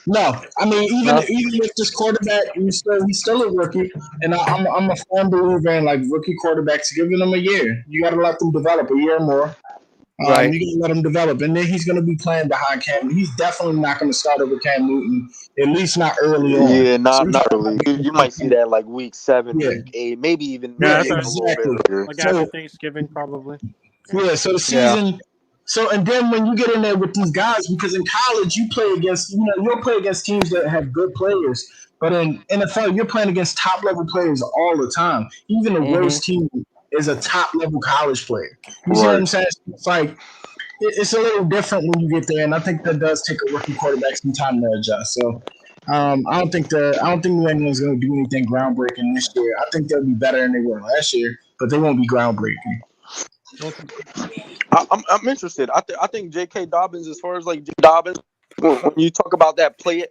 No, I mean even with this quarterback, he's still a rookie, and I'm a firm believer in rookie quarterbacks, giving them a year. You got to let them develop a year more. Right. You got to let him develop, and then he's going to be playing behind Cam. He's definitely not going to start over Cam Newton, at least not early on. Yeah, not early. You might see that week 7, week 8, maybe even exactly. a little bit later. After Thanksgiving, probably. Yeah. So the season. Yeah. So and then when you get in there with these guys, because in college you play against, you'll play against teams that have good players, but in NFL you're playing against top level players all the time. Even the worst team is a top level college player. You see what I'm saying? It's like it's a little different when you get there, and I think that does take a rookie quarterback some time to adjust. So I don't think New England's going to do anything groundbreaking this year. I think they'll be better than they were last year, but they won't be groundbreaking. I'm interested. I think J.K. Dobbins, as far as like J. Dobbins, when you talk about that play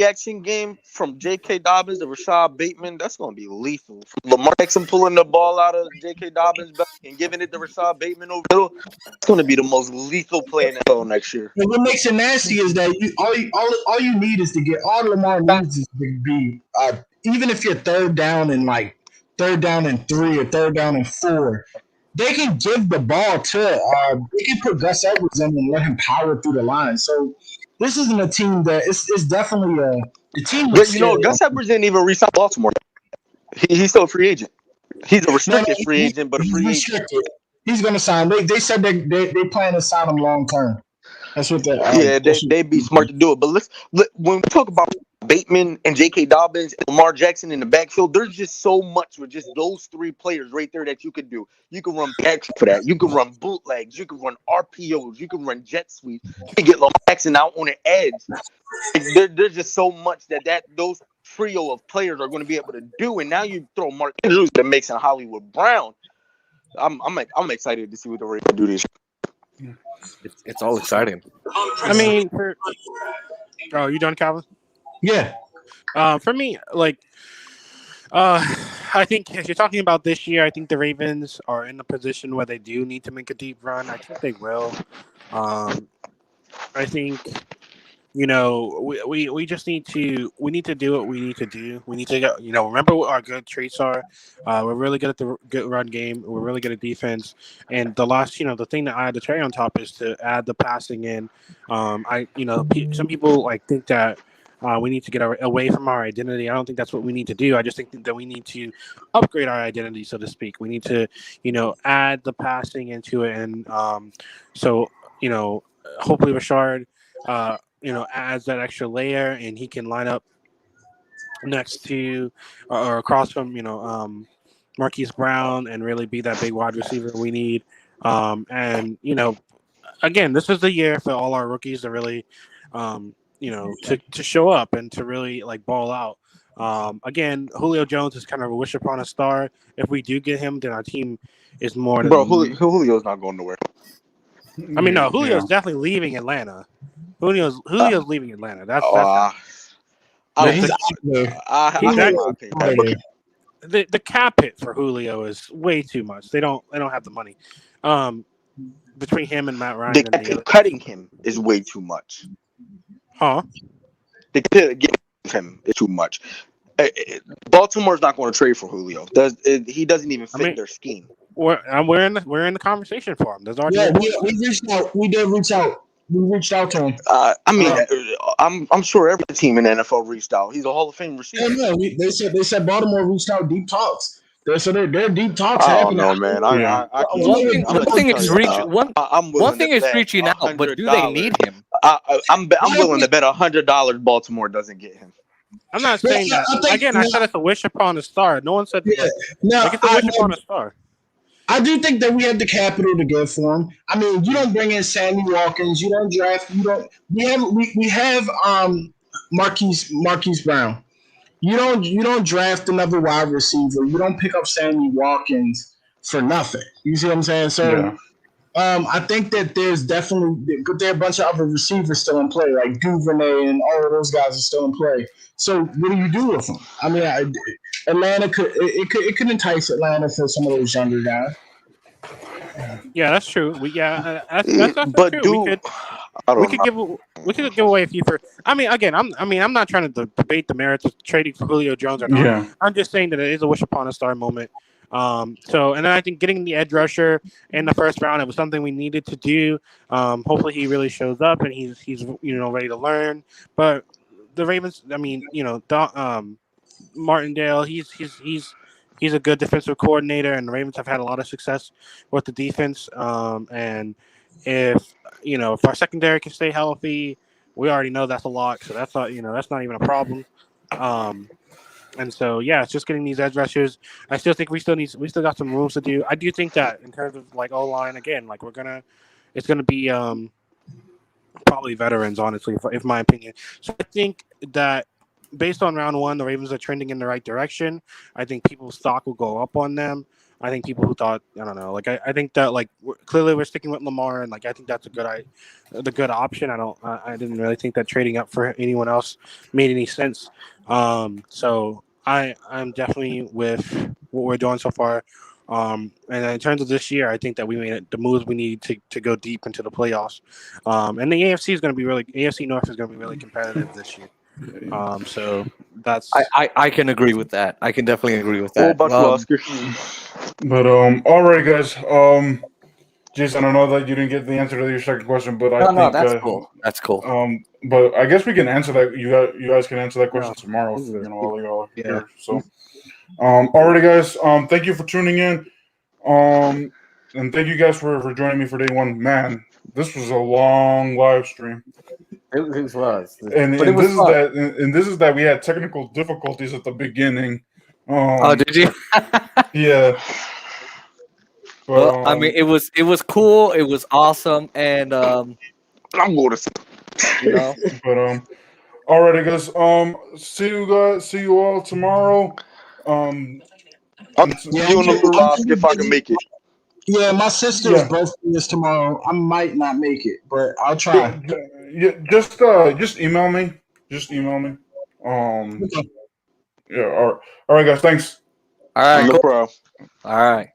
action game from J.K. Dobbins to Rashad Bateman, that's going to be lethal. From Lamar Jackson pulling the ball out of J.K. Dobbins' back and giving it to Rashad Bateman over the middle, it's going to be the most lethal play in the NFL next year. And what makes it nasty is that all you need is to get all Lamar needs is to be even if you're third down and 3 or third down and 4. They can give the ball to they can put Gus Edwards in and let him power through the line. So this isn't a team that it's definitely the team. Gus Edwards didn't even resign Baltimore. He's still a free agent. He's a restricted free agent, but a free agent. He's going to sign. They said they plan to sign him long term. That's what they'd be smart to do it. But when we talk about Bateman and J.K. Dobbins and Lamar Jackson in the backfield, there's just so much with just those 3 players right there that you could do. You can run back for that. You can run bootlegs. You can run RPOs. You can run jet sweeps. You can get Lamar Jackson out on the edge. There's just so much that those trio of players are going to be able to do. And now you throw Mark Andrews that makes in Hollywood Brown. I'm excited to see what they're going to do this year. It's all exciting. I mean, you done, Calvin? Yeah. For me, I think if you're talking about this year, I think the Ravens are in a position where they do need to make a deep run. I think they will. I think we just need to do what we need to do. We need to remember what our good traits are. We're really good at the good run game. We're really good at defense. And the thing that I had to cherry on top is to add the passing in. Some people think that we need to get away from our identity. I don't think that's what we need to do. I just think that we need to upgrade our identity, so to speak. We need to add the passing into it, and hopefully Rashard adds that extra layer, and he can line up next to or across from Marquise Brown and really be that big wide receiver we need. Again, this is the year for all our rookies to really to show up and to really ball out. Again, Julio Jones is kind of a wish upon a star. If we do get him, then our team is more than Julio's not going nowhere. I mean, no, Julio's definitely leaving Atlanta. Julio's leaving Atlanta. That's the cap hit for Julio is way too much. They don't have the money. Between him and Matt Ryan, cutting him is way too much. Huh? They could give him is too much. Baltimore's not going to trade for Julio. He doesn't even fit their scheme. We're in the conversation for him. There's already we reached out. We did reach out. We reached out to him. I'm sure every team in the NFL reached out. He's a Hall of Fame receiver. They said Baltimore reached out. Deep talks. So they're deep talks. I don't know, man. One thing is reaching out, but do they need him? I'm willing to bet $100 Baltimore doesn't get him. I'm not saying that. I said it's a wish upon a star. No one said it's a wish upon a star. I do think that we have the capital to give for him. I mean, you don't bring in Sammy Watkins. You don't draft. We have Marquise Brown. You don't draft another wide receiver. You don't pick up Sammy Watkins for nothing. You see what I'm saying? So, I think that there are a bunch of other receivers still in play, like Duvernay and all of those guys are still in play. So, what do you do with them? I mean, Atlanta could entice Atlanta for some of those younger guys. Yeah, that's true. That's true. We could give away a few for. I mean, again, I'm not trying to debate the merits of trading for Julio Jones or not. Yeah. I'm just saying that it is a wish upon a star moment. And then I think getting the edge rusher in the first round, it was something we needed to do. Hopefully he really shows up and he's ready to learn. But the Ravens, I mean, Martindale, he's a good defensive coordinator, and the Ravens have had a lot of success with the defense. And if our secondary can stay healthy, we already know that's a lock. So that's not even a problem. And so yeah, it's just getting these edge rushers. I still think we still got some moves to do. I do think that in terms of like O line again, like it's gonna be probably veterans, honestly, if my opinion. So I think that based on round one, the Ravens are trending in the right direction. I think people's stock will go up on them. I think people who thought, I don't know, like I think that like clearly we're sticking with Lamar, and like I think that's the good option. I didn't really think that trading up for anyone else made any sense. So I'm definitely with what we're doing so far. And in terms of this year, I think that we made the moves we need to go deep into the playoffs. And the AFC is going to be AFC North is going to be really competitive this year. So that's I can agree with that. I can definitely agree with What that. about you, Oscar? But all right, guys. Jason, I know that you didn't get the answer to your second question, but I no, think that's cool. That's cool. but I guess we can answer that. You guys can answer that question tomorrow. If, while y'all are here. So, alrighty, guys. Thank you for tuning in. And thank you guys for joining me for day one. Man, this was a long live stream. It was, And this is that we had technical difficulties at the beginning. Did you? Yeah. But, well, I mean, it was cool. It was awesome, and I'm going to. But alrighty, guys. See you all tomorrow. I'll see you on the loop, Oscar, if I can make it. Yeah, my sister's birthday is tomorrow. I might not make it, but I'll try. Just email me. Just email me. Okay. Yeah. All right, guys. Thanks. All right. No Cool. problem. All right.